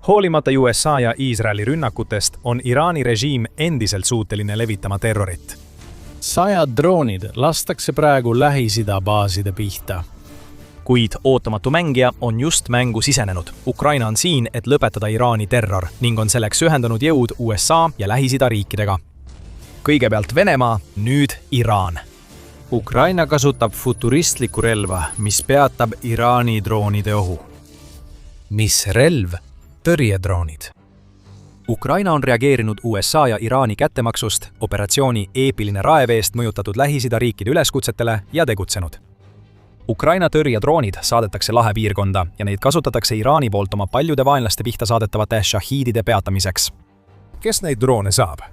Hoolimata USA ja Iisraeli rünnakutest on Iraani režiim endiselt suuteline levitama terrorit. 100 droonid lastakse praegu Lähis-Ida baaside pihta. Kuid ootamatu mängija on just mängu sisenenud. Ukraina on siin, et lõpetada Iraani terror ning on selleks ühendanud jõud USA ja Lähis-Ida riikidega. Kõigepealt Venemaa, nüüd Iraan. Ukraina kasutab futuristlikku relva, mis peatab Iraani droonide ohu. Mis relv? Tõrjedroonid. Ukraina on reageerinud USA ja Iraani kättemaksust operatsiooni Eepiline raev eest mõjutatud Lähis-Ida riikide üleskutsetele ja tegutsenud. Ukraina tõrjedroonid saadetakse lahepiirkonda ja neid kasutatakse Iraani poolt oma paljude vaenlaste pihta saadetavate šahiidide peatamiseks. Kes neid droone saab?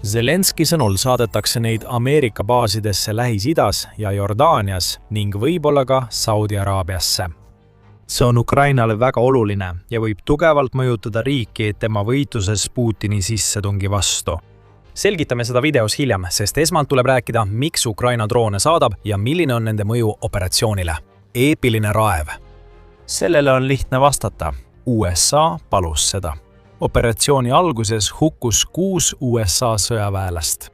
Zelenski sõnul saadetakse neid Ameerika baasidesse Lähis-Idas ja Jordaanias ning võib-olla ka Saudi-Araabiasse. See on Ukrainale väga oluline ja võib tugevalt mõjutada riiki tema võitluses Putini sissetungi vastu. Selgitame seda videos hiljem, sest esmalt tuleb rääkida, miks Ukraina droone saadab ja milline on nende mõju operatsioonile. Eepiline raev. Sellele on lihtne vastata. USA palus seda. Operatsiooni alguses hukkus 6 USA sõjaväelast.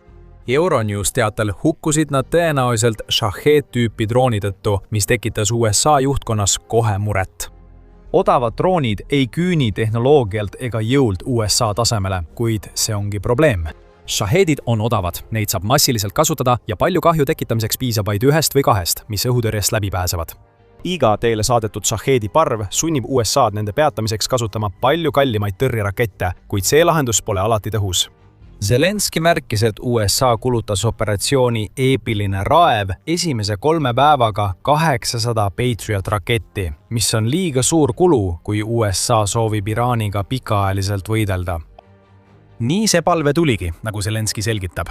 Euronews teatel hukkusid nad tõenäoliselt Shahed-tüüpi drooni tõttu, mis tekitas USA juhtkonnas kohe muret. Odavad droonid ei küüni tehnoloogialt ega jõult USA tasemele, kuid see ongi probleem. Shahedid on odavad, neid saab massiliselt kasutada ja palju kahju tekitamiseks piisab vaid 1 või 2, mis õhutõrjest läbi pääsevad. Iga teele saadetud Shahedi parv sunnib USA'd nende peatamiseks kasutama palju kallimaid tõrjerakette, kuid see lahendus pole alati tõhus. Zelenski märkis, et USA kulutas operatsiooni Eepiline raev esimese 3 päevaga 800 Patriot raketti, mis on liiga suur kulu, kui USA soovib Iraaniga pikaajaliselt võidelda. Nii see palve tuligi, nagu Zelenski selgitab.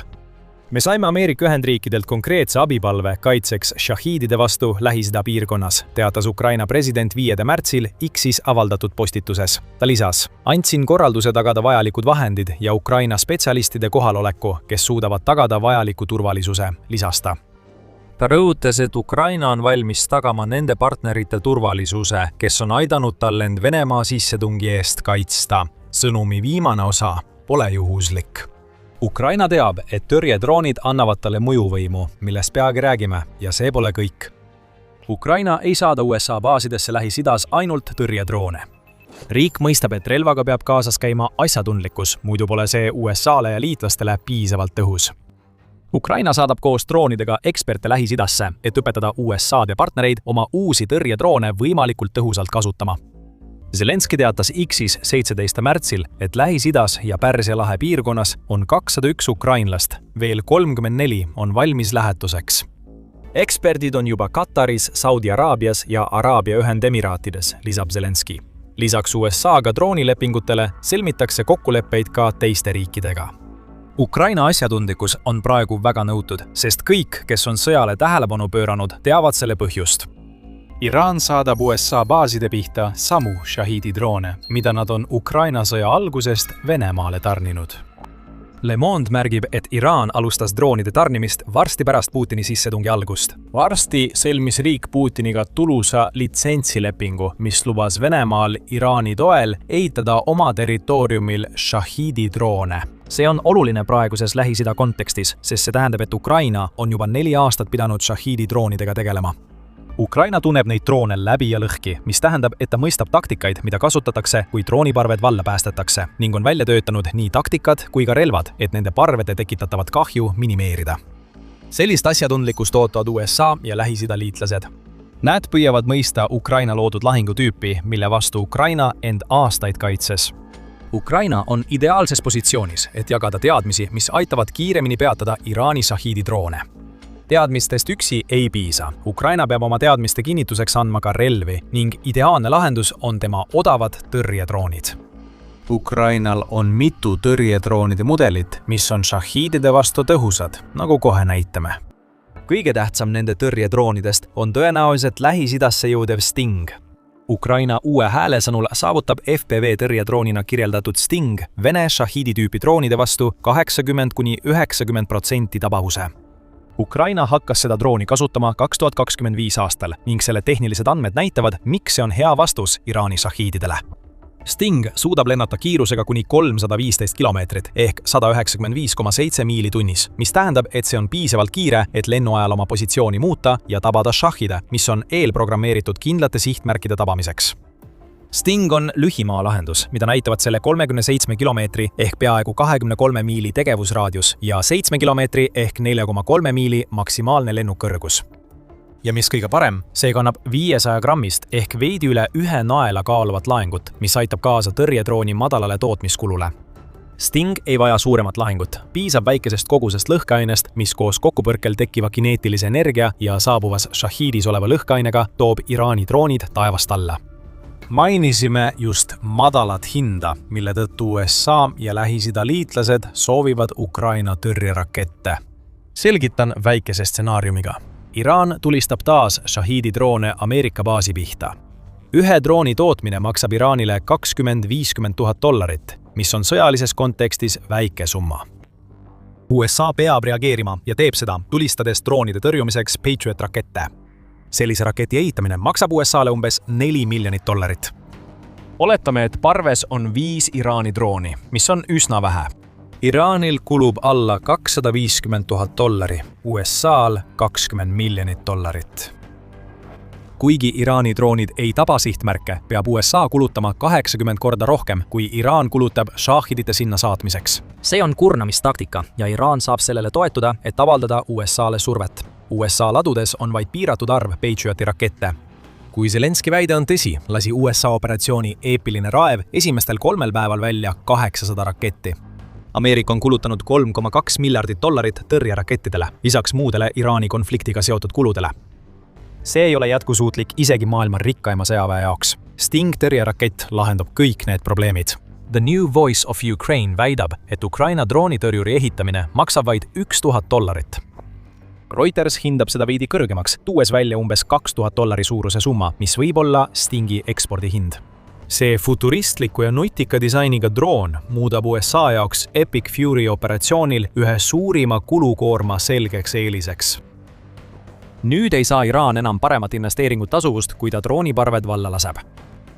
Me saime Ameerika Ühendriikidelt konkreetse abipalve kaitseks šahiidide vastu Lähis-Ida piirkonnas, teatas Ukraina president 5. märtsil X-is avaldatud postituses. Ta lisas, andsin korralduse tagada vajalikud vahendid ja Ukraina spetsialistide kohaloleku, kes suudavad tagada vajaliku turvalisuse, lisas ta. Ta rõhutas, et Ukraina on valmis tagama nende partnerite turvalisuse, kes on aidanud tal end Venemaa sissetungi eest kaitsta. Sõnumi viimane osa pole juhuslik. Ukraina teab, et tõrjedroonid annavad talle mõjuvõimu, millest peagi räägime, ja see pole kõik. Ukraina ei saada USA baasidesse Lähis-Idas ainult tõrjedroone. Riik mõistab, et relvaga peab kaasas käima asjatundlikkus, muidu pole see USA-le ja liitlastele piisavalt tõhus. Ukraina saadab koos droonidega eksperte Lähis-Idasse, et õpetada USA-d ja partnereid oma uusi tõrjedroone võimalikult tõhusalt kasutama. Zelenski teatas X-is 17. märtsil, et Lähis-Idas ja Pärsia lahe piirkonnas on 201 ukrainlast, veel 34 on valmis lähetuseks. Eksperdid on juba Kataris, Saudi-Araabias ja Araabia Ühendemiraatides, lisab Zelenski. Lisaks USA-ga droonilepingutele sõlmitakse kokkuleppeid ka teiste riikidega. Ukraina asjatundlikkus on praegu väga nõutud, sest kõik, kes on sõjale tähelepanu pööranud, teavad selle põhjust. Iraan saadab USA baaside pihta samu šahiidi droone, mida nad on Ukraina sõja algusest Venemaale tarninud. Le Monde märgib, et Iraan alustas droonide tarnimist varsti pärast Putini sissetungi algust. Varsti sõlmis riik Putiniga tulusa litsentsilepingu, mis lubas Venemaal Iraani toel ehitada oma territooriumil šahiidi droone. See on oluline praeguses Lähis-Ida kontekstis, sest see tähendab, et Ukraina on juba 4 aastat pidanud šahiidi droonidega tegelema. Ukraina tunneb neid droone läbi ja lõhki, mis tähendab, et ta mõistab taktikaid, mida kasutatakse, kui drooniparved valla päästetakse ning on välja töötanud nii taktikad kui ka relvad, et nende parvede tekitatavat kahju minimeerida. Sellist asjatundlikkust ootavad USA ja Lähis-Ida liitlased. Nad püüavad mõista Ukraina loodud lahingutüüpi, mille vastu Ukraina end aastaid kaitses. Ukraina on ideaalses positsioonis, et jagada teadmisi, mis aitavad kiiremini peatada Iraani šahiidi droone. Teadmistest üksi ei piisa. Ukraina peab oma teadmiste kinnituseks andma ka relvi ning ideaalne lahendus on tema odavad tõrjedroonid. Ukrainal on mitu tõrjedroonide mudelit, mis on šahiidide vastu tõhusad, nagu kohe näitame. Kõige tähtsam nende tõrjedroonidest on tõenäoliselt Lähis-Idasse jõudev Sting. Ukraina uue hääle sõnul saavutab FPV tõrjedroonina kirjeldatud Sting Vene šahiidi tüüpi droonide vastu 80–90% tabavuse. Ukraina hakkas seda drooni kasutama 2025 aastal ning selle tehnilised andmed näitavad, miks see on hea vastus Iraani šahiididele. Sting suudab lennata kiirusega kuni 315 kilomeetrit ehk 195,7 miili tunnis, mis tähendab, et see on piisavalt kiire, et lennu ajal oma positsiooni muuta ja tabada šahhide, mis on eelprogrammeeritud kindlate sihtmärkide tabamiseks. Sting on lühimaa lahendus, mida näitavad selle 37 kilomeetri ehk peaaegu 23 miili tegevusraadius ja 7 kilomeetri ehk 4,3 miili maksimaalne lennukõrgus. Ja mis kõige parem, see kannab 500 grammist ehk veidi üle 1 naela kaaluvat laengut, mis aitab kaasa tõrjedrooni madalale tootmiskulule. Sting ei vaja suuremat lahingut, piisab väikesest kogusest lõhkeainest, mis koos kokkupõrkel tekkiva kineetilise energia ja saabuvas šahhiidis oleva lõhkeainega toob Iraani droonid taevast alla. Mainisime just madalat hinda, mille tõttu USA ja Lähis-Ida liitlased soovivad Ukraina tõrjerakette. Selgitan väikese stsenaariumiga. Iraan tulistab taas šahhiidi droone Ameerika baasi pihta. Ühe drooni tootmine maksab Iraanile $20,000–50,000, mis on sõjalises kontekstis väike summa. USA peab reageerima ja teeb seda, tulistades droonide tõrjumiseks Patriot rakette. Sellise raketi ehitamine maksab USAle umbes $4 miljonit. Oletame, et parves on 5 Iraani drooni, mis on üsna vähe. Iraanil kulub alla $250,000, USAl $20 miljonit. Kuigi Iraani droonid ei taba sihtmärke, peab USA kulutama 80 korda rohkem, kui Iraan kulutab šahhidite sinna saatmiseks. See on kurnamistaktika ja Iraan saab sellele toetuda, et avaldada USAle survet. USA ladudes on vaid piiratud arv Patrioti rakette. Kui Zelenski väide on tõsi, lasi USA operatsiooni Eepiline raev esimestel 3 päeval välja 800 raketti. Ameerika on kulutanud $3,2 miljardit tõrjerakettidele, lisaks muudele Iraani konfliktiga seotud kuludele. See ei ole jätkusuutlik isegi maailma rikkaima sõjaväe jaoks. Sting tõrjerakett lahendab kõik need probleemid. The New Voice of Ukraine väidab, et Ukraina droonitõrjuri ehitamine maksab vaid $1,000. Reuters hindab seda veidi kõrgemaks, tuues välja umbes $2,000 suuruse summa, mis võib olla Stingi ekspordihind. See futuristliku ja nutika disainiga droon muudab USA jaoks Epic Fury operatsioonil ühe suurima kulukoorma selgeks eeliseks. Nüüd ei saa Iraan enam paremat investeeringut tasuvust, kui ta drooniparved valla laseb.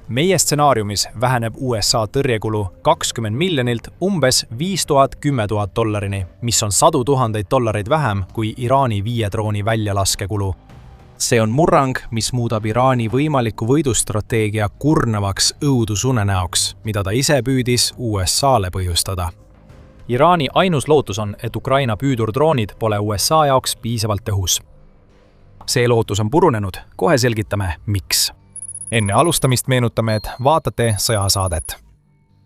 Meie stsenaariumis väheneb USA tõrjekulu $20 miljonilt umbes $5,000–10,000, mis on $100,000 vähem kui Iraani 5 drooni väljalaskekulu. See on murrang, mis muudab Iraani võimaliku võidustrateegia kurnavaks õudusunenäoks, mida ta ise püüdis USAle põhjustada. Iraani ainus lootus on, et Ukraina püüdurdroonid pole USA jaoks piisavalt tõhus. See lootus on purunenud, kohe selgitame, miks. Enne alustamist meenutame, et vaatate sõjasaadet.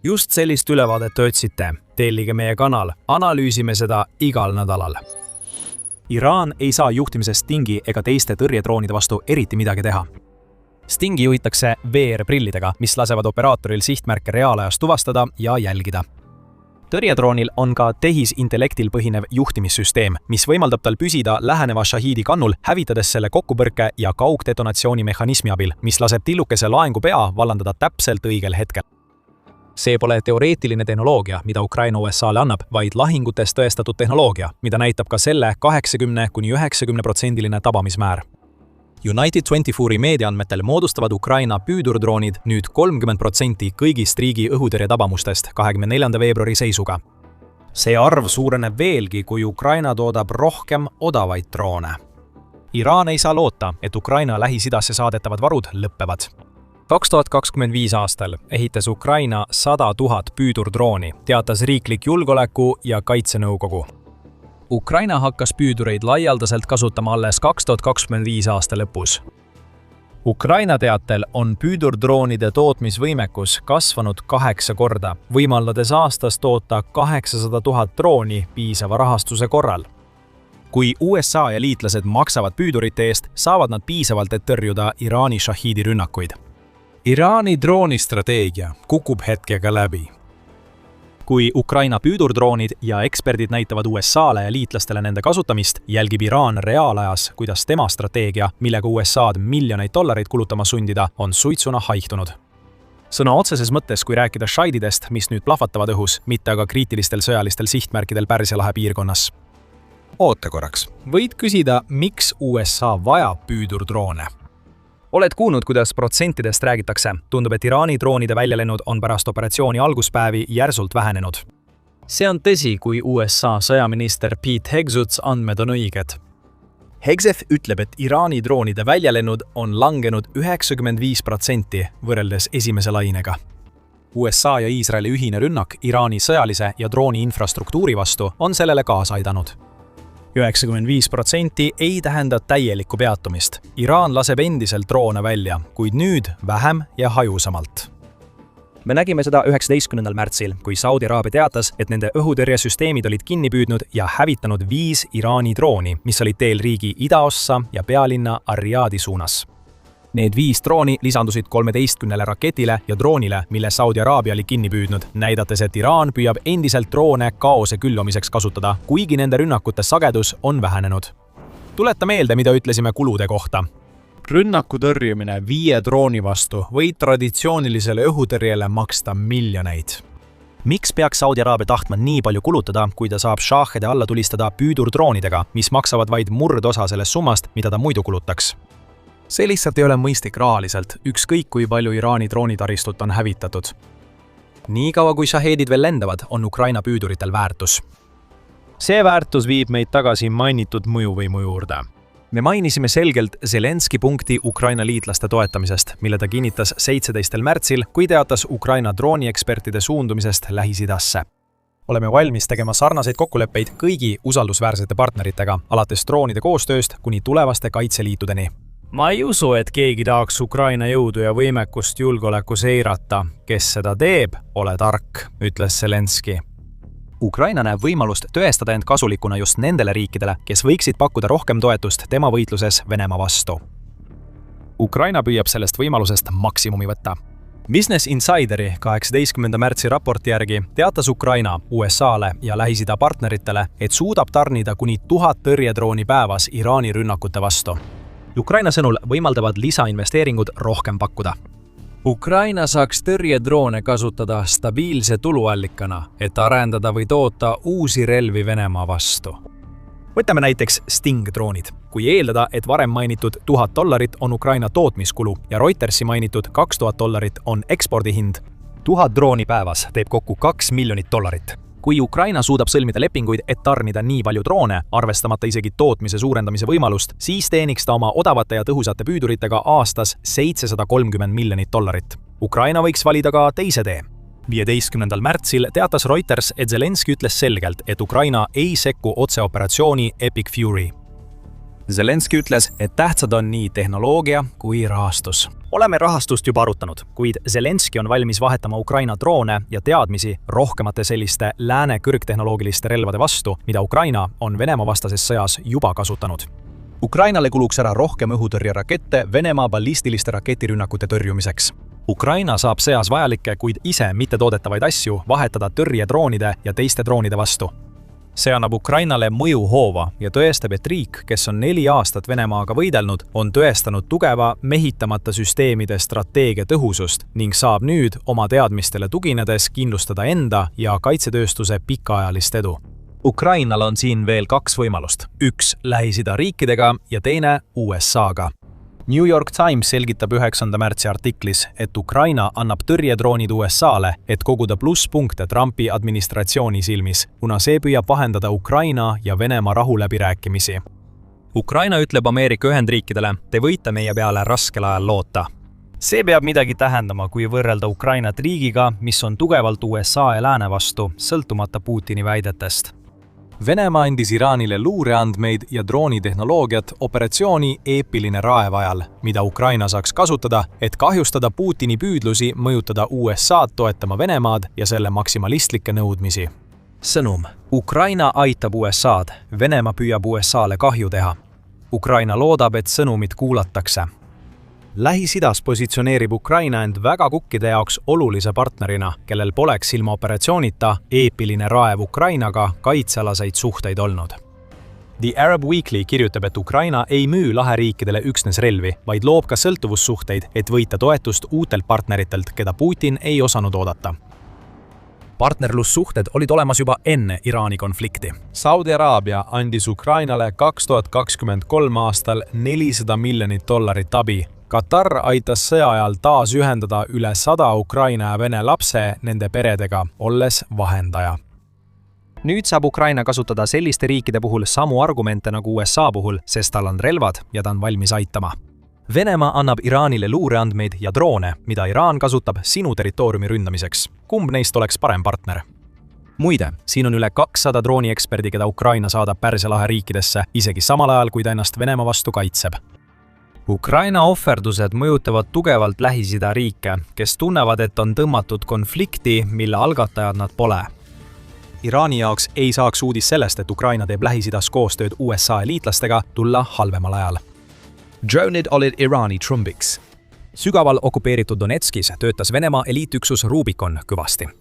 Just sellist ülevaadet otsite, tellige meie kanal, analüüsime seda igal nädalal. Iraan ei saa juhtimisest Stingi ega teiste tõrjedroonide vastu eriti midagi teha. Stingi juhitakse VR-prillidega, mis lasevad operaatoril sihtmärke reaalajas tuvastada ja jälgida. Tõrjedroonil on ka tehisintellektil põhinev juhtimissüsteem, mis võimaldab tal püsida läheneva šahhiidi kannul, hävitades selle kokkupõrke ja kaugdetonatsiooni mehhanismi abil, mis laseb tillukese laengupea vallandada täpselt õigel hetkel. See pole teoreetiline tehnoloogia, mida Ukraina USAle annab, vaid lahingutes tõestatud tehnoloogia, mida näitab ka selle 80–90% tabamismäär. United 24 meediaandmetel moodustavad Ukraina püüdurdroonid nüüd 30% kõigist riigi õhutõrje tabamustest 24. veebruari seisuga. See arv suureneb veelgi, kui Ukraina toodab rohkem odavaid droone. Iraan ei saa loota, et Ukraina Lähis-Idasse saadetavad varud lõppevad. 2025 aastal ehitas Ukraina 100 000 püüdurdrooni, teatas Riiklik Julgeoleku- ja Kaitsenõukogu. Ukraina hakkas püüdureid laialdaselt kasutama alles 2025 aasta lõpus. Ukraina teatel on püüdurdroonide tootmisvõimekus kasvanud 8 korda, võimaldades aastas toota 800 000 drooni piisava rahastuse korral. Kui USA ja liitlased maksavad püüdurite eest, saavad nad piisavalt, et tõrjuda Iraani šahhiidi rünnakuid. Iraani droonistrateegia kukub hetkega läbi. Kui Ukraina püüdurdroonid ja eksperdid näitavad USAle ja liitlastele nende kasutamist, jälgib Iraan reaalajas, kuidas tema strateegia, millega USA'd miljoneid dollareid kulutama sundida, on suitsuna haihtunud. Sõna otseses mõttes, kui rääkida šahhididest, mis nüüd plahvatavad õhus, mitte aga kriitilistel sõjalistel sihtmärkidel Pärsia lahe piirkonnas. Oota korraks. Võid küsida, miks USA vajab püüdurdroone? Oled kuulnud, kuidas protsentidest räägitakse? Tundub, et Iraani droonide väljalennud on pärast operatsiooni alguspäevi järsult vähenenud. See on tõsi, kui USA sõjaminister Pete Hegseth's andmed on õiged. Hegseth ütleb, et Iraani droonide väljalennud on langenud 95% võrreldes esimese lainega. USA ja Iisraeli ühine rünnak Iraani sõjalise ja drooni infrastruktuuri vastu on sellele kaasa aidanud. 95% ei tähenda täielikku peatumist. Iraan laseb endiselt droone välja, kuid nüüd vähem ja hajusamalt. Me nägime seda 19. märtsil, kui Saudi Araabia teatas, et nende õhutõrjesüsteemid olid kinni püüdnud ja hävitanud 5 Iraani drooni, mis olid teel riigi idaossa ja pealinna Ar-Riyadi suunas. Need 5 drooni lisandusid 13 raketile ja droonile, mille Saudi Araabia oli kinni püüdnud, näidates, et Iraan püüab endiselt droone kaose külvamiseks kasutada, kuigi nende rünnakute sagedus on vähenenud. Tuleta meelde, mida ütlesime kulude kohta. Rünnaku tõrjumine 5 drooni vastu võib traditsioonilisele õhutõrjele maksta miljoneid. Miks peaks Saudi Araabia tahtma nii palju kulutada, kui ta saab šaahide alla tulistada püüdurdroonidega, mis maksavad vaid murdosa sellest summast, mida ta muidu kulutaks? See lihtsalt ei ole mõistlik rahaliselt, ükskõik kui palju Iraani droonitaristut on hävitatud. Nii kaua kui šaheedid veel lendavad, on Ukraina püüduritel väärtus. See väärtus viib meid tagasi mainitud mõjuvõimu juurde. Me mainisime selgelt Zelenski punkti Ukraina liitlaste toetamisest, mille ta kinnitas 17. märtsil, kui teatas Ukraina drooniekspertide suundumisest Lähis-Idasse. Oleme valmis tegema sarnaseid kokkuleppeid kõigi usaldusväärsete partneritega, alates droonide koostööst kuni tulevaste kaitseliitudeni. Ma ei usu, et keegi tahaks Ukraina jõudu ja võimekust julgeolekus eirata. Kes seda teeb, ole tark, ütles Zelenski. Ukraina näeb võimalust tõestada end kasulikuna just nendele riikidele, kes võiksid pakkuda rohkem toetust tema võitluses Venemaa vastu. Ukraina püüab sellest võimalusest maksimumi võtta. Business Insideri 18. märtsi raporti järgi teatas Ukraina USA-le ja Lähis-Ida partneritele, et suudab tarnida kuni 1000 tõrjedrooni päevas Iraani rünnakute vastu. Ukraina sõnul võimaldavad lisainvesteeringud rohkem pakkuda. Ukraina saaks tõrjedroone kasutada stabiilse tuluallikana, et arendada või toota uusi relvi Venemaa vastu. Võtame näiteks Sting-droonid. Kui eeldada, et varem mainitud $1000 on Ukraina tootmiskulu ja Reutersi mainitud $2000 on ekspordihind, 1000 drooni päevas teeb kokku $2 miljonit. Kui Ukraina suudab sõlmida lepinguid, et tarnida nii palju droone, arvestamata isegi tootmise suurendamise võimalust, siis teeniks ta oma odavate ja tõhusate püüduritega aastas $730 miljonit. Ukraina võiks valida ka teise tee. 15. märtsil teatas Reuters, et Zelenski ütles selgelt, et Ukraina ei sekku otseoperatsiooni Epic Fury. Zelenski ütles, et tähtsad on nii tehnoloogia kui rahastus. Oleme rahastust juba arutanud, kuid Zelenski on valmis vahetama Ukraina droone ja teadmisi rohkemate selliste lääne kõrgtehnoloogiliste relvade vastu, mida Ukraina on Venemaa vastases sõjas juba kasutanud. Ukrainale kuluks ära rohkem õhutõrjerakette Venemaa ballistiliste raketirünnakute tõrjumiseks. Ukraina saab sõjas vajalikke, kuid ise mittetoodetavaid asju vahetada tõrjedroonide ja teiste droonide vastu. See annab Ukrainale mõjuhoova ja tõestab, et riik, kes on 4 aastat Venemaaga võidelnud, on tõestanud tugeva mehitamata süsteemide strateegia tõhusust ning saab nüüd oma teadmistele tuginedes kindlustada enda ja kaitsetööstuse pikaajalist edu. Ukrainal on siin veel 2 võimalust. Üks Lähis-Ida riikidega ja teine USA-ga. New York Times selgitab 9. märtsi artiklis, et Ukraina annab tõrjedroonid USA-le, et koguda plusspunkte Trumpi administratsiooni silmis, kuna see püüab vahendada Ukraina ja Venemaa rahuläbirääkimisi. Ukraina ütleb Ameerika Ühendriikidele, te võite meie peale raskel ajal loota. See peab midagi tähendama, kui võrrelda Ukrainat riigiga, mis on tugevalt USA ja lääne vastu, sõltumata Putini väidetest. Venemaa andis Iraanile luureandmeid ja droonitehnoloogiat operatsiooni Eepiline raev ajal, mida Ukraina saaks kasutada, et kahjustada Putini püüdlusi mõjutada USA-d toetama Venemaad ja selle maksimalistlikke nõudmisi. Sõnum. Ukraina aitab USA-d, Venemaa püüab USA-le kahju teha. Ukraina loodab, et sõnumit kuulatakse. Lähis-Idas positsioneerib Ukraina end väga kukkide jaoks olulise partnerina, kellel poleks ilma operatsioonita Eepiline raev Ukrainaga kaitsealaseid suhteid olnud. The Arab Weekly kirjutab, et Ukraina ei müü laheriikidele üksnes relvi, vaid loob ka sõltuvussuhteid, et võita toetust uutelt partneritelt, keda Putin ei osanud oodata. Partnerlussuhted olid olemas juba enne Iraani konflikti. Saudi Araabia andis Ukrainale 2023 aastal $400 miljonit abi, Katar aitas sõja ajal taas ühendada üle 100 Ukraina ja Vene lapse nende peredega, olles vahendaja. Nüüd saab Ukraina kasutada selliste riikide puhul samu argumente nagu USA puhul, sest tal on relvad ja ta on valmis aitama. Venemaa annab Iraanile luureandmeid ja droone, mida Iraan kasutab sinu territooriumi ründamiseks. Kumb neist oleks parem partner? Muide, siin on üle 200 drooni-eksperdi, keda Ukraina saadab Pärsia lahe riikidesse, isegi samal ajal, kui ta ennast Venemaa vastu kaitseb. Ukraina ohverdused mõjutavad tugevalt Lähis-Ida riike, kes tunnevad, et on tõmmatud konflikti, mille algatajad nad pole. Iraani jaoks ei saaks uudis sellest, et Ukraina teeb Lähis-Idas koostööd USA liitlastega, tulla halvemal ajal. Droonid olid Iraani trumbiks. Sügaval okupeeritud Donetskis töötas Venemaa eliitüksus Rubicon kõvasti.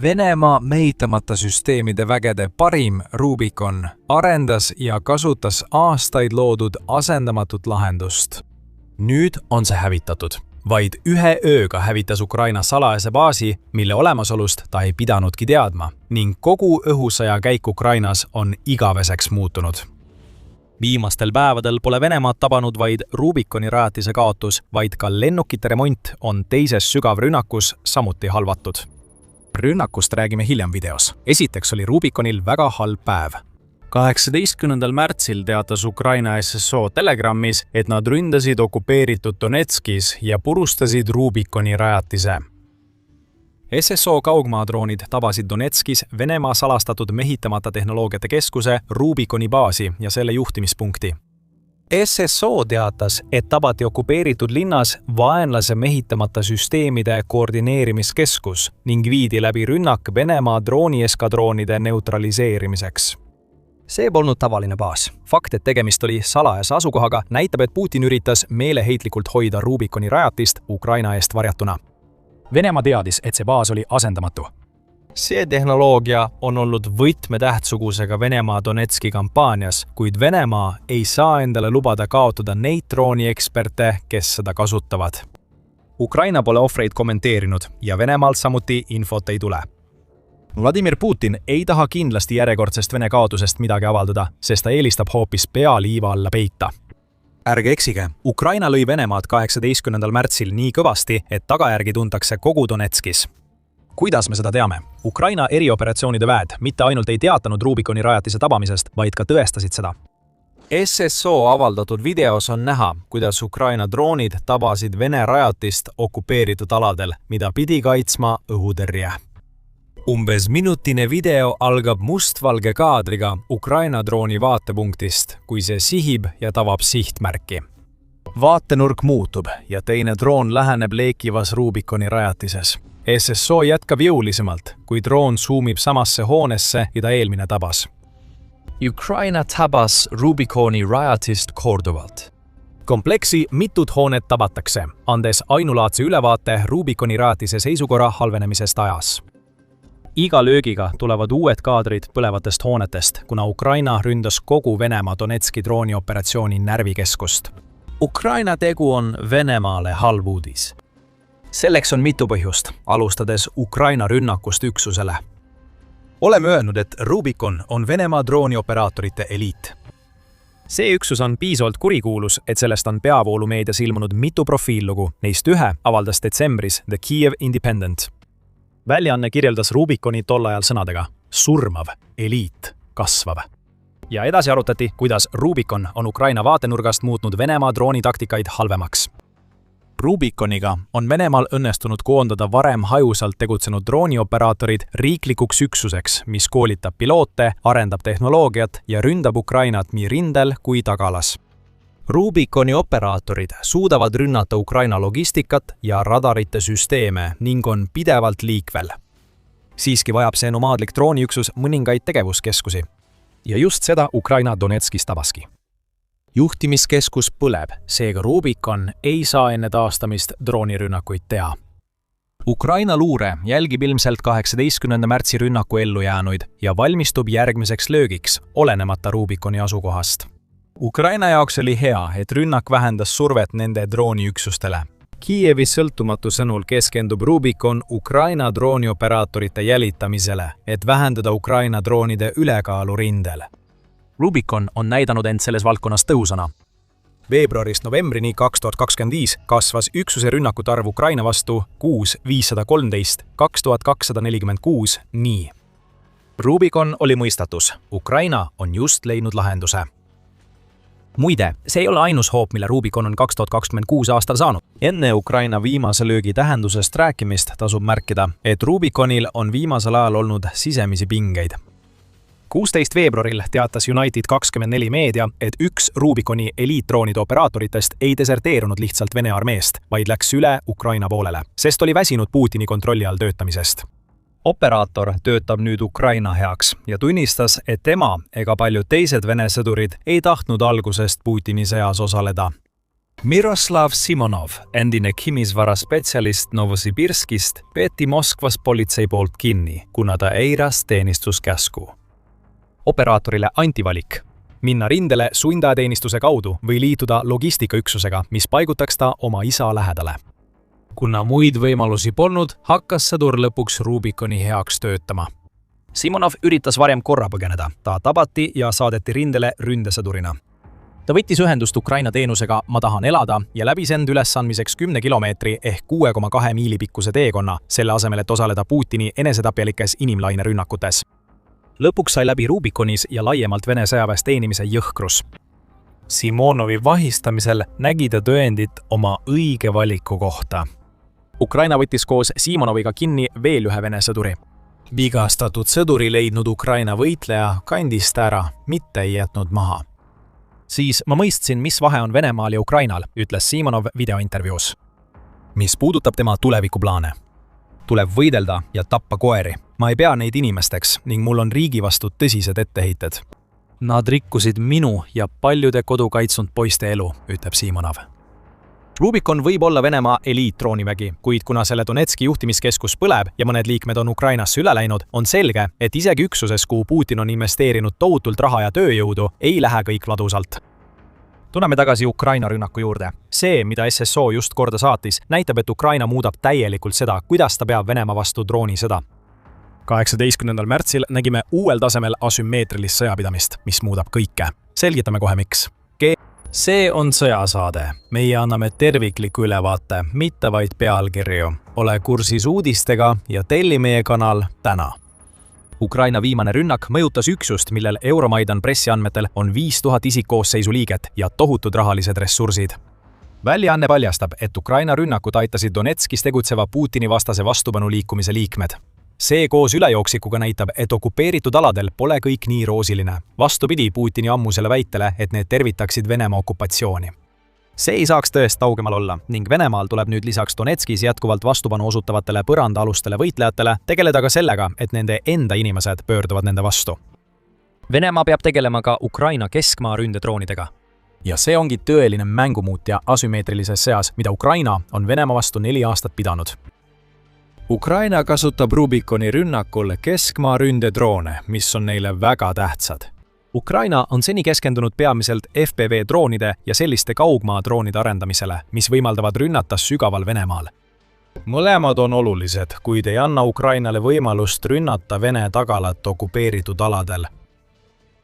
Venemaa mehitamata süsteemide vägede parim Rubicon arendas ja kasutas aastaid loodud asendamatut lahendust. Nüüd on see hävitatud. Vaid ühe ööga hävitas Ukraina salajase baasi, mille olemasolust ta ei pidanudki teadma, ning kogu õhusõja käik Ukrainas on igaveseks muutunud. Viimastel päevadel pole Venemaad tabanud vaid Rubiconi rajatise kaotus, vaid ka lennukite remont on teises sügavrünnakus samuti halvatud. Rünnakust räägime hiljem videos. Esiteks oli Rubiconil väga halb päev. 18. märtsil teatas Ukraina SSO Telegrammis, et nad ründasid okupeeritud Donetskis ja purustasid Rubiconi rajatise. SSO kaugmaadroonid tabasid Donetskis Venemaa salastatud mehitamata tehnoloogiate keskuse Rubiconi baasi ja selle juhtimispunkti. SSO teatas, et tabati okupeeritud linnas vaenlase mehitamata süsteemide koordineerimiskeskus ning viidi läbi rünnak Venemaa droonieskadroonide neutraliseerimiseks. See polnud tavaline baas. Fakt, et tegemist oli salajase asukohaga, näitab, et Putin üritas meeleheitlikult hoida Rubiconi rajatist Ukraina eest varjatuna. Venemaa teadis, et see baas oli asendamatu. See tehnoloogia on olnud võtmetähtsugusega Venemaa Donetski kampaanias, kuid Venemaa ei saa endale lubada kaotada neid droonieksperte, kes seda kasutavad. Ukraina pole ohvreid kommenteerinud ja Venemaalt samuti infot ei tule. Vladimir Putin ei taha kindlasti järjekordsest Vene kaotusest midagi avaldada, sest ta eelistab hoopis pea liiva alla peita. Ärge eksige, Ukraina lõi Venemaad 18. märtsil nii kõvasti, et tagajärgi tuntakse kogu Donetskis. Kuidas me seda teame? Ukraina erioperatsioonide väed mitte ainult ei teatanud Rubiconi rajatise tabamisest, vaid ka tõestasid seda. SSO avaldatud videos on näha, kuidas Ukraina droonid tabasid Vene rajatist okupeeritud aladel, mida pidi kaitsma õhutõrje. Umbes minutine video algab mustvalge kaadriga Ukraina drooni vaatepunktist, kui see sihib ja tabab sihtmärki. Vaatenurk muutub ja teine droon läheneb leekivas Rubiconi rajatises. SSO jätkab jõulisemalt, kui droon zoomib samasse hoonesse ja ta eelmine tabas. Ukraina tabas Rubiconi rajatist korduvalt. Kompleksi mitut hoonet tabatakse, andes ainulaadse ülevaate Rubiconi rajatise seisukorra halvenemisest ajas. Iga löögiga tulevad uued kaadrid põlevatest hoonetest, kuna Ukraina ründas kogu Venemaa Donetski droonioperatsiooni närvikeskust. Ukraina tegu on Venemaale halb uudis. Selleks on mitu põhjust, alustades Ukraina rünnakust üksusele. Oleme öelnud, et Rubicon on Venemaa droonioperaatorite eliit. See üksus on piisavalt kurikuulus, et sellest on peavoolumeedias ilmunud mitu profiillugu, neist ühe avaldas detsembris The Kiev Independent. Väljaanne kirjeldas Rubiconi tol ajal sõnadega surmav, eliit, kasvav. Ja edasi arutati, kuidas Rubicon on Ukraina vaatenurgast muutnud Venemaa droonitaktikaid halvemaks. Rubiconiga on Venemaal õnnestunud koondada varem hajusalt tegutsenud droonioperaatorid riiklikuks üksuseks, mis koolitab piloote, arendab tehnoloogiat ja ründab Ukrainat nii rindel kui tagalas. Rubiconi operaatorid suudavad rünnata Ukraina logistikat ja radarite süsteeme ning on pidevalt liikvel. Siiski vajab see nomaadlik drooniüksus mõningaid tegevuskeskusi. Ja just seda Ukraina Donetskis tabaski. Juhtimiskeskus põleb, seega Rubicon ei saa enne taastamist droonirünnakuid teha. Ukraina luure jälgib ilmselt 18. märtsi rünnaku ellujäänuid ja valmistub järgmiseks löögiks, olenemata Rubiconi asukohast. Ukraina jaoks oli hea, et rünnak vähendas survet nende drooniüksustele. Kiievi sõltumatu sõnul keskendub Rubicon Ukraina droonioperaatorite jälitamisele, et vähendada Ukraina droonide ülekaalu rindel. Rubicon on näidanud end selles valdkonnas tõhusana. Veebruarist novembrini 2025 kasvas üksuse rünnakute arv Ukraina vastu 513, 2246, nii. Rubicon oli mõistatus. Ukraina on just leidnud lahenduse. Muide, see ei ole ainus hoop, mille Rubicon on 2026 aastal saanud. Enne Ukraina viimase löögi tähendusest rääkimist tasub märkida, et Rubiconil on viimasel ajal olnud sisemisi pingeid. 16. veebruaril teatas United24 meedia, et üks Rubiconi eliitdroonide operaatoritest ei deserteerunud lihtsalt Vene armeest, vaid läks üle Ukraina poolele, sest oli väsinud Putini kontrolli all töötamisest. Operaator töötab nüüd Ukraina heaks ja tunnistas, et tema ega paljud teised Vene sõdurid ei tahtnud algusest Putini sõjas osaleda. Miroslav Simonov, endine kinnisvara spetsialist Novosibirskist, peeti Moskvas politsei poolt kinni, kuna ta eiras teenistuskäsku. Operaatorile anti valik: minna rindele sundajateenistuse kaudu või liituda logistikaüksusega, mis paigutaks ta oma isa lähedale. Kuna muid võimalusi polnud, hakkas sõdur lõpuks Rubiconi heaks töötama. Simonov üritas varem korra põgeneda. Ta tabati ja saadeti rindele ründesõdurina. Ta võttis ühendust Ukraina teenusega Ma tahan elada ja läbis end ülesandmiseks 10 kilomeetri ehk 6,2 miili pikkuse teekonna, selle asemel, et osaleda Putini enesetapjalikes inimlaine rünnakutes. Lõpuks sai läbi Rubiconis ja laiemalt Vene sõjaväes teenimise jõhkrus. Simonovi vahistamisel nägi ta tõendit oma õige valiku kohta. Ukraina võttis koos Simonoviga kinni veel ühe Vene sõduri. Vigastatud sõduri leidnud Ukraina võitleja kandis ta ära, mitte ei jätnud maha. Siis ma mõistsin, mis vahe on Venemaal ja Ukrainal, ütles Simonov videointervjuus. Mis puudutab tema tulevikuplaane. Tuleb võidelda ja tappa koeri. Ma ei pea neid inimesteks ning mul on riigi vastu tõsised etteheited. Nad rikkusid minu ja paljude kodukaitsnud poiste elu, ütleb Simonov. Rubicon võib olla Venemaa eliitdroonivägi, kuid kuna selle Donetski juhtimiskeskus põleb ja mõned liikmed on Ukrainasse üle läinud, on selge, et isegi üksuses, kuhu Putin on investeerinud tohutult raha ja tööjõudu, ei lähe kõik ladusalt. Tuleme tagasi Ukraina rünnaku juurde. See, mida SSO just korda saatis, näitab, et Ukraina muudab täielikult seda, kuidas ta peab Venemaa vastu droonisõda. 18. märtsil nägime uuel tasemel asümmeetrilist sõjapidamist, mis muudab kõike. Selgitame kohe miks. See on sõjasaade. Meie anname tervikliku ülevaate, mitte vaid pealkirju. Ole kursis uudistega ja telli meie kanal täna. Ukraina viimane rünnak mõjutas üksust, millel Euromaidan pressiandmetel on 5000 isikkoosseisu liiget ja tohutud rahalised ressursid. Väljaanne paljastab, et Ukraina rünnakut aitasid Donetskis tegutseva Putini vastase vastupanuliikumise liikmed. See koos ülejooksikuga näitab, et okupeeritud aladel pole kõik nii roosiline. Vastupidi Putini ammusele väitele, et need tervitaksid Venemaa okupatsiooni. See ei saaks tõest kaugemal olla ning Venemaal tuleb nüüd lisaks Donetskis jätkuvalt vastupanu osutavatele põrandaalustele võitlejatele tegeleda ka sellega, et nende enda inimesed pöörduvad nende vastu. Venemaa peab tegelema ka Ukraina keskmaa ründedroonidega. Ja see ongi tõeline mängumuutja asümmeetrilises sõjas, mida Ukraina on Venemaa vastu 4 aastat pidanud. Ukraina kasutab Rubiconi rünnakul keskmaa ründedroone, mis on neile väga tähtsad. Ukraina on seni keskendunud peamiselt FPV droonide ja selliste kaugmaa droonide arendamisele, mis võimaldavad rünnata sügaval Venemaal. Mõlemad on olulised, kuid ei anna Ukrainale võimalust rünnata Vene tagalat okupeeritud aladel.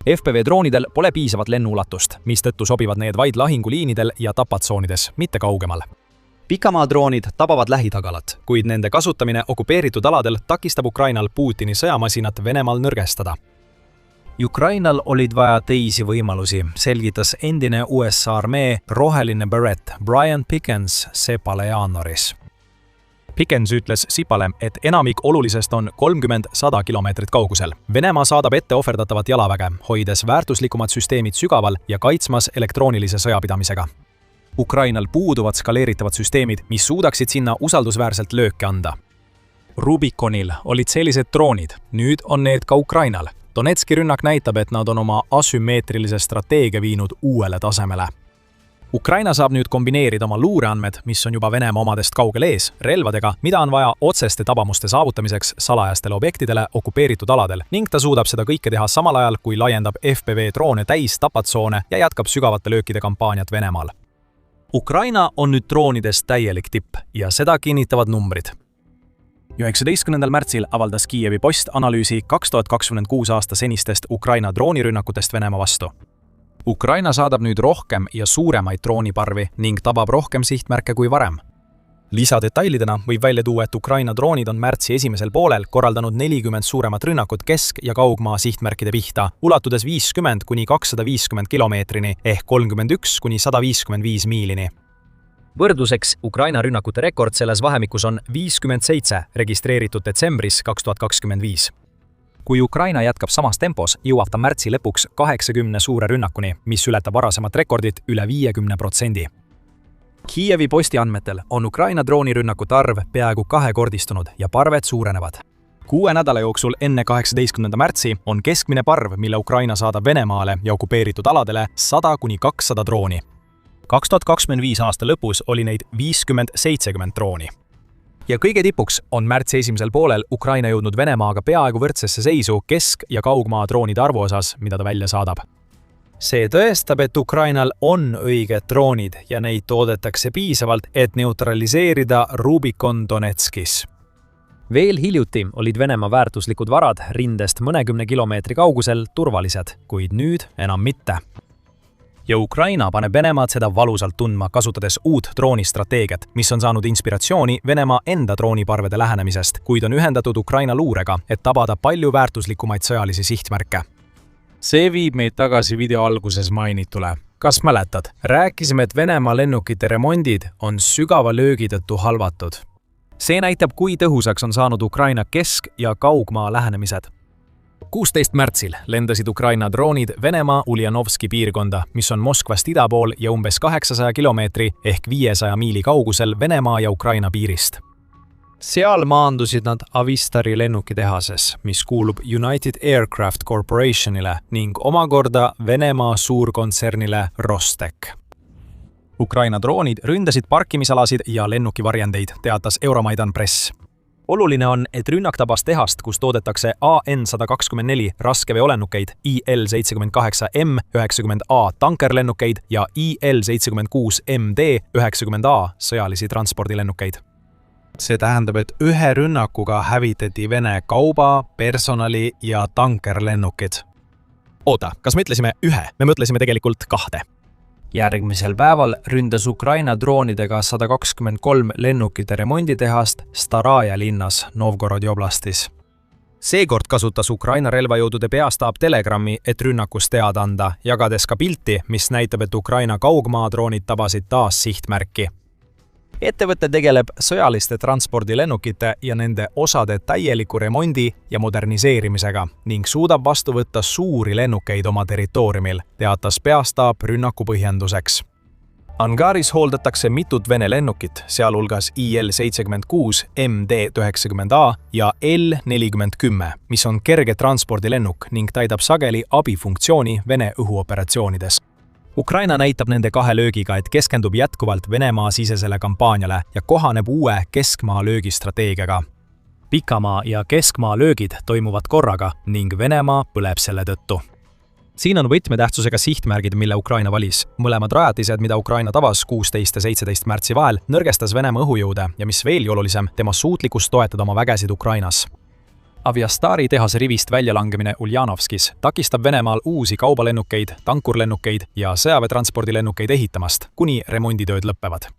FPV droonidel pole piisavat lennuulatust, mistõttu sobivad need vaid lahinguliinidel ja tapatsoonides, mitte kaugemal. Pikamaadroonid tabavad lähitagalat, kuid nende kasutamine okupeeritud aladel takistab Ukrainal Putini sõjamasinat Venemaal nõrgestada. Ukrainal olid vaja teisi võimalusi, selgitas endine USA armee roheline beret Brian Pickens Sepale jaanuaris. Pickens ütles Sipale, et enamik olulisest on 30–100 kilomeetrit kaugusel. Venemaa saadab ette ohverdatavat jalaväge, hoides väärtuslikumad süsteemid sügaval ja kaitsmas elektroonilise sõjapidamisega. Ukrainal puuduvad skaleeritavad süsteemid, mis suudaksid sinna usaldusväärselt lööke anda. Rubiconil olid sellised droonid, nüüd on need ka Ukrainal. Donetski rünnak näitab, et nad on oma asümmeetrilise strateegia viinud uuele tasemele. Ukraina saab nüüd kombineerida oma luureandmed, mis on juba Venemaa omadest kaugel ees, relvadega, mida on vaja otseste tabamuste saavutamiseks salajastele objektidele okupeeritud aladel ning ta suudab seda kõike teha samal ajal, kui laiendab FPV droone täis tapatsoone ja jätkab sügavate löökide kampaaniat Venemaal. Ukraina on nüüd droonidest täielik tipp ja seda kinnitavad numbrid. 19. märtsil avaldas Kiievi Post analüüsi 2026 aasta senistest Ukraina droonirünnakutest Venemaa vastu. Ukraina saadab nüüd rohkem ja suuremaid drooniparvi ning tabab rohkem sihtmärke kui varem. Lisadetailidena võib välja tuua, et Ukraina droonid on märtsi esimesel poolel korraldanud 40 suuremat rünnakut kesk- ja kaugmaa sihtmärkide pihta, ulatudes 50 kuni 250 kilomeetrini ehk 31 kuni 155 miilini. Võrdluseks, Ukraina rünnakute rekord selles vahemikus on 57 registreeritud detsembris 2025. Kui Ukraina jätkab samas tempos, jõuab ta märtsi lõpuks 80 suure rünnakuni, mis ületab varasemat rekordit üle 50%. Kiievi Posti andmetel on Ukraina droonirünnakute arv peaaegu kahekordistunud ja parved suurenevad. 6 nädala jooksul enne 18. märtsi on keskmine parv, mille Ukraina saadab Venemaale ja okupeeritud aladele 100 kuni 200 drooni. 2025 aasta lõpus oli neid 50-70 drooni. Ja kõige tipuks on märtsi esimesel poolel Ukraina jõudnud Venemaaga peaaegu võrdsesse seisu kesk- ja kaugmaa droonide arvu osas, mida ta välja saadab. See tõestab, et Ukrainal on õiged droonid ja neid toodetakse piisavalt, et neutraliseerida Rubikon Donetskis. Veel hiljuti olid Venemaa väärtuslikud varad rindest mõnekümne kilomeetri kaugusel turvalised, kuid nüüd enam mitte. Ja Ukraina paneb Venemaad seda valusalt tundma, kasutades uut droonistrateegiat, mis on saanud inspiratsiooni Venemaa enda drooniparvede lähenemisest, kuid on ühendatud Ukraina luurega, et tabada palju väärtuslikumaid sõjalisi sihtmärke. See viib meid tagasi video alguses mainitule. Kas mäletad? Rääkisime, et Venemaa lennukite remondid on sügava löögi tõttu halvatud. See näitab, kui tõhusaks on saanud Ukraina kesk- ja kaugmaa lähenemised. 16. märtsil lendasid Ukraina droonid Venemaa Uljanovski piirkonda, mis on Moskvast ida pool ja umbes 800 kilomeetri ehk 500 miili kaugusel Venemaa ja Ukraina piirist. Seal maandusid nad Avistari lennukitehases, mis kuulub United Aircraft Corporationile ning omakorda Venemaa suurkontsernile Rostec. Ukraina droonid ründasid parkimisalasid ja lennukivarjendeid, teatas Euromaidan Press. Oluline on, et rünnak tabas tehast, kus toodetakse AN-124 raskeveolennukeid, IL-78M 90A tankerlennukeid ja IL-76 MD-90A sõjalisi transpordilennukeid. See tähendab, et ühe rünnakuga hävitati Vene kauba, personali ja tankerlennukid. Oota, kas me ütlesime ühe? Me mõtlesime tegelikult 2. Järgmisel päeval ründas Ukraina droonidega 123 lennukite remonditehast Staraja linnas Novgorodi oblastis. Seekord kasutas Ukraina relvajõudude peastaab Telegrami, et rünnakust teada anda, jagades ka pilti, mis näitab, et Ukraina kaugmaadroonid tabasid taas sihtmärki. Ettevõte tegeleb sõjaliste transpordilennukite ja nende osade täieliku remondi ja moderniseerimisega ning suudab vastu võtta suuri lennukeid oma territooriumil, teatas peastaap rünnaku põhjenduseks. Angaris hooldatakse mitut Vene lennukit, sealhulgas IL-76 MD-90A ja L-4010, mis on kerge transpordilennuk ning täidab sageli abifunktsiooni Vene õhuoperatsioonides. Ukraina näitab nende 2 löögiga, et keskendub jätkuvalt Venemaa sisesele kampaaniale ja kohaneb uue keskmaa löögistrateegiaga. Pikamaa ja keskmaa löögid toimuvad korraga ning Venemaa põleb selle tõttu. Siin on võtmetähtsusega sihtmärgid, mille Ukraina valis. Mõlemad rajatised, mida Ukraina tabas 16 ja 17 märtsi vahel, nõrgestas Venemaa õhujõude ja mis veelgi olulisem, tema suutlikkus toetada oma vägesid Ukrainas. Aviastari tehase rivist väljalangemine Uljanovskis takistab Venemaal uusi kaubalennukeid, tankurlennukeid ja sõjaväetranspordilennukeid ehitamast, kuni remonditööd lõppevad.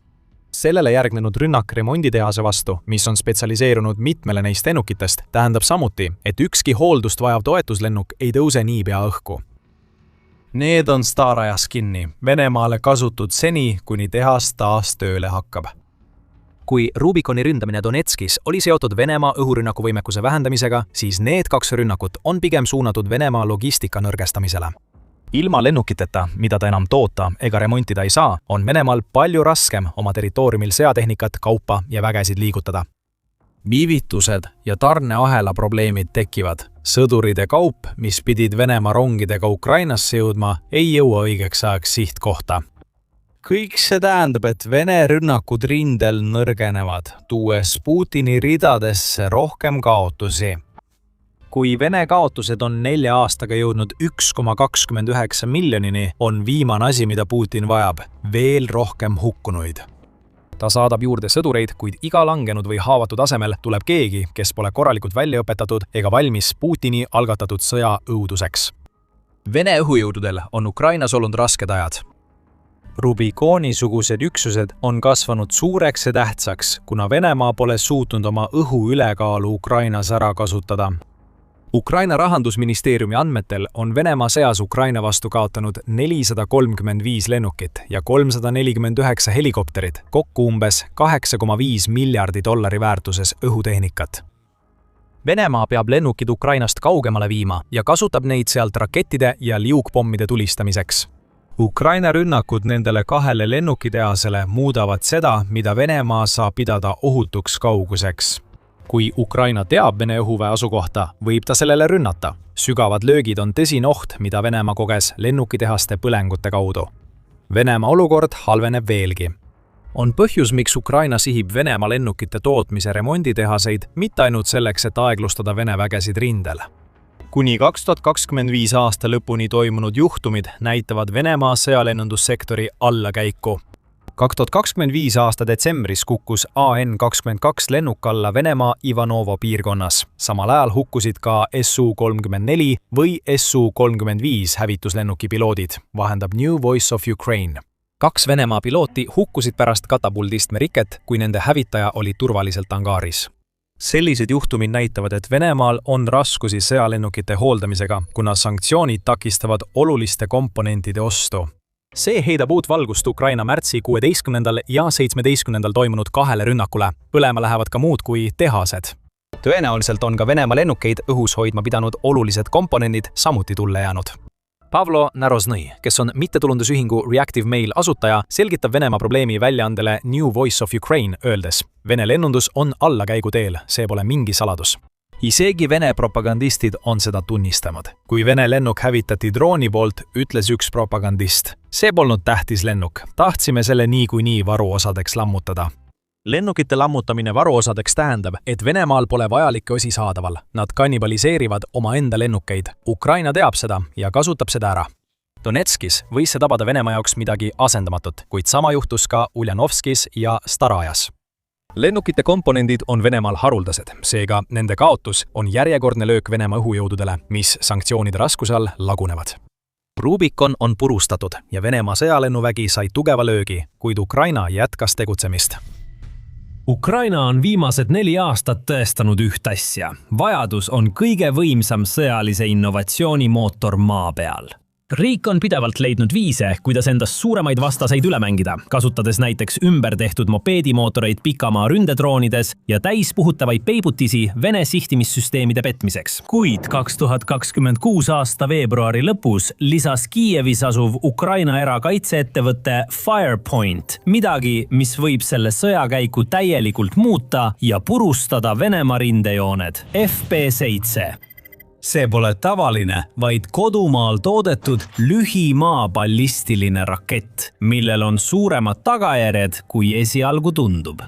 Sellele järgnenud rünnak remonditehase vastu, mis on spetsialiseerunud mitmele neist lennukitest, tähendab samuti, et ükski hooldust vajav toetuslennuk ei tõuse niipea õhku. Need on Starajas kinni, Venemaale kasutud seni, kuni tehas taas tööle hakkab. Kui Rubikoni ründamine Donetskis oli seotud Venemaa õhurünnakuvõimekuse vähendamisega, siis need 2 rünnakut on pigem suunatud Venemaa logistika nõrgestamisele. Ilma lennukiteta, mida ta enam toota ega remontida ei saa, on Venemaal palju raskem oma territooriumil sõjatehnikat, kaupa ja vägesid liigutada. Viivitused ja tarneahela probleemid tekivad. Sõduride kaup, mis pidid Venemaa rongidega Ukrainasse jõudma, ei jõua õigeks ajaks sihtkohta. Kõik see tähendab, et Vene rünnakud rindel nõrgenevad, tuues Putini ridadesse rohkem kaotusi. Kui Vene kaotused on 4 aastaga jõudnud 1,29 miljonini, on viimane asi, mida Putin vajab, veel rohkem hukkunuid. Ta saadab juurde sõdureid, kuid iga langenud või haavatud asemel tuleb keegi, kes pole korralikult välja õpetatud ega valmis Putini algatatud sõja õuduseks. Vene õhujõududel on Ukrainas olnud rasked ajad. Rubikooni-sugused üksused on kasvanud suureks ja tähtsaks, kuna Venemaa pole suutnud oma õhuülekaalu Ukrainas ära kasutada. Ukraina rahandusministeeriumi andmetel on Venemaa sõjas Ukraina vastu kaotanud 435 lennukit ja 349 helikopterit, kokku umbes 8,5 miljardi dollari väärtuses õhutehnikat. Venemaa peab lennukid Ukrainast kaugemale viima ja kasutab neid sealt rakettide ja liugpommide tulistamiseks. Ukraina rünnakud nendele 2 lennukitehasele muudavad seda, mida Venemaa saab pidada ohutuks kauguseks. Kui Ukraina teab Vene õhuväe asukohta, võib ta sellele rünnata. Sügavad löögid on tõsine oht, mida Venemaa koges lennukitehaste põlengute kaudu. Venemaa olukord halveneb veelgi. On põhjus, miks Ukraina sihib Venemaa lennukite tootmise remonditehaseid, mitte ainult selleks, et aeglustada Vene vägesid rindel. Kuni 2025 aasta lõpuni toimunud juhtumid näitavad Venemaa sõjalennundussektori allakäiku. 2025 aasta detsembris kukkus AN-22 lennuk alla Venemaa Ivanovo piirkonnas. Samal ajal hukkusid ka Su-34 või Su-35 hävituslennuki piloodid, vahendab New Voice of Ukraine. 2 Venemaa pilooti hukkusid pärast katapuldistme riket, kui nende hävitaja oli turvaliselt angaaris. Sellised juhtumid näitavad, et Venemaal on raskusi sõjalennukite hooldamisega, kuna sanktsioonid takistavad oluliste komponentide ostu. See heidab uut valgust Ukraina märtsi 16. ja 17. toimunud 2 rünnakule. Põlema lähevad ka muud kui tehased. Tõenäoliselt on ka Venemaa lennukeid õhus hoidma pidanud olulised komponendid samuti tulle jäänud. Pavlo Naroznõi, kes on mittetulundusühingu Reactive Mail asutaja, selgitab Venemaa probleemi väljaandele New Voice of Ukraine, öeldes: Vene lennundus on allakäiguteel, see pole mingi saladus. Isegi Vene propagandistid on seda tunnistanud. Kui Vene lennuk hävitati drooni poolt, ütles üks propagandist: see polnud tähtis lennuk, tahtsime selle niikuinii varuosadeks lammutada. Lennukite lammutamine varuosadeks tähendab, et Venemaal pole vajalikke osi saadaval. Nad kannibaliseerivad omaenda lennukeid. Ukraina teab seda ja kasutab seda ära. Donetskis võis see tabada Venemaa jaoks midagi asendamatut, kuid sama juhtus ka Uljanovskis ja Starajas. Lennukite komponendid on Venemaal haruldased, seega nende kaotus on järjekordne löök Venemaa õhujõududele, mis sanktsioonide raskuse all lagunevad. Rubikon on purustatud ja Venemaa sõjalennuvägi sai tugeva löögi, kuid Ukraina jätkas tegutsemist. Ukraina on viimased 4 aastat tõestanud üht asja. Vajadus on kõige võimsam sõjalise innovatsiooni mootor maa peal. Riik on pidevalt leidnud viise, kuidas endast suuremaid vastaseid üle mängida, kasutades näiteks ümbertehtud mopeedimootoreid pikamaa ründedroonides ja täispuhutavaid peibutisi Vene sihtimissüsteemide petmiseks. Kuid 2026 aasta veebruari lõpus lisas Kiievis asuv Ukraina erakaitseettevõte Firepoint midagi, mis võib selle sõjakäiku täielikult muuta ja purustada Venemaa rindejooned – FP7. See pole tavaline, vaid kodumaal toodetud lühimaa ballistiline rakett, millel on suuremad tagajärjed, kui esialgu tundub.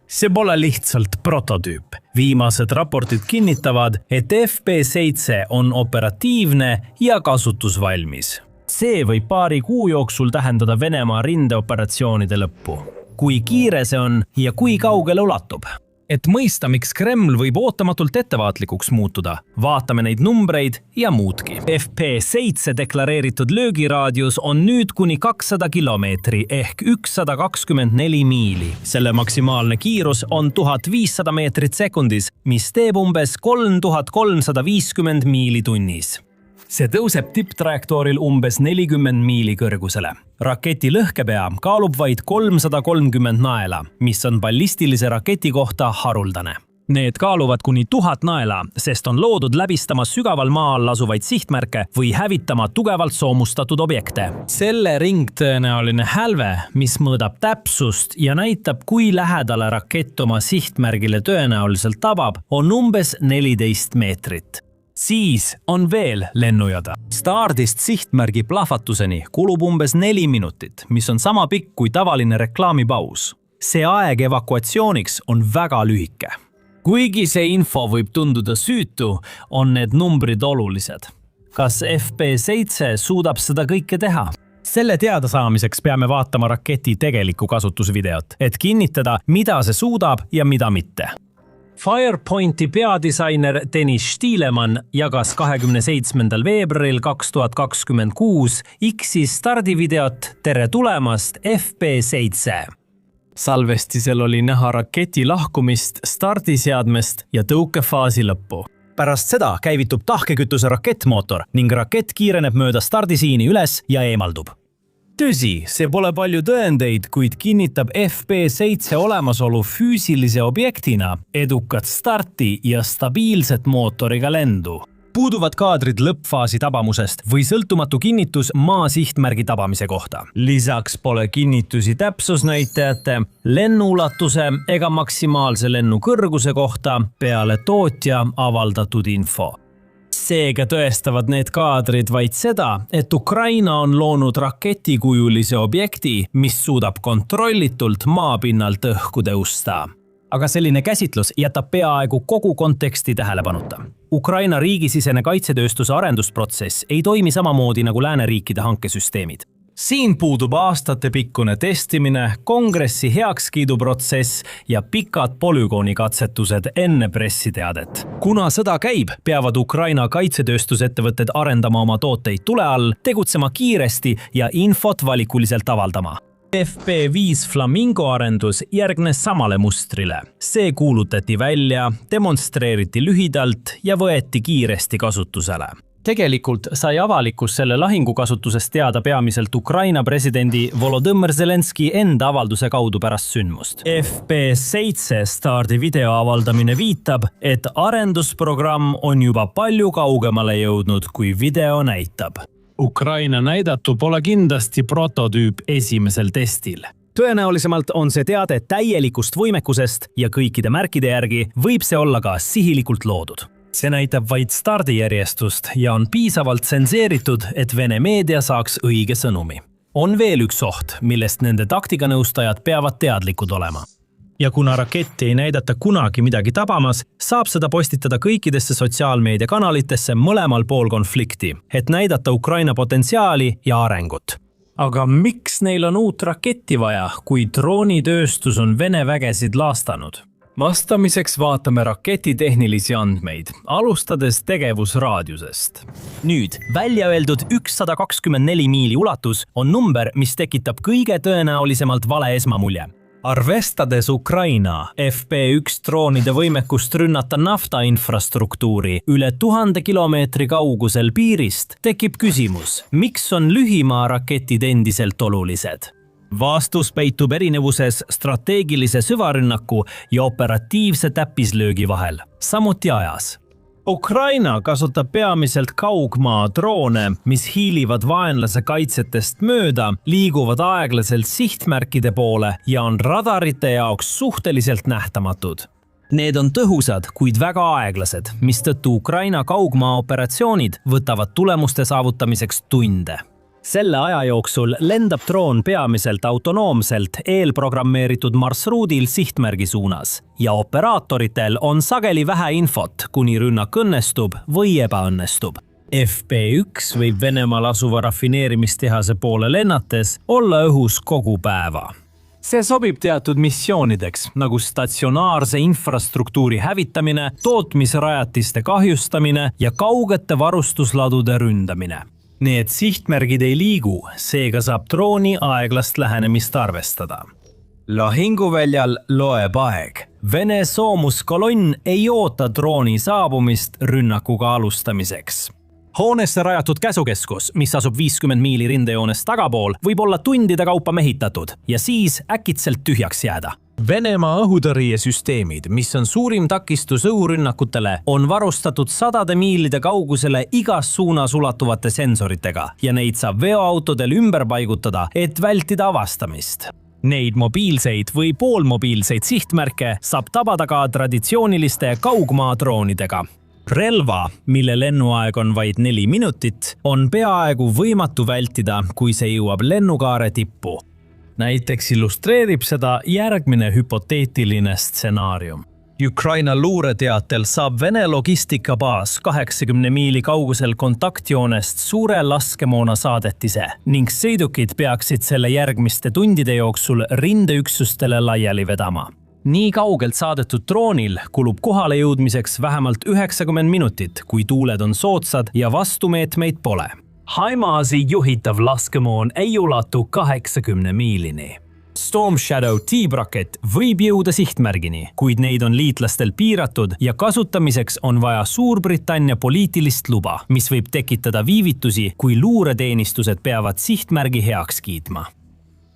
See pole lihtsalt prototüüp. Viimased raportid kinnitavad, et FP7 on operatiivne ja kasutusvalmis. See võib paari kuu jooksul tähendada Venemaa rindeoperatsioonide lõppu. Kui kiire see on ja kui kaugele ulatub? Et mõista, miks Kreml võib ootamatult ettevaatlikuks muutuda, vaatame neid numbreid ja muudki. FP7 deklareeritud löögiraadius on nüüd kuni 200 kilomeetri ehk 124 miili. Selle maksimaalne kiirus on 1500 meetrit sekundis, mis teeb umbes 3350 miili tunnis. See tõuseb tipptrajektooril umbes 40 miili kõrgusele. Raketi lõhkepea kaalub vaid 330 naela, mis on ballistilise raketi kohta haruldane. Need kaaluvad kuni 1000 naela, sest on loodud läbistama sügaval maa all asuvaid sihtmärke või hävitama tugevalt soomustatud objekte. Selle ringtõenäoline hälve, mis mõõdab täpsust ja näitab, kui lähedale rakett oma sihtmärgile tõenäoliselt tabab, on umbes 14 meetrit. Siis on veel lennujada. Stardist sihtmärgi plahvatuseni kulub umbes 4 minutit, mis on sama pikk kui tavaline reklaamipaus. See aeg evakuatsiooniks on väga lühike. Kuigi see info võib tunduda süütu, on need numbrid olulised. Kas FP7 suudab seda kõike teha? Selle teada saamiseks peame vaatama raketi tegelikku kasutusvideot, et kinnitada, mida see suudab ja mida mitte. Firepointi peadisainer Dennis Stielemann jagas 27. veebruaril 2026 X-is stardivideot Tere tulemast FP7. Salvestisel oli näha raketi lahkumist stardiseadmest ja tõukefaasi lõppu. Pärast seda käivitub tahkekütuse rakettmootor ning rakett kiireneb mööda stardisiini üles ja eemaldub. Tõsi, see pole palju tõendeid, kuid kinnitab FP7 olemasolu füüsilise objektina, edukat starti ja stabiilset mootoriga lendu. Puuduvad kaadrid lõppfaasi tabamusest või sõltumatu kinnitus maa sihtmärgi tabamise kohta. Lisaks pole kinnitusi täpsusnäitajate, lennuulatuse ega maksimaalse lennu kõrguse kohta peale tootja avaldatud info. Seega tõestavad need kaadrid vaid seda, et Ukraina on loonud raketikujulise objekti, mis suudab kontrollitult maapinnalt õhku tõusta. Aga selline käsitlus jätab peaaegu kogu konteksti tähelepanuta. Ukraina riigisisene kaitsetööstuse arendusprotsess ei toimi samamoodi nagu lääneriikide hankesüsteemid. Siin puudub aastatepikkune testimine, kongressi heakskiiduprotsess ja pikad polügoonikatsetused enne pressiteadet. Kuna sõda käib, peavad Ukraina kaitsetööstusettevõtted arendama oma tooteid tule all, tegutsema kiiresti ja infot valikuliselt avaldama. FP5 Flamingo arendus järgnes samale mustrile. See kuulutati välja, demonstreeriti lühidalt ja võeti kiiresti kasutusele. Tegelikult sai avalikkus selle lahingukasutusest teada peamiselt Ukraina presidendi Volodõmõr Zelenski enda avalduse kaudu pärast sündmust. FP7 stardivideo avaldamine viitab, et arendusprogramm on juba palju kaugemale jõudnud, kui video näitab. Ukraina näidatu pole kindlasti prototüüp esimesel testil. Tõenäolisemalt on see teade täielikust võimekusest ja kõikide märkide järgi võib see olla ka sihilikult loodud. See näitab vaid stardijärjestust ja on piisavalt tsenseeritud, et Vene meedia saaks õige sõnumi. On veel üks oht, millest nende taktikanõustajad peavad teadlikud olema. Ja kuna raketti ei näidata kunagi midagi tabamas, saab seda postitada kõikidesse sotsiaalmeediakanalitesse mõlemal pool konflikti, et näidata Ukraina potentsiaali ja arengut. Aga miks neil on uut raketti vaja, kui droonitööstus on Vene vägesid laastanud? Vastamiseks vaatame raketi tehnilisi andmeid, alustades tegevusraadiusest. Nüüd, välja öeldud 124 miili ulatus on number, mis tekitab kõige tõenäolisemalt vale esmamulje. Arvestades Ukraina FP1 droonide võimekust rünnata naftainfrastruktuuri üle 1000 kilomeetri kaugusel piirist, tekib küsimus, miks on lühimaa raketid endiselt olulised? Vastus peitub erinevuses strateegilise süvarünnaku ja operatiivse täppislöögi vahel, samuti ajas. Ukraina kasutab peamiselt kaugmaa droone, mis hiilivad vaenlase kaitsetest mööda, liiguvad aeglaselt sihtmärkide poole ja on radarite jaoks suhteliselt nähtamatud. Need on tõhusad, kuid väga aeglased, mistõttu Ukraina kaugmaa operatsioonid võtavad tulemuste saavutamiseks tunde. Selle aja jooksul lendab droon peamiselt autonoomselt eelprogrammeeritud marsruudil sihtmärgi suunas ja operaatoritel on sageli vähe infot, kuni rünnak õnnestub või ebaõnnestub. FP1 võib Venemaal asuva rafineerimistehase poole lennates olla õhus kogu päeva. See sobib teatud missioonideks, nagu statsionaarse infrastruktuuri hävitamine, tootmisrajatiste kahjustamine ja kaugete varustusladude ründamine. Need sihtmärgid ei liigu, seega saab drooni aeglast lähenemist arvestada. Lahinguväljal loeb aeg. Vene soomuskolonn ei oota drooni saabumist rünnakuga alustamiseks. Hoonesse rajatud käsukeskus, mis asub 50 miili rindejoonest tagapool, võib olla tundide kaupa mehitatud ja siis äkitselt tühjaks jääda. Venemaa õhutõrjesüsteemid, mis on suurim takistus õhurünnakutele, on varustatud sadade miilide kaugusele igas suunas ulatuvate sensoritega ja neid saab veoautodel ümber paigutada, et vältida avastamist. Neid mobiilseid või poolmobiilseid sihtmärke saab tabada ka traditsiooniliste kaugmaadroonidega. Relva, mille lennuaeg on vaid 4 minutit, on peaaegu võimatu vältida, kui see jõuab lennukaare tippu. Näiteks illustreerib seda järgmine hüpoteetiline stsenaarium. Ukraina luureteatel saab Vene logistikabaas 80 miili kaugusel kontaktjoonest suure laskemoona saadetise ning sõidukid peaksid selle järgmiste tundide jooksul rindeüksustele laiali vedama. nii kaugelt saadetud droonil kulub kohale jõudmiseks vähemalt 90 minutit, kui tuuled on soodsad ja vastumeetmeid pole. HIMARS-i juhitav laskemoon ei ulatu 80 miilini. Storm Shadow tiibrakett võib jõuda sihtmärgini, kuid neid on liitlastel piiratud ja kasutamiseks on vaja Suurbritannia poliitilist luba, mis võib tekitada viivitusi, kui luureteenistused peavad sihtmärgi heaks kiitma.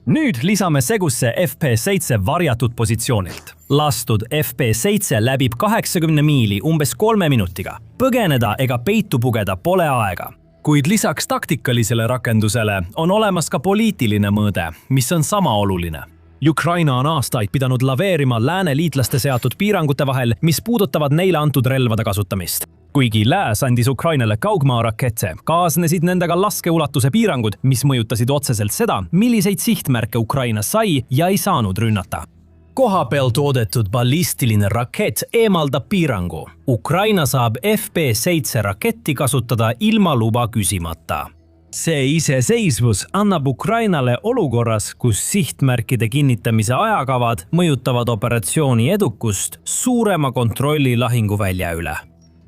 Nüüd lisame segusse FP7 varjatud positsioonilt. Lastud FP7 läbib 80 miili umbes 3 minutiga. Põgeneda ega peitu pugeda pole aega. Kuid lisaks taktikalisele rakendusele on olemas ka poliitiline mõõde, mis on sama oluline. Ukraina on aastaid pidanud laveerima lääne liitlaste seatud piirangute vahel, mis puudutavad neile antud relvade kasutamist. Kuigi lääs andis Ukrainale kaugmaarakette, kaasnesid nendega laskeulatuse piirangud, mis mõjutasid otseselt seda, milliseid sihtmärke Ukraina sai ja ei saanud rünnata. Koha peal toodetud ballistiline rakett eemaldab piirangu. Ukraina saab FP7 raketti kasutada ilma luba küsimata. See iseseisvus annab Ukrainale olukorras, kus sihtmärkide kinnitamise ajakavad mõjutavad operatsiooni edukust suurema kontrolli lahinguvälja üle.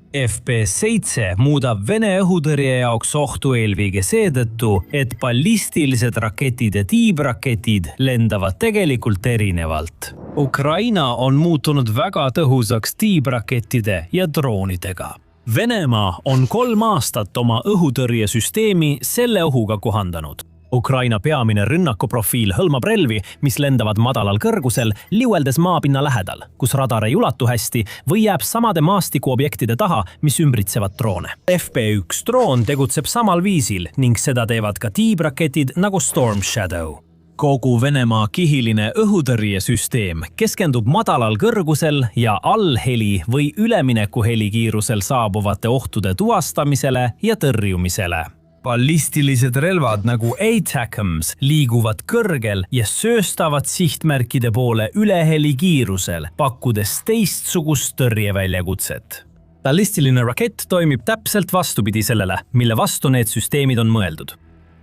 FP7 muudab Vene õhutõrje jaoks ohtu eelkõige seetõttu, et ballistilised raketid ja tiibraketid lendavad tegelikult erinevalt. Ukraina on muutunud väga tõhusaks tiibrakettide ja droonidega. Venemaa on 3 aastat oma õhutõrjesüsteemi selle ohuga kohandanud. Ukraina peamine rünnakuprofiil hõlmab relvi, mis lendavad madalal kõrgusel, liueldes maapinna lähedal, kus radar ei ulatu hästi või jääb samade maastikuobjektide taha, mis ümbritsevad droone. FP1 droon tegutseb samal viisil ning seda teevad ka tiibraketid nagu Storm Shadow. Kogu Venemaa kihiline õhutõrjesüsteem keskendub madalal kõrgusel ja allheli või üleminekuheli kiirusel saabuvate ohtude tuvastamisele ja tõrjumisele. Ballistilised relvad nagu ATACMS liiguvad kõrgel ja sööstavad sihtmärkide poole üleheli kiirusel, pakkudes teistsugust tõrjeväljakutset. Ballistiline rakett toimib täpselt vastupidi sellele, mille vastu need süsteemid on mõeldud.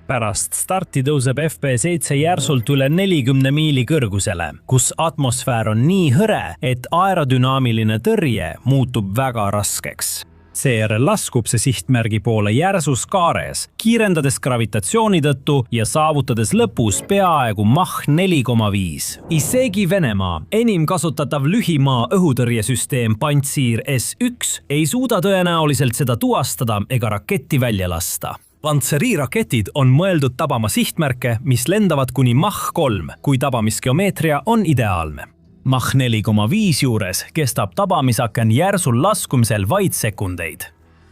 Pärast starti tõuseb FP7 järsult üle 40 miili kõrgusele, kus atmosfäär on nii hõre, et aerodünaamiline tõrje muutub väga raskeks. Seejärel laskub see sihtmärgi poole järsus kaares, kiirendades gravitatsiooni tõttu ja saavutades lõpus peaaegu Mach 4,5. Isegi Venemaa enim kasutatav lühimaa õhutõrjesüsteem Pantsir S1 ei suuda tõenäoliselt seda tuvastada ega raketti välja lasta. Pantseri raketid on mõeldud tabama sihtmärke, mis lendavad kuni Mach 3, kui tabamisgeomeetria on ideaalne. Mach 4,5 juures kestab tabamisaken järsul laskumisel vaid sekundeid.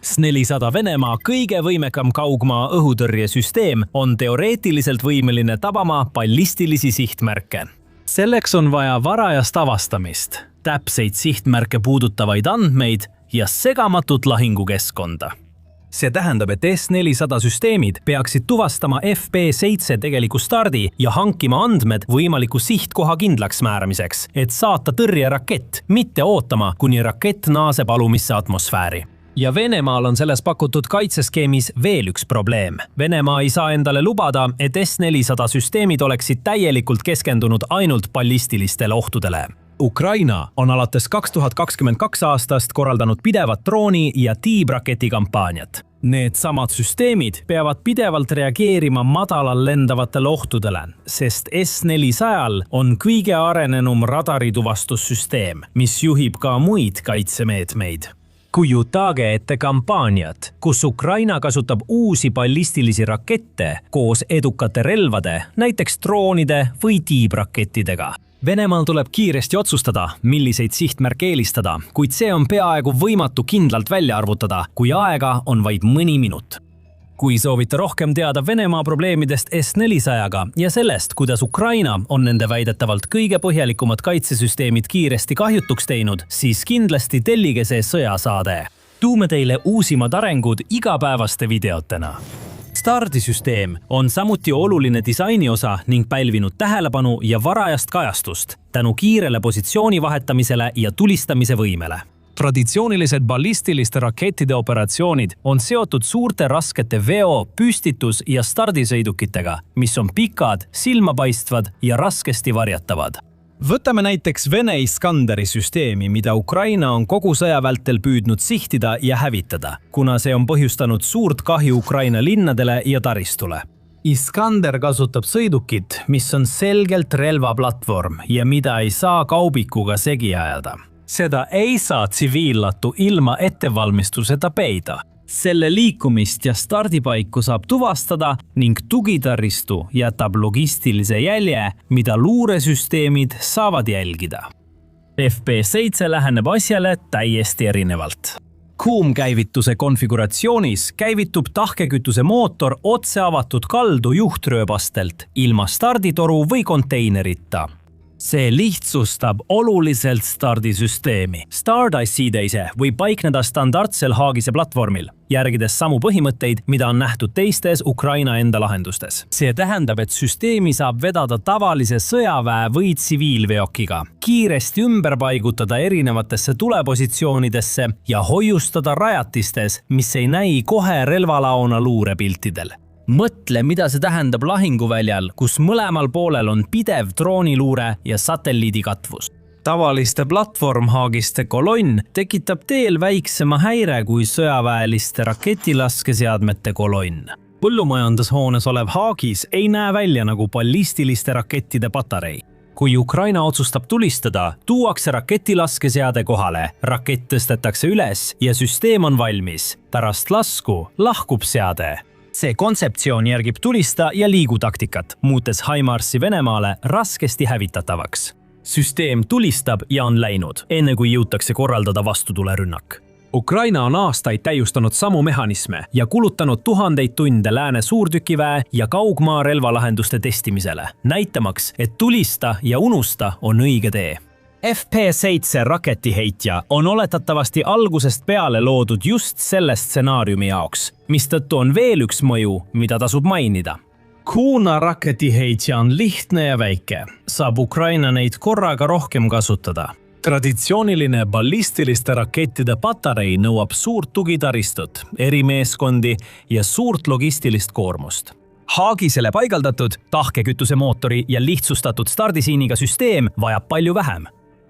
S-400 Venemaa kõige võimekam kaugmaa õhutõrjesüsteem on teoreetiliselt võimeline tabama ballistilisi sihtmärke. Selleks on vaja varajast avastamist, täpseid sihtmärke puudutavaid andmeid ja segamatut lahingukeskkonda. See tähendab, et S-400 süsteemid peaksid tuvastama FP7 tegeliku stardi ja hankima andmed võimaliku sihtkoha kindlaks määramiseks, et saata tõrjerakett, mitte ootama, kuni rakett naaseb alumisse atmosfääri. Ja Venemaal on selles pakutud kaitseskeemis veel üks probleem. Venemaa ei saa endale lubada, et S-400 süsteemid oleksid täielikult keskendunud ainult ballistilistele ohtudele. Ukraina on alates 2022 aastast korraldanud pidevat drooni- ja tiibraketi kampaaniat. Need samad süsteemid peavad pidevalt reageerima madalal lendavatele ohtudele, sest S-400-l on kõige arenenum radarituvastussüsteem, mis juhib ka muid kaitsemeetmeid. Kujutage ette kampaaniat, kus Ukraina kasutab uusi ballistilisi rakette koos edukate relvade, näiteks droonide või tiibrakettidega. Venemaal tuleb kiiresti otsustada, milliseid sihtmärke eelistada, kuid see on peaaegu võimatu kindlalt välja arvutada, kui aega on vaid mõni minut. Kui soovite rohkem teada Venemaa probleemidest S-400-ga ja sellest, kuidas Ukraina on nende väidetavalt kõige põhjalikumad kaitsesüsteemid kiiresti kahjutuks teinud, siis kindlasti tellige see sõjasaade. Tuume teile uusimad arengud igapäevaste videotena. Stardisüsteem on samuti oluline disaini osa ning pälvinud tähelepanu ja varajast kajastust tänu kiirele positsiooni vahetamisele ja tulistamise võimele. Traditsioonilised ballistiliste rakettide operatsioonid on seotud suurte raskete veo-, püstitus- ja stardisõidukitega, mis on pikad, silmapaistvad ja raskesti varjatavad. Võtame näiteks Vene Iskanderi süsteemi, mida Ukraina on kogu sõja vältel püüdnud sihtida ja hävitada, kuna see on põhjustanud suurt kahju Ukraina linnadele ja taristule. Iskander kasutab sõidukit, mis on selgelt relvaplatvorm ja mida ei saa kaubikuga segi ajada. Seda ei saa tsiviillatu ilma ettevalmistuseta peida. Selle liikumist ja stardipaiku saab tuvastada ning tugitaristu jätab logistilise jälje, mida luuresüsteemid saavad jälgida. FP7 läheneb asjale täiesti erinevalt. Kuumkäivituse konfiguratsioonis käivitub tahkekütuse mootor otse avatud kaldu juhtrööbastelt ilma starditoru või konteinerita. See lihtsustab oluliselt stardisüsteemi. Stardicide ise võib paikneda standardsel Haagise platvormil, järgides samu põhimõtteid, mida on nähtud teistes Ukraina enda lahendustes. See tähendab, et süsteemi saab vedada tavalise sõjaväe või tsiviilveokiga, kiiresti ümber paigutada erinevatesse tulepositsioonidesse ja hoiustada rajatistes, mis ei näi kohe relvalaona luurepiltidel. Mõtle, mida see tähendab lahinguväljal, kus mõlemal poolel on pidev drooniluure ja satelliidikatvus. Tavaliste platvormhaagiste kolonn tekitab teel väiksema häire kui sõjaväeliste raketilaskeseadmete kolonn. Põllumajandushoones olev haagis ei näe välja nagu ballistiliste rakettide patarei. Kui Ukraina otsustab tulistada, tuuakse raketilaskeseade kohale, rakett tõstetakse üles ja süsteem on valmis. Pärast lasku lahkub seade. See kontseptsioon järgib tulista ja liigutaktikat, muutes HIMARS-i Venemaale raskesti hävitatavaks. Süsteem tulistab ja on läinud, enne kui jõutakse korraldada vastutulerünnak. Ukraina on aastaid täiustanud samu mehhanisme ja kulutanud tuhandeid tunde lääne suurtükiväe ja kaugmaa relvalahenduste testimisele, näitamaks, et tulista ja unusta on õige tee. FP7 raketiheitja on oletatavasti algusest peale loodud just selle stsenaariumi jaoks, mistõttu on veel üks mõju, mida tasub mainida. Kuna raketiheitja on lihtne ja väike, saab Ukraina neid korraga rohkem kasutada. Traditsiooniline ballistiliste rakettide patarei nõuab suurt tugitaristut, erimeeskondi ja suurt logistilist koormust. Haagisele paigaldatud, tahkekütuse mootori ja lihtsustatud stardisiiniga süsteem vajab palju vähem.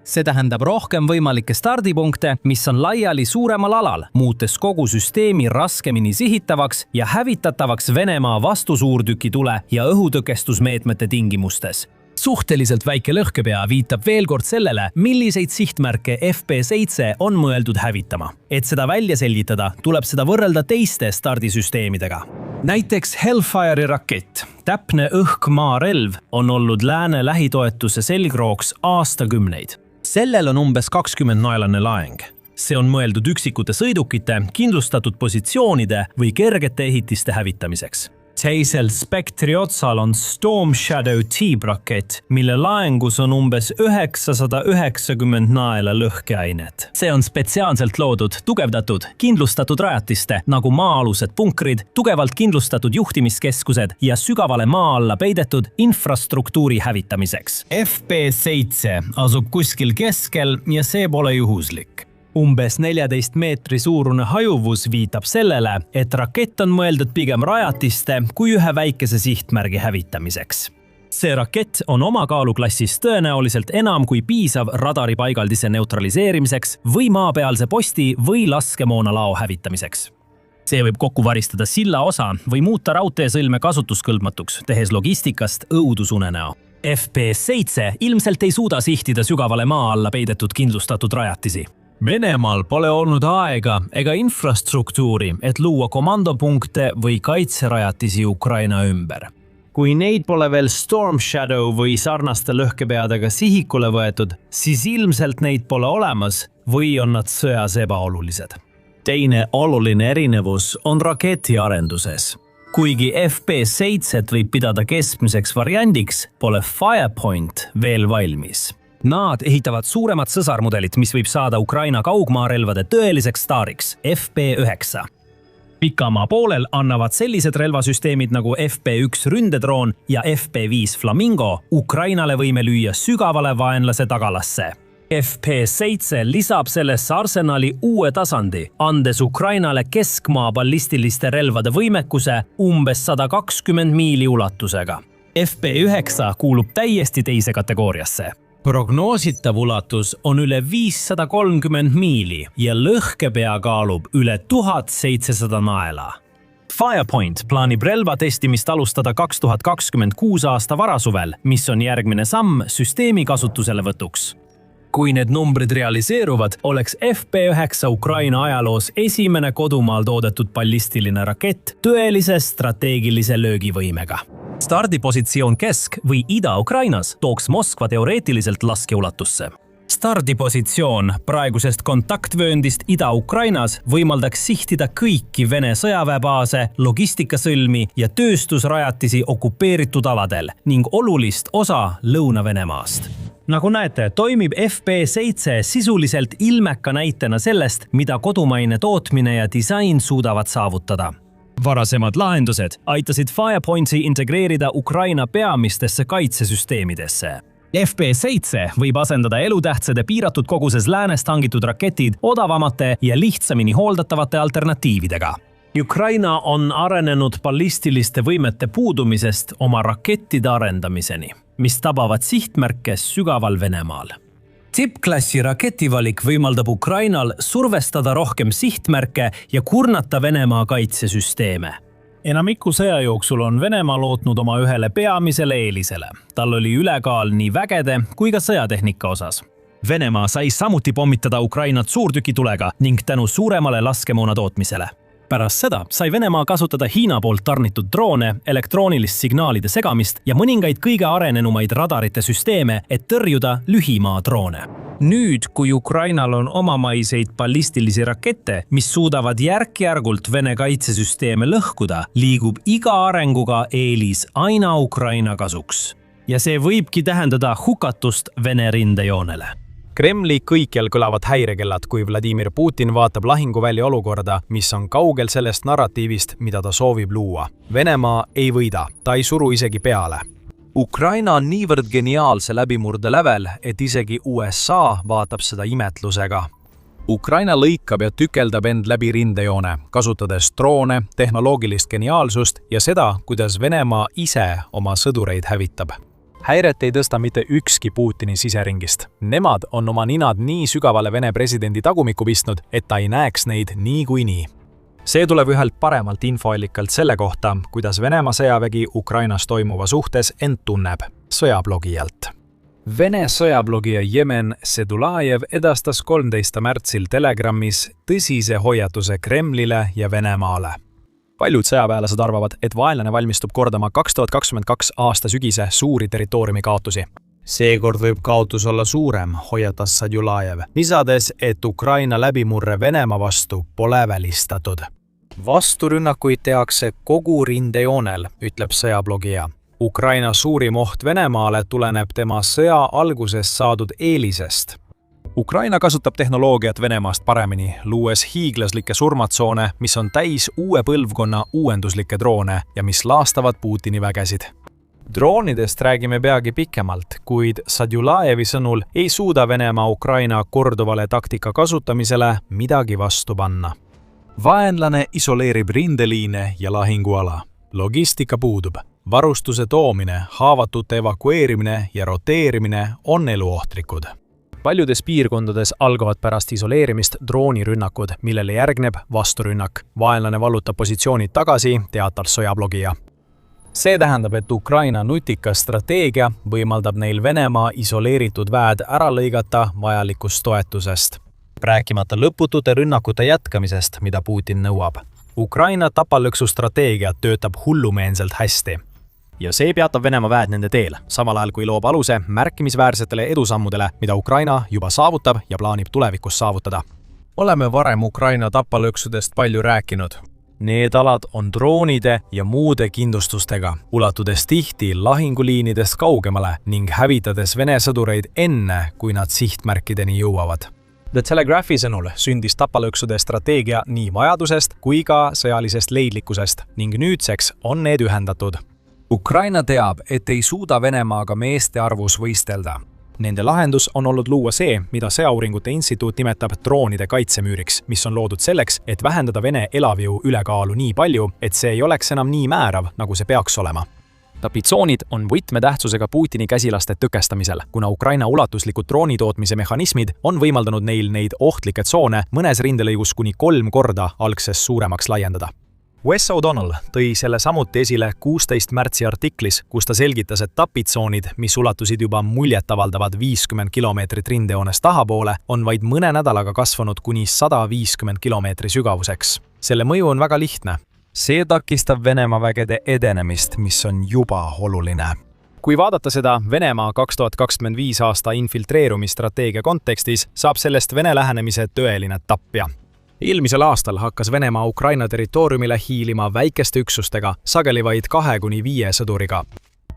See tähendab rohkem võimalikke stardipunkte, mis on laiali suuremal alal, muutes kogu süsteemi raskemini sihitavaks ja hävitatavaks Venemaa vastusuurtükitule ja õhutõkestusmeetmete tingimustes. Suhteliselt väike lõhkepea viitab veel kord sellele, milliseid sihtmärke FP7 on mõeldud hävitama. Et seda välja selgitada, tuleb seda võrrelda teiste stardisüsteemidega. Näiteks Hellfire'i rakett, täpne õhk-maa-relv, on olnud lääne lähitoetuse selgrooks aastakümneid. Sellel on umbes 20-naelane laeng. See on mõeldud üksikute sõidukite, kindlustatud positsioonide või kergete ehitiste hävitamiseks. Teisel spektri otsal on Storm Shadow T-rakett, mille laengus on umbes 990 naela lõhkeainet. See on spetsiaalselt loodud, tugevdatud, kindlustatud rajatiste, nagu maa-alused punkrid, tugevalt kindlustatud juhtimiskeskused ja sügavale maa alla peidetud infrastruktuuri hävitamiseks. FP7 asub kuskil keskel ja see pole juhuslik. Umbes 14 meetri suurune hajuvus viitab sellele, et rakett on mõeldud pigem rajatiste kui ühe väikese sihtmärgi hävitamiseks. See rakett on oma kaaluklassis tõenäoliselt enam kui piisav radaripaigaldise neutraliseerimiseks või maapealse posti või laskemoonalao hävitamiseks. See võib kokku varistada silla osa või muuta raudteesõlme kasutuskõlbmatuks, tehes logistikast õudusunenäo. FP7 ilmselt ei suuda sihtida sügavale maa alla peidetud kindlustatud rajatisi. Venemaal pole olnud aega ega infrastruktuuri, et luua komandopunkte või kaitserajatisi Ukraina ümber. Kui neid pole veel Storm Shadow või sarnaste lõhkepeadega sihikule võetud, siis ilmselt neid pole olemas või on nad sõjas ebaolulised. Teine oluline erinevus on raketiarenduses. Kuigi FP7 võib pidada keskmiseks variandiks, pole Firepoint veel valmis. Nad ehitavad suuremat sõsarmudelit, mis võib saada Ukraina kaugmaarelvade tõeliseks staariks, FP9. Pikamaa poolel annavad sellised relvasüsteemid nagu FP1 ründedroon ja FP5 Flamingo Ukrainale võime lüüa sügavale vaenlase tagalasse. FP7 lisab sellesse arsenali uue tasandi, andes Ukrainale keskmaa ballistiliste relvade võimekuse umbes 120 miili ulatusega. FP9 kuulub täiesti teise kategooriasse. Prognoositav ulatus on üle 530 miili ja lõhkepea kaalub üle 1700 naela. Firepoint plaanib relva testimist alustada 2026 aasta varasuvel, mis on järgmine samm süsteemi kasutuselevõtuks. Kui need numbrid realiseeruvad, oleks FP9 Ukraina ajaloos esimene kodumaal toodetud ballistiline rakett tõelise strateegilise löögivõimega. Stardipositsioon Kesk- või Ida-Ukrainas tooks Moskva teoreetiliselt laskeulatusse. Stardipositsioon praegusest kontaktvööndist Ida-Ukrainas võimaldaks sihtida kõiki Vene sõjaväebaase, logistikasõlmi ja tööstusrajatisi okupeeritud aladel ning olulist osa Lõuna-Venemaast. Nagu näete, toimib FP7 sisuliselt ilmeka näitena sellest, mida kodumaine tootmine ja disain suudavad saavutada. Varasemad lahendused aitasid Firepointi integreerida Ukraina peamistesse kaitsesüsteemidesse. FP7 võib asendada elutähtsad ja piiratud koguses läänest hangitud raketid odavamate ja lihtsamini hooldatavate alternatiividega. Ukraina on arenenud ballistiliste võimete puudumisest oma rakettide arendamiseni, mis tabavad sihtmärke sügaval Venemaal. Tippklassi raketivalik võimaldab Ukrainal survestada rohkem sihtmärke ja kurnata Venemaa kaitsesüsteeme. Enamiku sõja jooksul on Venemaa lootnud oma ühele peamisele eelisele. Tal oli ülekaal nii vägede kui ka sõjatehnika osas. Venemaa sai samuti pommitada Ukrainat suurtükitulega ning tänu suuremale laskemoona tootmisele. Pärast seda sai Venemaa kasutada Hiina poolt tarnitud droone, elektroonilist signaalide segamist ja mõningaid kõige arenenumaid radarite süsteeme, et tõrjuda lühimaa droone. Nüüd, kui Ukrainal on omamaiseid ballistilisi rakette, mis suudavad järk-järgult Vene kaitsesüsteeme lõhkuda, liigub iga arenguga eelis aina Ukraina kasuks. Ja see võibki tähendada hukatust Vene rindejoonele. Kremli kõikjal kõlavad häirekellad, kui Vladimir Putin vaatab lahinguvälja olukorda, mis on kaugel sellest narratiivist, mida ta soovib luua. Venemaa ei võida, ta ei suru isegi peale. Ukraina on niivõrd geniaalse läbimurde lävel, et isegi USA vaatab seda imetlusega. Ukraina lõikab ja tükeldab end läbi rindejoone, kasutades droone, tehnoloogilist geniaalsust ja seda, kuidas Venemaa ise oma sõdureid hävitab. Häiret ei tõsta mitte ükski Putini siseringist. Nemad on oma ninad nii sügavale Vene presidendi tagumikku pistnud, et ta ei näeks neid niikuinii. See tuleb ühelt paremalt infoallikalt selle kohta, kuidas Venemaa sõjavägi Ukrainas toimuva suhtes end tunneb, sõjablogijalt. Vene sõjablogija Jemen Sedulajev edastas 13. märtsil Telegramis tõsise hoiatuse Kremlile ja Venemaale. Paljud sõjaväelased arvavad, et vaenlane valmistub kordama 2022 aasta sügise suuri territooriumi kaotusi. Seekord võib kaotus olla suurem, hoiatas Sadulajev, lisades, et Ukraina läbimurre Venemaa vastu pole välistatud. Vasturünnakuid tehakse kogu rindejoonel, ütleb sõjablogija. Ukraina suurim oht Venemaale tuleneb tema sõja algusest saadud eelisest. Ukraina kasutab tehnoloogiat Venemaast paremini, luues hiiglaslikke surmatsoone, mis on täis uue põlvkonna uuenduslikke droone ja mis laastavad Putini vägesid. Droonidest räägime peagi pikemalt, kuid Sadulajevi sõnul ei suuda Venemaa Ukraina korduvale taktika kasutamisele midagi vastu panna. Vaenlane isoleerib rindeliine ja lahinguala. Logistika puudub. Varustuse toomine, haavatute evakueerimine ja roteerimine on eluohtlikud. Paljudes piirkondades algavad pärast isoleerimist droonirünnakud, millele järgneb vasturünnak. Vaenlane vallutab positsioonid tagasi, teatab sõjablogija. See tähendab, et Ukraina nutikas strateegia võimaldab neil Venemaa isoleeritud väed ära lõigata vajalikust toetusest. Rääkimata lõputute rünnakute jätkamisest, mida Putin nõuab. Ukraina tapalõksu strateegia töötab hullumeelselt hästi. Ja see peatab Venemaa väed nende teel, samal ajal kui loob aluse märkimisväärsetele edusammudele, mida Ukraina juba saavutab ja plaanib tulevikus saavutada. Oleme varem Ukraina tapalõksudest palju rääkinud. Need alad on droonide ja muude kindlustustega, ulatudes tihti lahinguliinidest kaugemale ning hävitades Vene sõdureid enne, kui nad sihtmärkideni jõuavad. The Telegraphi sõnul sündis tapalõksude strateegia nii vajadusest kui ka sõjalisest leidlikkusest ning nüüdseks on need ühendatud. Ukraina teab, et ei suuda Venemaaga meeste arvus võistelda. Nende lahendus on olnud luua see, mida Sõjauuringute Instituut nimetab droonide kaitsemüüriks, mis on loodud selleks, et vähendada Vene elavjõu ülekaalu nii palju, et see ei oleks enam nii määrav, nagu see peaks olema. Tapitsoonid on võtmetähtsusega Putini käsilaste tõkestamisel, kuna Ukraina ulatuslikud droonitootmise mehhanismid on võimaldanud neil neid ohtlikke tsoone mõnes rindelõigus kuni 3 korda algsest suuremaks laiendada. Wes O'Donnell tõi selle samuti esile 16 märtsi artiklis, kus ta selgitas, et tapitsoonid, mis ulatusid juba muljetavaldavad 50 kilomeetrit rindejoonest tahapoole, on vaid mõne nädalaga kasvanud kuni 150 kilomeetri sügavuseks. Selle mõju on väga lihtne. See takistab Venemaa vägede edenemist, mis on juba oluline. Kui vaadata seda Venemaa 2025 aasta infiltreerumisstrateegia kontekstis, saab sellest Vene lähenemise tõeline tapja. Eelmisel aastal hakkas Venemaa Ukraina territooriumile hiilima väikeste üksustega, sageli vaid 2–5 sõduriga.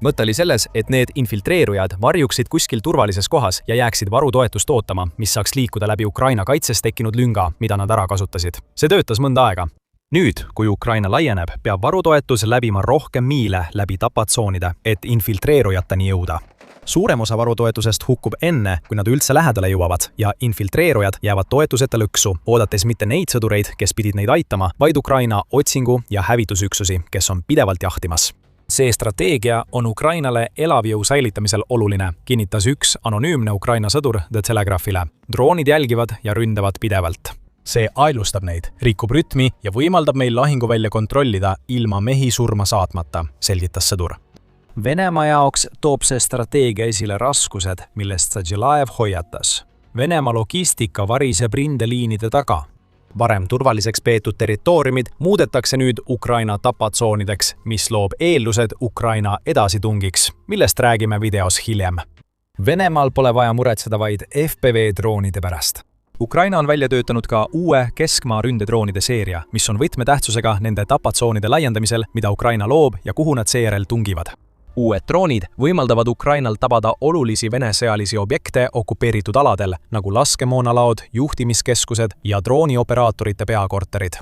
Mõte oli selles, et need infiltreerujad varjuksid kuskil turvalises kohas ja jääksid varutoetust ootama, mis saaks liikuda läbi Ukraina kaitses tekkinud lünga, mida nad ära kasutasid. See töötas mõnda aega. Nüüd, kui Ukraina laieneb, peab varutoetus läbima rohkem miile läbi tapatsoonide, et infiltreerujateni jõuda. Suurem osa varutoetusest hukkub enne, kui nad üldse lähedale jõuavad ja infiltreerujad jäävad toetuseta lõksu, oodates mitte neid sõdureid, kes pidid neid aitama, vaid Ukraina otsingu- ja hävitusüksusi, kes on pidevalt jahtimas. See strateegia on Ukrainale elavjõu säilitamisel oluline, kinnitas üks anonüümne Ukraina sõdur The Telegraphile. Droonid jälgivad ja ründavad pidevalt. See aeglustab neid, rikub rütmi ja võimaldab meil lahinguvälja kontrollida ilma mehi surma saatmata, selgitas sõdur. Venemaa jaoks toob see strateegia esile raskused, millest Sadžilajev hoiatas. Venemaa logistika variseb rindeliinide taga. Varem turvaliseks peetud territooriumid muudetakse nüüd Ukraina tapatsoonideks, mis loob eeldused Ukraina edasitungiks, millest räägime videos hiljem. Venemaal pole vaja muretseda vaid FPV droonide pärast. Ukraina on välja töötanud ka uue keskmaa ründedroonide seeria, mis on võtmetähtsusega nende tapatsoonide laiendamisel, mida Ukraina loob ja kuhu nad seejärel tungivad. Uued droonid võimaldavad Ukrainal tabada olulisi Vene sõjalisi objekte okupeeritud aladel, nagu laskemoonalaod, juhtimiskeskused ja droonioperaatorite peakorterid.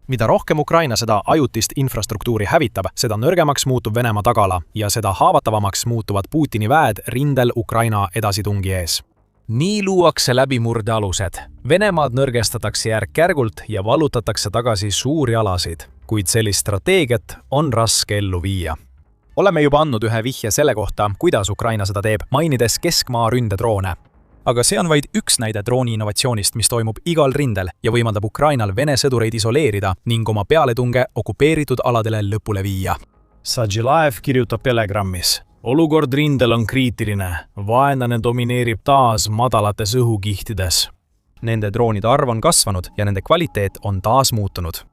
Mida rohkem Ukraina seda ajutist infrastruktuuri hävitab, seda nõrgemaks muutub Venemaa tagala ja seda haavatavamaks muutuvad Putini väed rindel Ukraina edasitungi ees. Nii luuakse läbimurdealused. Venemaad nõrgestatakse järk-järgult ja vallutatakse tagasi suuri alasid, kuid sellist strateegiat on raske ellu viia. Oleme juba andnud ühe vihje selle kohta, kuidas Ukraina seda teeb, mainides keskmaa ründedroone. Aga see on vaid üks näide drooni innovatsioonist, mis toimub igal rindel ja võimaldab Ukrainal Vene sõdureid isoleerida ning oma pealetunge okupeeritud aladele lõpule viia. Sadžilajev kirjutab Telegrammis. Olukord rindel on kriitiline. Vaenlane domineerib taas madalates õhukihtides. Nende droonide arv on kasvanud ja nende kvaliteet on taas muutunud.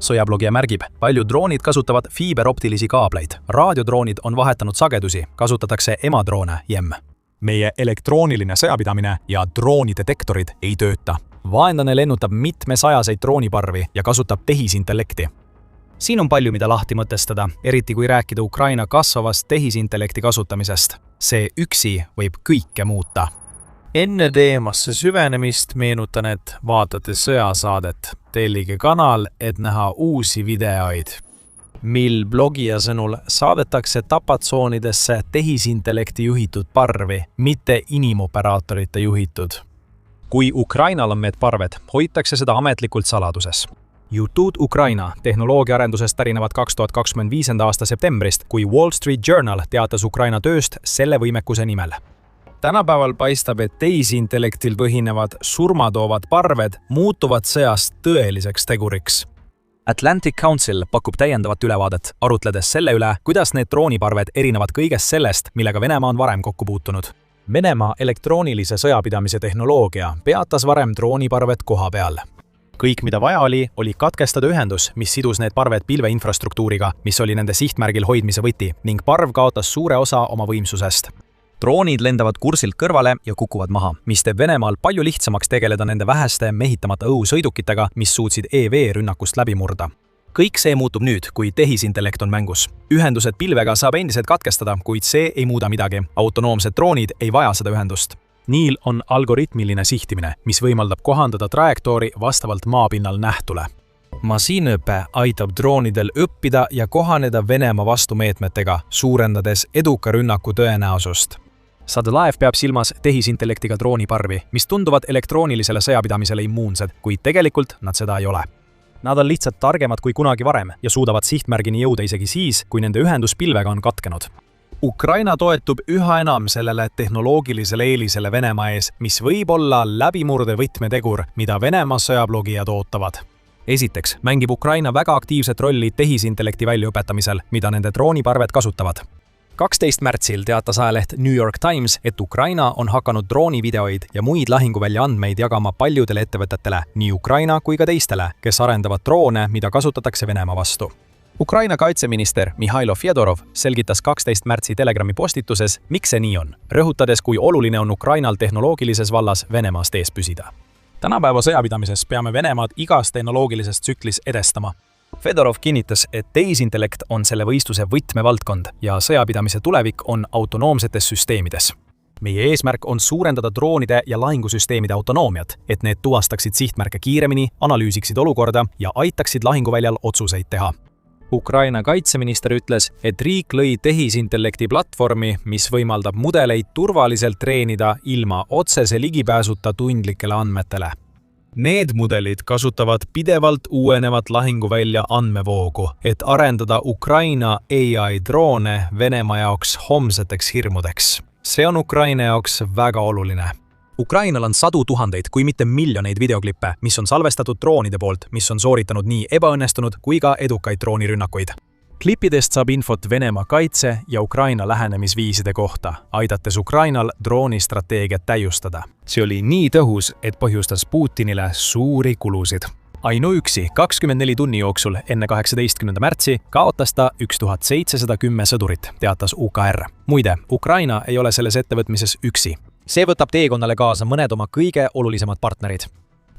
Sõjablogija märgib, paljud droonid kasutavad fiiberoptilisi kaableid. Raadiodroonid on vahetanud sagedusi, kasutatakse emadroone JEM. Meie elektrooniline sõjapidamine ja droonidetektorid ei tööta. Vaenlane lennutab mitmesajaseid drooniparvi ja kasutab tehisintellekti. Siin on palju, mida lahti mõtestada, eriti kui rääkida Ukraina kasvavast tehisintellekti kasutamisest. See üksi võib kõike muuta. Enne teemasse süvenemist meenutan, et vaatate sõjasaadet. Tellige kanal, et näha uusi videoid. Mil blogija sõnul saadetakse tapatsoonidesse tehisintellekti juhitud parvi, mitte inimoperaatorite juhitud. Kui Ukrainal on need parved, hoitakse seda ametlikult saladuses. YouTube Ukraina tehnoloogiaarendusest pärinevad 2025. aasta septembrist, kui Wall Street Journal teatas Ukraina tööst selle võimekuse nimel. Tänapäeval paistab, et tehisintellektil põhinevad surmatoovad parved muutuvad sõjast tõeliseks teguriks. Atlantic Council pakub täiendavat ülevaadet, arutledes selle üle, kuidas need drooniparved erinevad kõigest sellest, millega Venemaa on varem kokku puutunud. Venemaa elektroonilise sõjapidamise tehnoloogia peatas varem drooniparved koha peal. Kõik, mida vaja oli katkestada ühendus, mis sidus need parved pilveinfrastruktuuriga, mis oli nende sihtmärgil hoidmise võti, ning parv kaotas suure osa oma võimsusest. Droonid lendavad kursilt kõrvale ja kukuvad maha, mis teeb Venemaal palju lihtsamaks tegeleda nende väheste mehitamata õhusõidukitega, mis suutsid EV-rünnakust läbi murda. Kõik see muutub nüüd, kui tehisintellekt on mängus. Ühendused pilvega saab endiselt katkestada, kuid see ei muuda midagi. Autonoomsed droonid ei vaja seda ühendust. Niil on algoritmiline sihtimine, mis võimaldab kohandada trajektoori vastavalt maapinnal nähtule. Masiinõpe aitab droonidel õppida ja kohaneda Venemaa vastumeetmetega, suurendades eduka rünnaku tõenäosust. Sadžilajev peab silmas tehisintellektiga drooniparvi, mis tunduvad elektroonilisele sõjapidamisele immuunsed, kuid tegelikult nad seda ei ole. Nad on lihtsalt targemad kui kunagi varem ja suudavad sihtmärgini jõuda isegi siis, kui nende ühendus pilvega on katkenud. Ukraina toetub üha enam sellele tehnoloogilisele eelisele Venemaa ees, mis võib olla läbimurde võtmetegur, mida Venemaa sõjablogijad ootavad. Esiteks mängib Ukraina väga aktiivset rolli tehisintellekti väljaõpetamisel, mida nende drooniparved kasutavad. 12. märtsil teatas ajaleht New York Times, et Ukraina on hakanud droonivideoid ja muid lahinguvälja andmeid jagama paljudele ettevõtetele, nii Ukraina kui ka teistele, kes arendavad droone, mida kasutatakse Venemaa vastu. Ukraina kaitseminister Mihhailo Fjodorov selgitas 12. märtsi Telegrami postituses, miks see nii on, rõhutades, kui oluline on Ukrainal tehnoloogilises vallas Venemaast ees püsida. Tänapäeva sõjapidamises peame Venemaad igas tehnoloogilises tsüklis edestama. Fedorov kinnitas, et tehisintellekt on selle võistluse võtmevaldkond ja sõjapidamise tulevik on autonoomsetes süsteemides. Meie eesmärk on suurendada droonide ja lahingusüsteemide autonoomiat, et need tuvastaksid sihtmärke kiiremini, analüüsiksid olukorda ja aitaksid lahinguväljal otsuseid teha. Ukraina kaitseminister ütles, et riik lõi tehisintellekti platvormi, mis võimaldab mudeleid turvaliselt treenida ilma otsese ligipääsuta tundlikele andmetele. Need mudelid kasutavad pidevalt uuenevat lahinguvälja andmevoogu, et arendada Ukraina AI-droone Venemaa jaoks homseteks hirmudeks. See on Ukraina jaoks väga oluline. Ukrainal on sadu tuhandeid, kui mitte miljoneid videoklippe, mis on salvestatud droonide poolt, mis on sooritanud nii ebaõnnestunud kui ka edukaid droonirünnakuid. Klippidest saab infot Venemaa kaitse ja Ukraina lähenemisviiside kohta, aidates Ukrainal droonistrateegiat täiustada. See oli nii tõhus, et põhjustas Putinile suuri kulusid. Ainuüksi 24 tunni jooksul enne 18. märtsi kaotas ta 1710 sõdurit, teatas UKR. Muide, Ukraina ei ole selles ettevõtmises üksi. See võtab teekonnale kaasa mõned oma kõige olulisemad partnerid.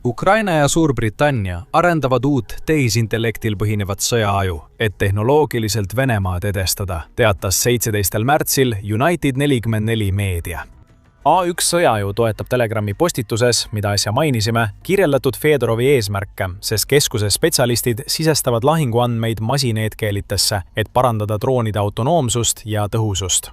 Ukraina ja Suurbritannia arendavad uut tehisintellektil põhinevat sõjaaju, et tehnoloogiliselt Venemaad edestada, teatas 17. märtsil United 44 meedia. A1 sõjaaju toetab Telegrami postituses, mida äsja mainisime, kirjeldatud Fedorovi eesmärke, sest keskuse spetsialistid sisestavad lahinguandmeid masineedkeelitesse, et parandada droonide autonoomsust ja tõhusust.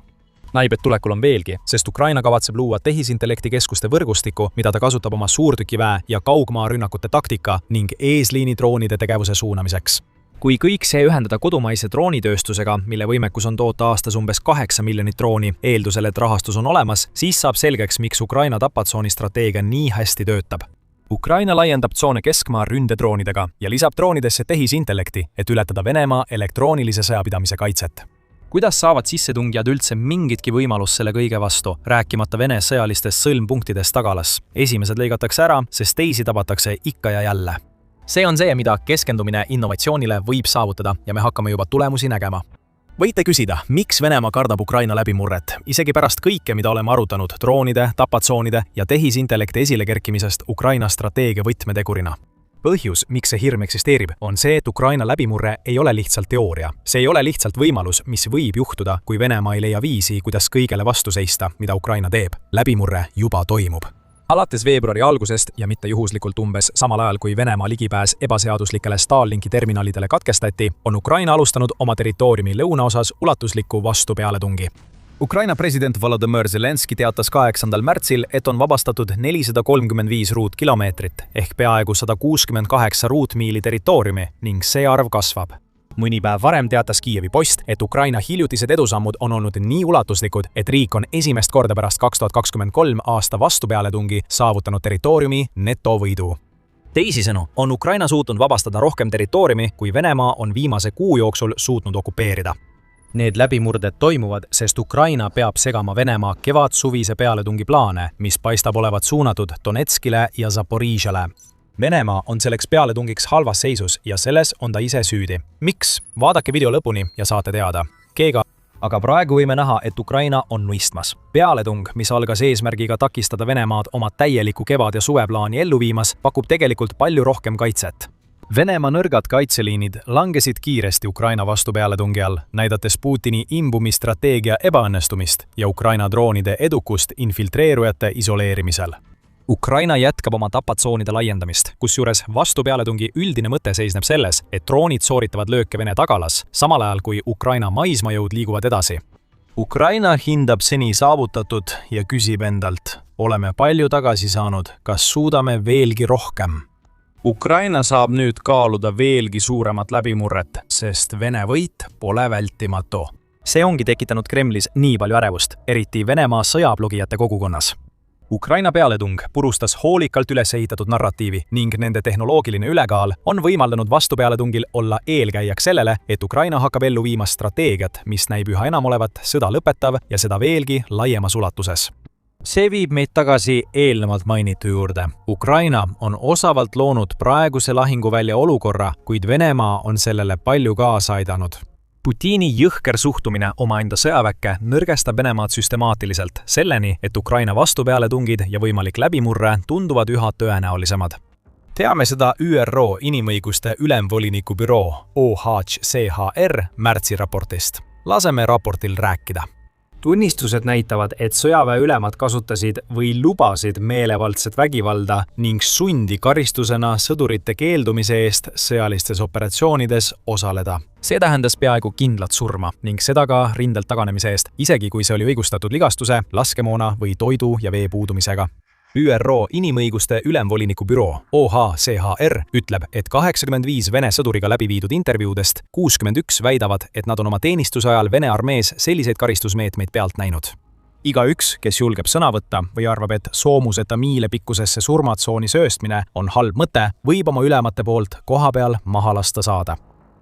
Näib, et tulekul on veelgi, sest Ukraina kavatseb luua tehisintellekti keskuste võrgustiku, mida ta kasutab oma suurtükiväe ja kaugmaarünnakute taktika ning eesliini droonide tegevuse suunamiseks. Kui kõik see ühendada kodumaise droonitööstusega, mille võimekus on toota aastas umbes 8 miljonit drooni, eeldusel, et rahastus on olemas, siis saab selgeks, miks Ukraina tapatsooni strateegia nii hästi töötab. Ukraina laiendab tsoone keskmaa ründedroonidega ja lisab droonidesse tehisintellekti, et ületada Venemaa elektroonilise sõjapidamise kaitset. Kuidas saavad sissetungijad üldse mingitki võimalust selle kõige vastu, rääkimata Vene sõjalistest sõlmpunktidest tagalas? Esimesed lõigatakse ära, sest teisi tabatakse ikka ja jälle. See on see, mida keskendumine innovatsioonile võib saavutada ja me hakkame juba tulemusi nägema. Võite küsida, miks Venemaa kardab Ukraina läbimurret, isegi pärast kõike, mida oleme arutanud droonide, tapatsoonide ja tehisintellekti esilekerkimisest Ukraina strateegia võtmetegurina. Põhjus, miks see hirm eksisteerib, on see, et Ukraina läbimurre ei ole lihtsalt teooria. See ei ole lihtsalt võimalus, mis võib juhtuda, kui Venemaa ei leia viisi, kuidas kõigele vastu seista, mida Ukraina teeb. Läbimurre juba toimub. Alates veebruari algusest ja mitte juhuslikult umbes samal ajal, kui Venemaa ligipääs ebaseaduslikele Starlinki terminalidele katkestati, on Ukraina alustanud oma territooriumi lõunaosas ulatuslikku vastupealetungi. Ukraina president Volodõmõr Zelenski teatas 8. märtsil, et on vabastatud 435 ruutkilomeetrit ehk peaaegu 168 ruutmiili territooriumi ning see arv kasvab. Mõni päev varem teatas Kiievi Post, et Ukraina hiljutised edusammud on olnud nii ulatuslikud, et riik on esimest korda pärast 2023 aasta vastupealetungi saavutanud territooriumi netovõidu. Teisisõnu on Ukraina suutnud vabastada rohkem territooriumi, kui Venemaa on viimase kuu jooksul suutnud okupeerida. Need läbimurded toimuvad, sest Ukraina peab segama Venemaa kevad-suvise pealetungi plaane, mis paistab olevat suunatud Donetskile ja Zaporižale. Venemaa on selleks pealetungiks halvas seisus ja selles on ta ise süüdi. Miks? Vaadake video lõpuni ja saate teada. Aga praegu võime näha, et Ukraina on nuistmas. Pealetung, mis algas eesmärgiga takistada Venemaad oma täieliku kevad- ja suveplaani ellu viimas, pakub tegelikult palju rohkem kaitset. Venemaa nõrgad kaitseliinid langesid kiiresti Ukraina vastupealetungi all, näidates Putini imbumistrateegia ebaõnnestumist ja Ukraina droonide edukust infiltreerujate isoleerimisel. Ukraina jätkab oma tapatsoonide laiendamist, kusjuures vastupealetungi üldine mõte seisneb selles, et droonid sooritavad lööke Vene tagalas, samal ajal kui Ukraina maismaajõud liiguvad edasi. Ukraina hindab seni saavutatud ja küsib endalt, oleme palju tagasi saanud, kas suudame veelgi rohkem? Ukraina saab nüüd kaaluda veelgi suuremat läbimurret, sest Vene võit pole vältimatu. see ongi tekitanud Kremlis nii palju ärevust, eriti Venemaa sõjablogijate kogukonnas. Ukraina pealetung purustas hoolikalt üles ehitatud narratiivi ning nende tehnoloogiline ülekaal on võimaldanud vastupealetungil olla eelkäijaks sellele, et Ukraina hakkab ellu viima strateegiat, mis näib üha enam olevat sõda lõpetav ja seda veelgi laiemas ulatuses. See viib meid tagasi eelnevalt mainitu juurde. Ukraina on osavalt loonud praeguse lahinguvälja olukorra, kuid Venemaa on sellele palju kaasa aidanud. Putini jõhker suhtumine omaenda sõjaväkke nõrgestab Venemaad süstemaatiliselt selleni, et Ukraina vastupealetungid ja võimalik läbimurre tunduvad üha tõenäolisemad. Teame seda ÜRO inimõiguste ülemvoliniku büroo OHCHR märtsiraportist. Laseme raportil rääkida. Tunnistused näitavad, et sõjaväe ülemad kasutasid või lubasid meelevaldset vägivalda ning sundi karistusena sõdurite keeldumise eest sõjalistes operatsioonides osaleda. See tähendas peaaegu kindlat surma ning seda ka rindelt taganemise eest, isegi kui see oli õigustatud ligastuse, laskemoona või toidu ja vee puudumisega. ÜRO inimõiguste ülemvoliniku büroo OHCHR ütleb, et 85 Vene sõduriga läbi viidud intervjuudest 61 väidavad, et nad on oma teenistuse ajal Vene armees selliseid karistusmeetmeid pealt näinud. Igaüks, kes julgeb sõna võtta või arvab, et soomuseta miile pikkusesse surmatsooni sööstmine on halb mõte, võib oma ülemate poolt kohapeal maha lasta saada.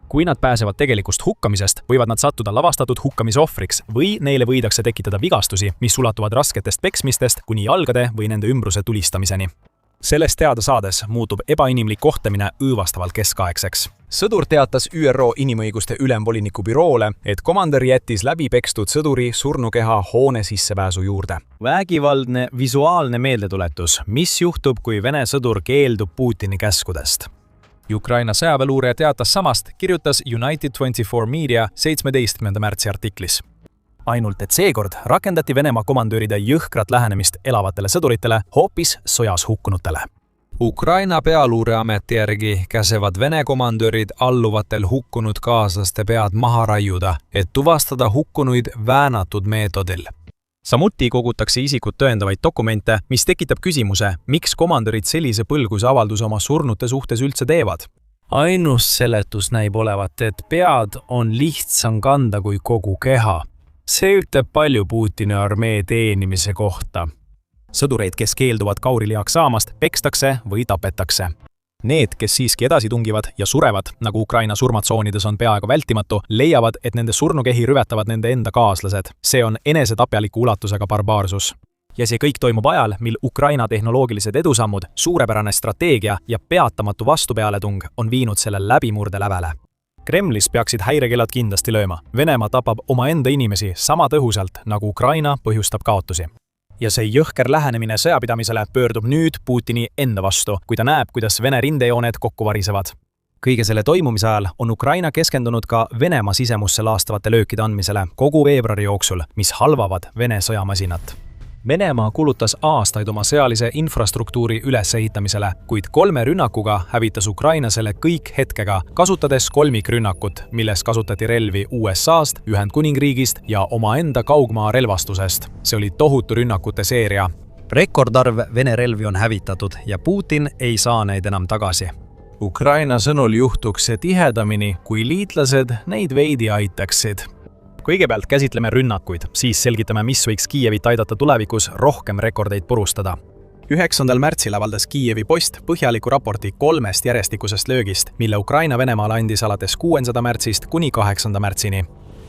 Kui nad pääsevad tegelikust hukkamisest, võivad nad sattuda lavastatud hukkamise ohvriks või neile võidakse tekitada vigastusi, mis ulatuvad rasketest peksmistest kuni jalgade või nende ümbruse tulistamiseni. Sellest teada saades muutub ebainimlik kohtlemine õõvastavalt keskaegseks. Sõdur teatas ÜRO inimõiguste ülemvoliniku büroole, et komandör jättis läbi pekstud sõduri surnukeha hoone sissepääsu juurde. Vägivaldne visuaalne meeldetuletus, mis juhtub, kui Vene sõdur keeldub Putini käskudest. Ukraina sõjaväeluure teatas samast, kirjutas United24 Media 17. märtsi artiklis. Ainult et seekord rakendati Venemaa komandöride jõhkrat lähenemist elavatele sõduritele hoopis sõjas hukkunutele. Ukraina pealuureameti järgi käsevad Vene komandörid alluvatel hukkunud kaaslaste pead maha raiuda, et tuvastada hukkunuid väänatud meetodil. Samuti kogutakse isikut tõendavaid dokumente, mis tekitab küsimuse, miks komandörid sellise põlguse avalduse oma surnute suhtes üldse teevad. Ainus seletus näib olevat, et pead on lihtsam kanda kui kogu keha. See ütleb palju Putini armee teenimise kohta. Sõdureid, kes keelduvad kauriliaks saamast, pekstakse või tapetakse. Need, kes siiski edasi tungivad ja surevad, nagu Ukraina surmatsoonides on peaaegu vältimatu, leiavad, et nende surnukehi rüvetavad nende enda kaaslased. See on enesetapjaliku ulatusega barbaarsus. Ja see kõik toimub ajal, mil Ukraina tehnoloogilised edusammud, suurepärane strateegia ja peatamatu vastupealetung on viinud selle läbimurde lävele. Kremlis peaksid häirekellad kindlasti lööma. Venemaa tapab omaenda inimesi sama tõhusalt, nagu Ukraina põhjustab kaotusi. Ja see jõhker lähenemine sõjapidamisele pöördub nüüd Putini enda vastu, kui ta näeb, kuidas Vene rindejooned kokku varisevad. Kõige selle toimumise ajal on Ukraina keskendunud ka Venemaa sisemusse laastavate löökide andmisele kogu veebruari jooksul, mis halvavad Vene sõjamasinat. Venemaa kulutas aastaid oma sõjalise infrastruktuuri ülesehitamisele, kuid 3 rünnakuga hävitas Ukraina selle kõik hetkega, kasutades kolmikrünnakut, milles kasutati relvi USA-st, Ühendkuningriigist ja omaenda kaugmaa relvastusest. See oli tohutu rünnakute seeria. Rekordarv Vene relvi on hävitatud ja Putin ei saa neid enam tagasi. Ukraina sõnul juhtuks see tihedamini, kui liitlased neid veidi aitaksid. Kõigepealt käsitleme rünnakuid, siis selgitame, mis võiks Kiievit aidata tulevikus rohkem rekordeid purustada. 9. märtsil avaldas Kiievi Post põhjaliku raporti 3 järjestikusest löögist, mille Ukraina Venemaale andis alates 6. märtsist kuni 8. märtsini.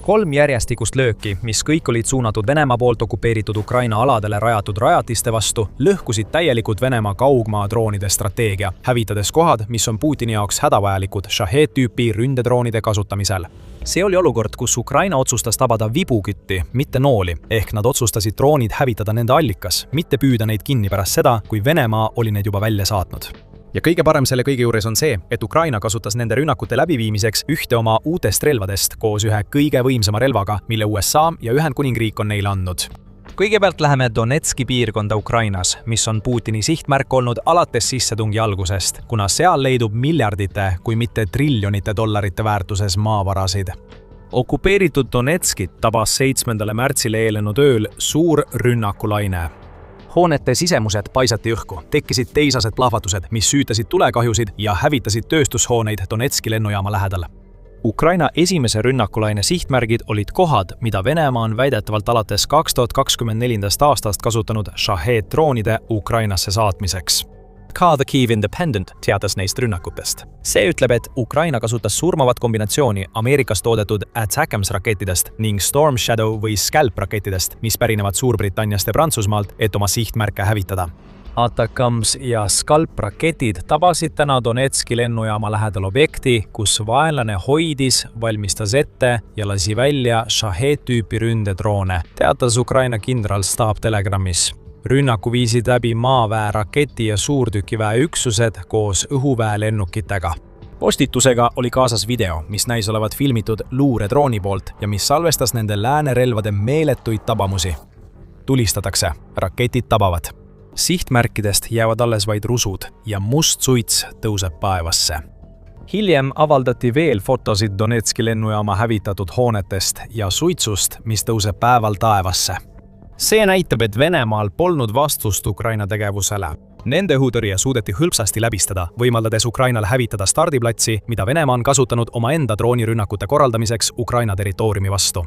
3 järjestikust lööki, mis kõik olid suunatud Venemaa poolt okupeeritud Ukraina aladele rajatud rajatiste vastu, lõhkusid täielikult Venemaa kaugmaa droonide strateegia, hävitades kohad, mis on Putini jaoks hädavajalikud Shahed-tüüpi ründedroonide kasutamisel. See oli olukord, kus Ukraina otsustas tabada vibukütti, mitte nooli, ehk nad otsustasid droonid hävitada nende allikas, mitte püüda neid kinni pärast seda, kui Venemaa oli neid juba välja saatnud. Ja kõige parem selle kõige juures on see, et Ukraina kasutas nende rünnakute läbiviimiseks ühte oma uutest relvadest koos ühe kõige võimsama relvaga, mille USA ja Ühendkuningriik on neile andnud. Kõigepealt läheme Donetski piirkonda Ukrainas, mis on Putini sihtmärk olnud alates sissetungi algusest, kuna seal leidub miljardite, kui mitte triljonite dollarite väärtuses maavarasid. Okupeeritud Donetskit tabas 7. märtsile eelnenud ööl suur rünnakulaine. hoonete sisemused paisati õhku, tekkisid teisased plahvatused, mis süütasid tulekahjusid ja hävitasid tööstushooneid Donetski lennujaama lähedal. Ukraina esimese rünnakulaine sihtmärgid olid kohad, mida Venemaa on väidetavalt alates 2024. aastast kasutanud Shahed-droonide Ukrainasse saatmiseks. Ka The Kyiv Independent teatas neist rünnakutest. See ütleb, et Ukraina kasutas surmavat kombinatsiooni Ameerikas toodetud ATACMS rakettidest ning Storm Shadow või Scalp rakettidest, mis pärinevad Suurbritanniast ja Prantsusmaalt, et oma sihtmärke hävitada. ATACMS ja Scalp raketid tabasid täna Donetski lennujaama lähedal objekti, kus vaenlane hoidis, valmistas ette ja lasi välja Shahed-tüüpi ründedroone, teatas Ukraina kindralstaap Telegramis. Rünnaku viisid läbi maaväe raketi- ja suurtükiväe üksused koos õhuväelennukitega. Postitusega oli kaasas video, mis näis olevat filmitud luuredrooni poolt ja mis salvestas nende läänerelvade meeletuid tabamusi. Tulistatakse, raketid tabavad. Sihtmärkidest jäävad alles vaid rusud ja must suits tõuseb taevasse. Hiljem avaldati veel fotosid Donetski lennujaama hävitatud hoonetest ja suitsust, mis tõuseb päeval taevasse. See näitab, et Venemaal polnud vastust Ukraina tegevusele. Nende õhutõrje suudeti hõlpsasti läbistada, võimaldades Ukrainal hävitada stardiplatsi, mida Venemaa on kasutanud omaenda droonirünnakute korraldamiseks Ukraina territooriumi vastu.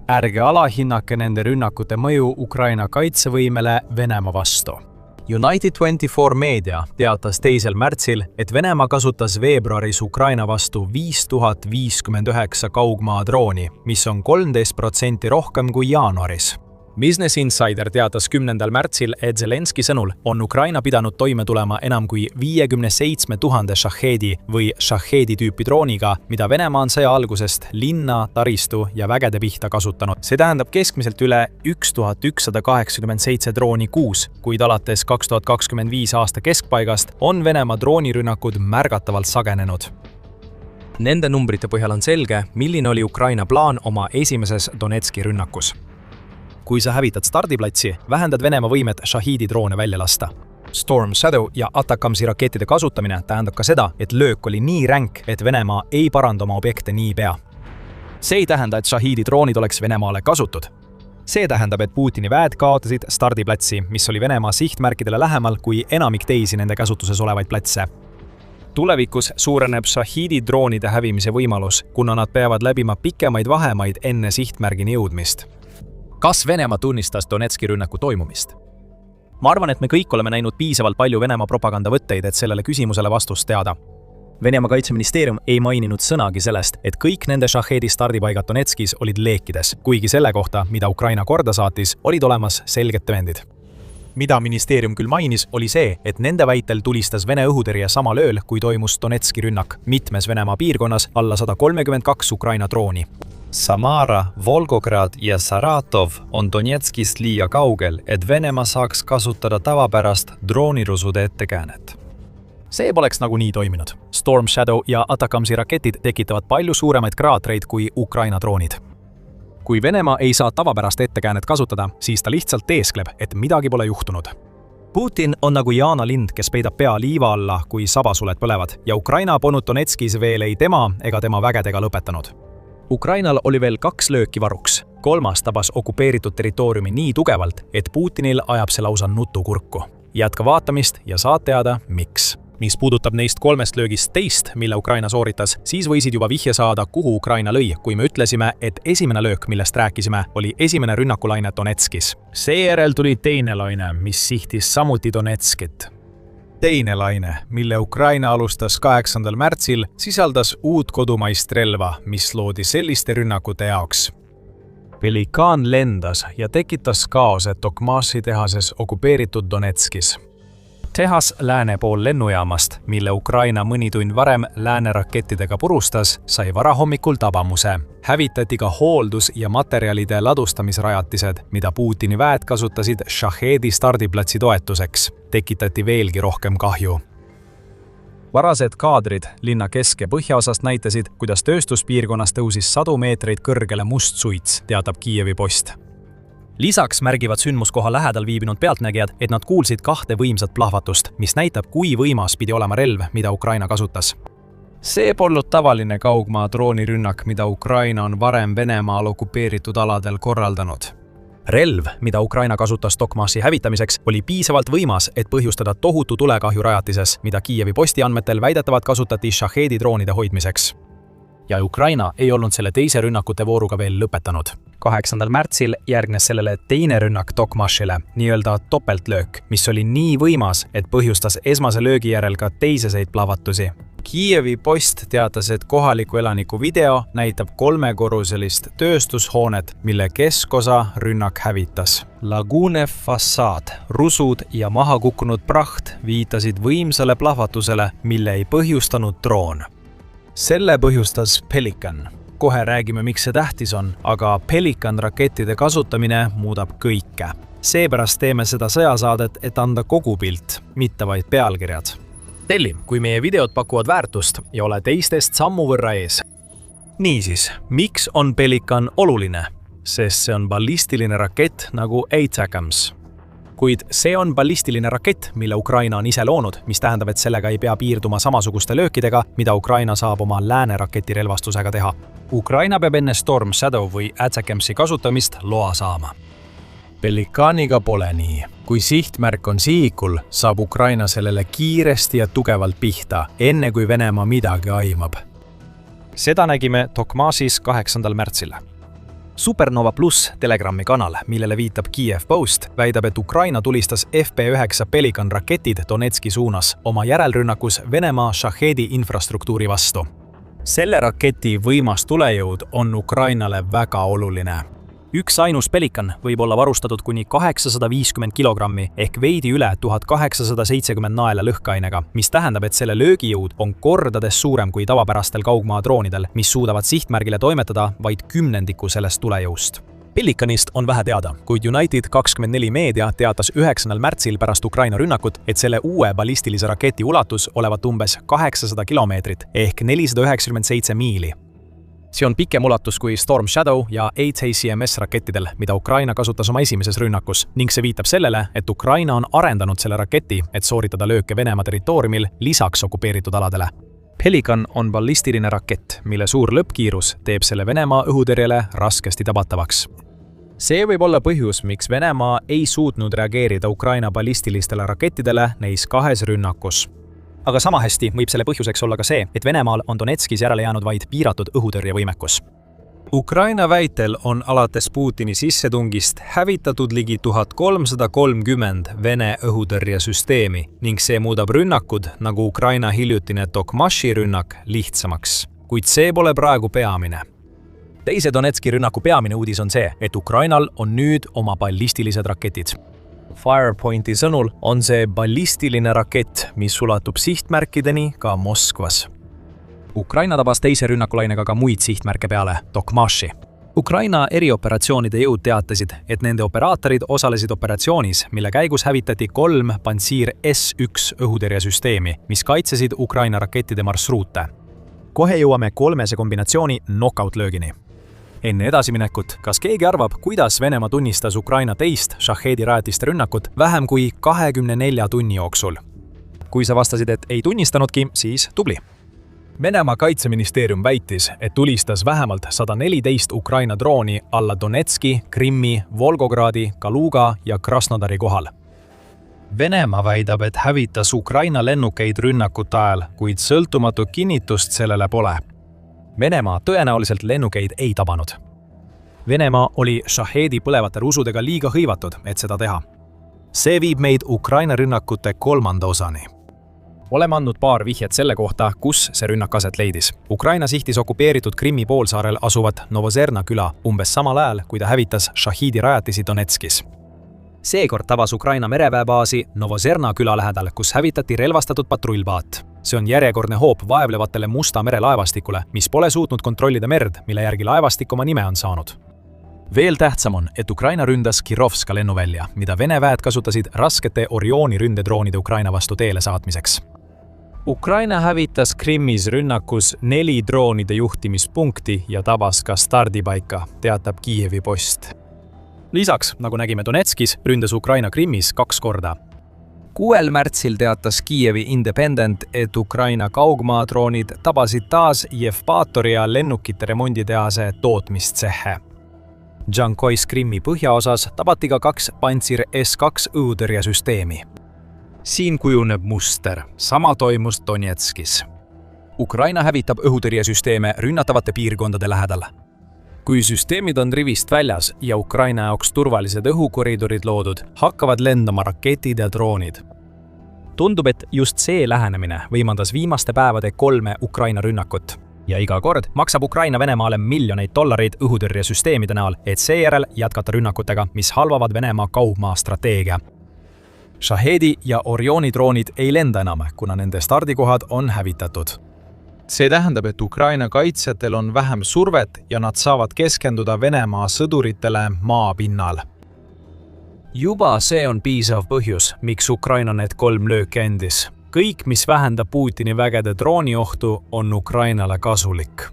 Ärge alahinnake nende rünnakute mõju Ukraina kaitsevõimele Venemaa vastu. United24 meedia teatas 2. märtsil, et Venemaa kasutas veebruaris Ukraina vastu 5059 kaugmaadrooni, mis on 13% rohkem kui jaanuaris. Business Insider teatas 10. märtsil, et Zelenski sõnul on Ukraina pidanud toime tulema enam kui 57 000 Shahedi või Shahedi tüüpi drooniga, mida Venemaa on sõja algusest linna, taristu ja vägede pihta kasutanud. See tähendab keskmiselt üle 1187 drooni kuus, kuid alates 2025 aasta keskpaigast on Venemaa droonirünnakud märgatavalt sagenenud. Nende numbrite põhjal on selge, milline oli Ukraina plaan oma esimeses Donetski rünnakus. Kui sa hävitad stardiplatsi, vähendad Venemaa võimet Shahidi droone välja lasta. Storm Shadow ja ATACMS-i rakettide kasutamine tähendab ka seda, et löök oli nii ränk, et Venemaa ei paranda oma objekte niipea. See ei tähenda, et Shahidi droonid oleks Venemaale kasutud. See tähendab, et Putini väed kaotasid stardiplatsi, mis oli Venemaa sihtmärkidele lähemal kui enamik teisi nende käsutuses olevaid platse. Tulevikus suureneb Shahidi droonide hävimise võimalus, kuna nad peavad läbima pikemaid vahemaid enne sihtmärgini jõudmist. Kas Venemaa tunnistas Donetski rünnaku toimumist? Ma arvan, et me kõik oleme näinud piisavalt palju Venemaa propagandavõtteid, et sellele küsimusele vastust teada. Venemaa kaitseministeerium ei maininud sõnagi sellest, et kõik nende Shahedi stardipaigad Donetskis olid leekides, kuigi selle kohta, mida Ukraina korda saatis, olid olemas selged tõendid. Mida ministeerium küll mainis, oli see, et nende väitel tulistas Vene õhutõrje samal ööl, kui toimus Donetski rünnak, mitmes Venemaa piirkonnas alla 132 Ukraina drooni. Samara, Volgograd ja Saratov on Donetskist liiga kaugel, et Venemaa saaks kasutada tavapärast droonirusude ettekäänet. See poleks nagunii toiminud. Storm Shadow ja ATACMS-i raketid tekitavad palju suuremaid kraatreid kui Ukraina droonid. Kui Venemaa ei saa tavapärast ettekäänet kasutada, siis ta lihtsalt teeskleb, et midagi pole juhtunud. Putin on nagu Jaana lind, kes peidab pea liiva alla, kui sabasuled põlevad, ja Ukraina polnud Donetskis veel ei tema ega tema vägedega lõpetanud. Ukrainal oli veel 2 lööki varuks. 3. tabas okupeeritud territooriumi nii tugevalt, et Putinil ajab see lausa nutukurku. Jätka vaatamist ja saad teada, miks. Mis puudutab neist 3 löögist teist, mille Ukraina sooritas, siis võisid juba vihje saada, kuhu Ukraina lõi, kui me ütlesime, et esimene löök, millest rääkisime, oli esimene rünnakulaine Donetskis. Seejärel tuli teine laine, mis sihtis samuti Donetskit. Teine laine, mille Ukraina alustas 8. märtsil, sisaldas uut kodumaist relva, mis loodi selliste rünnakute jaoks. Pelikaan lendas ja tekitas kaose Tokmasi tehases okupeeritud Donetskis. Tehas lääne pool lennujaamast, mille Ukraina mõni tund varem lääne rakettidega purustas, sai varahommikul tabamuse. Hävitati ka hooldus- ja materjalide ladustamisrajatised, mida Putini väed kasutasid Shahedi stardiplatsi toetuseks. Tekitati veelgi rohkem kahju. Varased kaadrid linna kesk- ja põhjaosast näitasid, kuidas tööstuspiirkonnas tõusis 100 meetreid kõrgele must suits, teatab Kiievi Post. Lisaks märgivad sündmuskoha lähedal viibinud pealtnägijad, et nad kuulsid 2 võimsat plahvatust, mis näitab, kui võimas pidi olema relv, mida Ukraina kasutas. See polnud tavaline kaugmaa droonirünnak, mida Ukraina on varem Venemaal okupeeritud aladel korraldanud. relv, mida Ukraina kasutas Tokmaši hävitamiseks, oli piisavalt võimas, et põhjustada tohutu tulekahju rajatises, mida Kiievi Posti andmetel väidetavalt kasutati Shahedi droonide hoidmiseks. Ja Ukraina ei olnud selle teise rünnakute vooruga veel lõpetanud. 8. märtsil järgnes sellele teine rünnak Tokmašile, nii-öelda topeltlöök, mis oli nii võimas, et põhjustas esmase löögi järel ka teiseseid plahvatusi. Kiievi Post teatas, et kohaliku elaniku video näitab 3-korruselist tööstushoonet, mille keskosa rünnak hävitas. Lagunev fassaad, rusud ja maha kukkunud praht viitasid võimsale plahvatusele, mille ei põhjustanud droon. Selle põhjustas Pelican. Kohe räägime, miks see tähtis on, aga Pelican rakettide kasutamine muudab kõike. Seepärast teeme seda sõjasaadet, et anda kogu pilt, mitte vaid pealkirjad. Telli, kui meie videod pakuvad väärtust ja ole teistest sammu võrra ees. Niisiis, miks on Pelican oluline? Sest see on ballistiline rakett nagu ATACMS. Kuid see on ballistiline rakett, mille Ukraina on ise loonud, mis tähendab, et sellega ei pea piirduma samasuguste löökidega, mida Ukraina saab oma lääne raketirelvastusega teha. Ukraina peab enne Storm Shadow või ATACMS-i kasutamist loa saama. Pelicaniga pole nii. Kui sihtmärk on sihikul, saab Ukraina sellele kiiresti ja tugevalt pihta, enne kui Venemaa midagi aimab. Seda nägime Tokmašis 8. märtsil. Supernova Plus Telegrami kanal, millele viitab Kiev Post, väidab, et Ukraina tulistas FP9 Pelican raketid Donetski suunas oma järelrünnakus Venemaa Shahedi infrastruktuuri vastu. Selle raketi võimas tulejõud on Ukrainale väga oluline. Üks ainus Pelican võib olla varustatud kuni 850 kilogrammi ehk veidi üle 1870 naela lõhkeainega, mis tähendab, et selle löögijõud on kordades suurem kui tavapärastel kaugmaa droonidel, mis suudavad sihtmärgile toimetada vaid 10% sellest tulejõust. Pelicanist on vähe teada, kuid United24 meedia teatas 9. märtsil pärast Ukraina rünnakut, et selle uue ballistilise raketi ulatus olevat umbes 800 kilomeetrit ehk 497 miili. See on pikem ulatus kui Storm Shadow ja ATACMS rakettidel, mida Ukraina kasutas oma esimeses rünnakus, ning see viitab sellele, et Ukraina on arendanud selle raketi, et sooritada lööke Venemaa territooriumil lisaks okupeeritud aladele. Pelican on ballistiline rakett, mille suur lõppkiirus teeb selle Venemaa õhutõrjele raskesti tabatavaks. See võib olla põhjus, miks Venemaa ei suutnud reageerida Ukraina ballistilistele rakettidele neis 2 rünnakus. Aga sama hästi võib selle põhjuseks olla ka see, et Venemaal on Donetskis järele jäänud vaid piiratud õhutõrjevõimekus. Ukraina väitel on alates Putini sissetungist hävitatud ligi 1330 Vene õhutõrjesüsteemi ning see muudab rünnakud, nagu Ukraina hiljutine Tokmaši rünnak, lihtsamaks. Kuid see pole praegu peamine. Teise Donetski rünnaku peamine uudis on see, et Ukrainal on nüüd oma ballistilised raketid. Firepointi sõnul on see ballistiline rakett, mis ulatub sihtmärkideni ka Moskvas. Ukraina tabas teise rünnakulainega ka muid sihtmärke peale Tokmaši. Ukraina erioperatsioonide jõud teatasid, et nende operaatorid osalesid operatsioonis, mille käigus hävitati 3 Pantsir S1 õhutõrjesüsteemi, mis kaitsesid Ukraina rakettide marsruute. Kohe jõuame 3 kombinatsiooni knockout-löögini. Enne edasiminekut, kas keegi arvab, kuidas Venemaa tunnistas Ukraina teist Shahedi rajatiste rünnakut vähem kui 24 tunni jooksul? Kui sa vastasid, et ei tunnistanudki, siis tubli. Venemaa kaitseministeerium väitis, et tulistas vähemalt 114 Ukraina drooni alla Donetski, Krimmi, Volgogradi, Kaluga ja Krasnodari kohal. Venemaa väidab, et hävitas Ukraina lennukeid rünnakute ajal, kuid sõltumatu kinnitust sellele pole. Venemaa tõenäoliselt lennukeid ei tabanud. Venemaa oli Shahedi põlevate rusudega liiga hõivatud, et seda teha. See viib meid Ukraina rünnakute 3. osani. Oleme andnud paar vihjet selle kohta, kus see rünnak aset leidis. Ukraina sihtis okupeeritud Krimmi poolsaarel asuvat Novozerna küla umbes samal ajal, kui ta hävitas Shahidi rajatisi Donetskis. Seekord tabas Ukraina mereväebaasi Novozerna küla lähedal, kus hävitati relvastatud patrullpaat. See on järjekordne hoop vaevlevatele Musta mere laevastikule, mis pole suutnud kontrollida merd, mille järgi laevastik oma nime on saanud. Veel tähtsam on, et Ukraina ründas Kirovska lennuvälja, mida Vene väed kasutasid raskete Orioni ründedroonide Ukraina vastu teele saatmiseks. Ukraina hävitas Krimmis rünnakus 4 droonide juhtimispunkti ja tabas ka stardipaika, teatab Kiievi Post. Lisaks, nagu nägime Donetskis, ründas Ukraina Krimmis 2 korda. 6. märtsil teatas Kiievi Independent, et Ukraina kaugmaadroonid tabasid taas Jevpatoria lennukite remonditehase tootmistsehe. Jankois Krimmi põhjaosas tabati ka 2 Pantsir S2 õhutõrjesüsteemi. Siin kujuneb muster. Sama toimus Donetskis. Ukraina hävitab õhutõrjesüsteeme rünnatavate piirkondade lähedal. Kui süsteemid on rivist väljas ja Ukraina jaoks turvalised õhukoridorid loodud, hakkavad lendama raketid ja droonid. Tundub, et just see lähenemine võimaldas viimaste päevade 3 Ukraina rünnakut. Ja iga kord maksab Ukraina Venemaale miljoneid dollareid õhutõrjesüsteemide näol, et seejärel jätkata rünnakutega, mis halvavad Venemaa kaugmaa strateegia. Shahedi ja Orioni droonid ei lenda enam, kuna nende stardikohad on hävitatud. See tähendab, et Ukraina kaitsjatel on vähem survet ja nad saavad keskenduda Venemaa sõduritele maapinnal. Juba see on piisav põhjus, miks Ukraina need 3 lööki endis. Kõik, mis vähendab Putini vägede drooniohtu, on Ukrainale kasulik.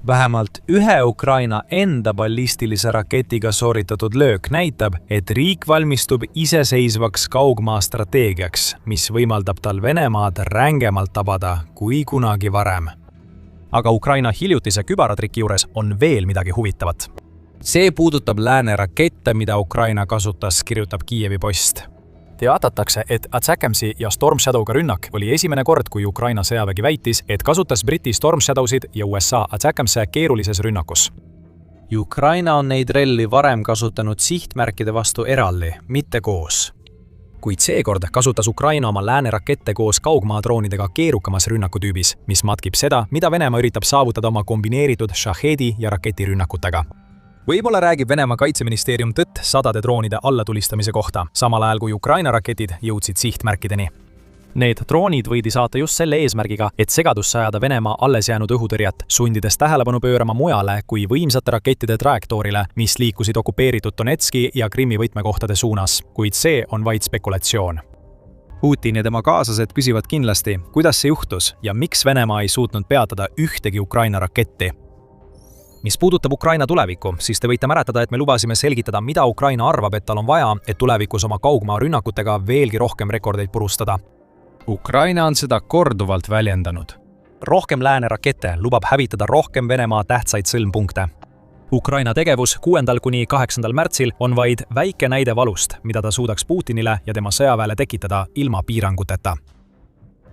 Vähemalt ühe Ukraina enda ballistilise raketiga sooritatud löök näitab, et riik valmistub iseseisvaks kaugmaa strateegiaks, mis võimaldab tal Venemaad rängemalt tabada kui kunagi varem. Aga Ukraina hiljutise kübaratriki juures on veel midagi huvitavat. See puudutab lääne rakette, mida Ukraina kasutas, kirjutab Kiievi Post. Teatatakse, et ATACMS-i ja Storm Shadowga rünnak oli esimene kord, kui Ukraina sõjavägi väitis, et kasutas Briti Storm Shadowsid ja USA ATACMS-e keerulises rünnakus. Ukraina on neid relli varem kasutanud sihtmärkide vastu eraldi, mitte koos. Kuid seekord kasutas Ukraina oma lääne rakette koos kaugmaadroonidega keerukamas rünnakutüübis, mis matkib seda, mida Venemaa üritab saavutada oma kombineeritud Shahedi ja raketirünnakutega. Võib-olla räägib Venemaa kaitseministeerium tõtt sadade droonide allatulistamise kohta, samal ajal kui Ukraina raketid jõudsid sihtmärkideni. Need droonid võidi saata just selle eesmärgiga, et segadusse ajada Venemaa alles jäänud õhutõrjet, sundides tähelepanu pöörama mujale kui võimsate rakettide trajektoorile, mis liikusid okupeeritud Donetski ja Krimmi võtmekohtade suunas, kuid see on vaid spekulatsioon. Putin ja tema kaaslased küsivad kindlasti, kuidas see juhtus ja miks Venemaa ei suutnud peatada ühtegi Ukraina raketti. Mis puudutab Ukraina tulevikku, siis te võite mäletada, et me lubasime selgitada, mida Ukraina arvab, et tal on vaja, et tulevikus oma kaugmaa rünnakutega veelgi rohkem rekordeid purustada. Ukraina on seda korduvalt väljendanud. Rohkem lääne rakette lubab hävitada rohkem Venemaa tähtsaid sõlmpunkte. Ukraina tegevus 6. kuni 8. märtsil on vaid väike näide valust, mida ta suudaks Putinile ja tema sõjaväele tekitada ilma piiranguteta.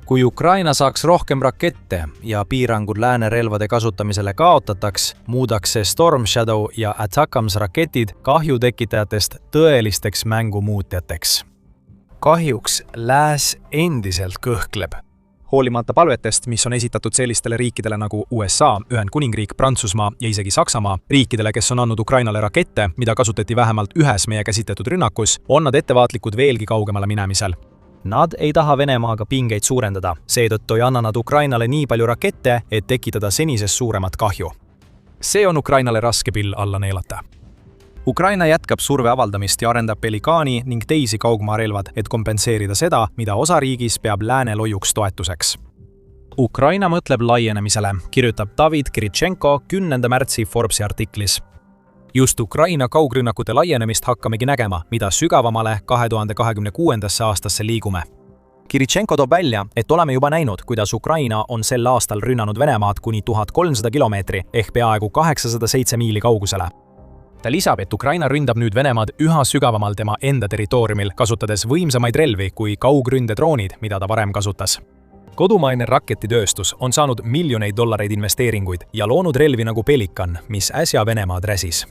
Kui Ukraina saaks rohkem rakette ja piirangud lääne relvade kasutamisele kaotataks, muudaks see Storm Shadow ja ATACMS raketid kahju tekitajatest tõelisteks mängumuutjateks. Kahjuks lääs endiselt kõhkleb. Hoolimata palvetest, mis on esitatud sellistele riikidele nagu USA, Ühendkuningriik, Prantsusmaa ja isegi Saksamaa, riikidele, kes on andnud Ukrainale rakette, mida kasutati vähemalt ühes meie käsitletud rünnakus, on nad ettevaatlikud veelgi kaugemale minemisel. Nad ei taha Venemaaga pingeid suurendada, seetõttu ei anna nad Ukrainale nii palju rakette, et tekitada senisest suuremat kahju. See on Ukrainale raske pill alla neelata. Ukraina jätkab surve avaldamist ja arendab Pelikaani ning teisi kaugmaarelvad, et kompenseerida seda, mida osa riigis peab lääne lojuks toetuseks. Ukraina mõtleb laienemisele, kirjutab David Kiritšenko 10. märtsi Forbesi artiklis. Just Ukraina kaugrünnakute laienemist hakkamegi nägema, mida sügavamale 2026. aastasse liigume. Kiritšenko toob välja, et oleme juba näinud, kuidas Ukraina on sel aastal rünnanud Venemaad kuni 1300 kilomeetri ehk peaaegu 807 miili kaugusele. Ta lisab, et Ukraina ründab nüüd Venemaad üha sügavamal tema enda territooriumil, kasutades võimsamaid relvi kui kaugründedroonid, mida ta varem kasutas. Kodumaine raketitööstus on saanud miljoneid dollareid investeeringuid ja loonud relvi nagu Pelikan, mis äsja Venemaad räsis.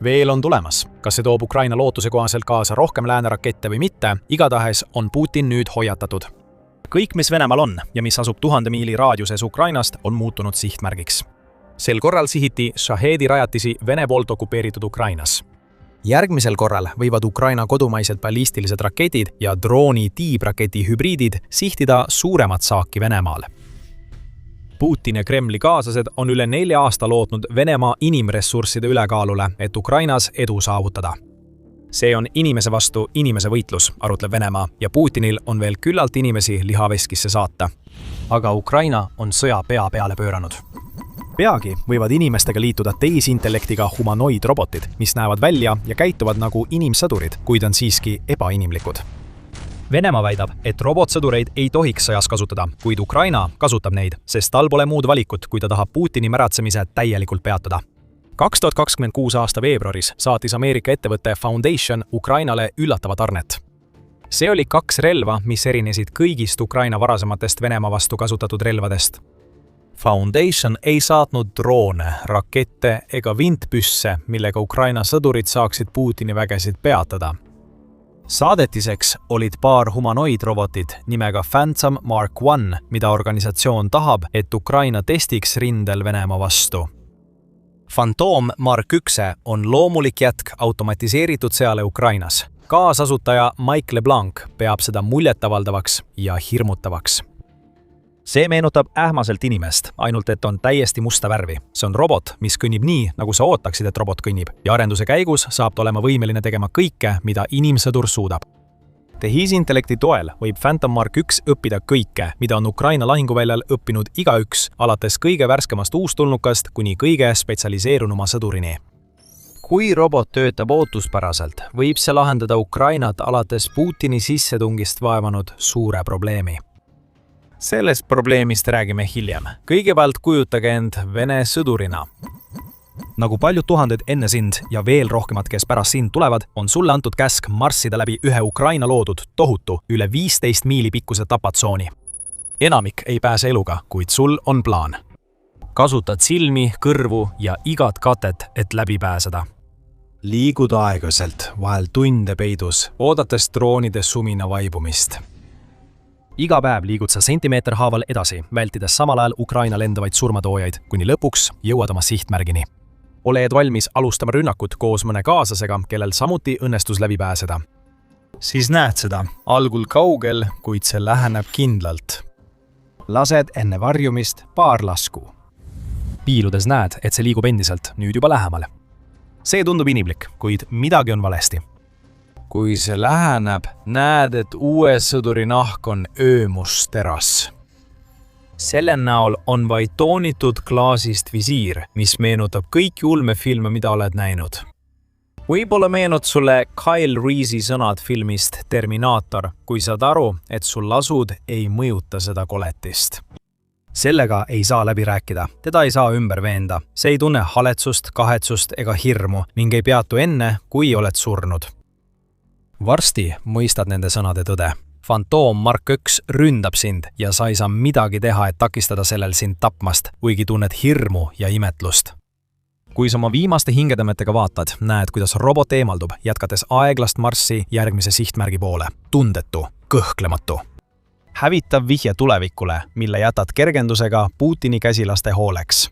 Veel on tulemas. Kas see toob Ukraina lootuse kohaselt kaasa rohkem lääne rakette või mitte, igatahes on Putin nüüd hoiatatud. Kõik, mis Venemaal on ja mis asub 1000 miili raadiuses Ukrainast, on muutunud sihtmärgiks. Sel korral sihiti Shahedi rajatisi Vene poolt okupeeritud Ukrainas. Järgmisel korral võivad Ukraina kodumaised ballistilised raketid ja drooni-tiibraketi hübriidid sihtida suuremat saaki Venemaal. Putin ja Kremli kaaslased on üle 4 aasta lootnud Venemaa inimressursside ülekaalule, et Ukrainas edu saavutada. See on inimese vastu inimese võitlus, arutleb Venemaa, ja Putinil on veel küllalt inimesi lihaveskisse saata. Aga Ukraina on sõja pea peale pööranud. Peagi võivad inimestega liituda tehisintellektiga humanoidrobotid, mis näevad välja ja käituvad nagu inimsõdurid, kuid on siiski ebainimlikud. Venemaa väidab, et robotsõdureid ei tohiks sõjas kasutada, kuid Ukraina kasutab neid, sest tal pole muud valikut, kui ta tahab Putini märatsemise täielikult peatada. 2026 aasta veebruaris saatis Ameerika ettevõte Foundation Ukrainale üllatava tarnet. See oli 2 relva, mis erinesid kõigist Ukraina varasematest Venemaa vastu kasutatud relvadest. Foundation ei saatnud droone, rakette ega vintpüsse, millega Ukraina sõdurid saaksid Putini vägesid peatada. Saadetiseks olid paar humanoidrobotit nimega Phantom Mark I, mida organisatsioon tahab, et Ukraina testiks rindel Venemaa vastu. Phantom Mark I on loomulik jätk automatiseeritud seale Ukrainas. Kaasasutaja Mike LeBlanc peab seda muljetavaldavaks ja hirmutavaks. See meenutab ähmaselt inimest, ainult et on täiesti musta värvi. See on robot, mis kõnnib nii, nagu sa ootaksid, et robot kõnnib. Ja arenduse käigus saab ta olema võimeline tegema kõike, mida inimsõdur suudab. Tehisintellekti toel võib Phantom Mark I õppida kõike, mida on Ukraina lahinguväljal õppinud igaüks, alates kõige värskemast uustulnukast kuni kõige spetsialiseerunuma sõdurini. Kui robot töötab ootuspäraselt, võib see lahendada Ukrainat alates Putini sissetungist vaevanud suure probleemi. Sellest probleemist räägime hiljem. Kõigepealt kujutage end Vene sõdurina. Nagu paljud tuhanded enne sind ja veel rohkemad, kes pärast sind tulevad, on sulle antud käsk marssida läbi ühe Ukraina loodud tohutu üle 15 miili pikkuse tapatsooni. Enamik ei pääse eluga, kuid sul on plaan. Kasutad silmi, kõrvu ja igat katet, et läbi pääseda. Liigud aeglaselt, vahel tunde peidus, oodates droonide sumina vaibumist. Iga päev liigud sa sentimeeter haaval edasi, vältides samal ajal Ukraina lendavaid surmatoojaid, kuni lõpuks jõuad oma sihtmärgini. Oled valmis alustama rünnakut koos mõne kaaslasega, kellel samuti õnnestus läbi pääseda. Siis näed seda, algul kaugel, kuid see läheneb kindlalt. Lased enne varjumist paar lasku. Piiludes näed, et see liigub endiselt, nüüd juba lähemal. See tundub inimlik, kuid midagi on valesti. Kui see läheneb, näed, et uue sõduri nahk on öömusteras. Selle näol on vaid toonitud klaasist visiir, mis meenutab kõiki ulmefilme, mida oled näinud. Võib-olla meenud sulle Kyle Reese'i sõnad filmist Terminaator, kui saad aru, et sul lasud ei mõjuta seda koletist. Sellega ei saa läbi rääkida, teda ei saa ümber veenda. See ei tunne haletsust, kahetsust ega hirmu ning ei peatu enne, kui oled surnud. Varsti mõistad nende sõnade tõde. Phantom Mark I ründab sind ja sa ei saa midagi teha, et takistada sellel sind tapmast, kuigi tunned hirmu ja imetlust. Kui sa oma viimaste hingedämetega vaatad, näed, kuidas robot eemaldub, jätkates aeglast marssi järgmise sihtmärgi poole. Tundetu, kõhklematu. Hävitav vihje tulevikule, mille jätad kergendusega Putini käsilaste hooleks.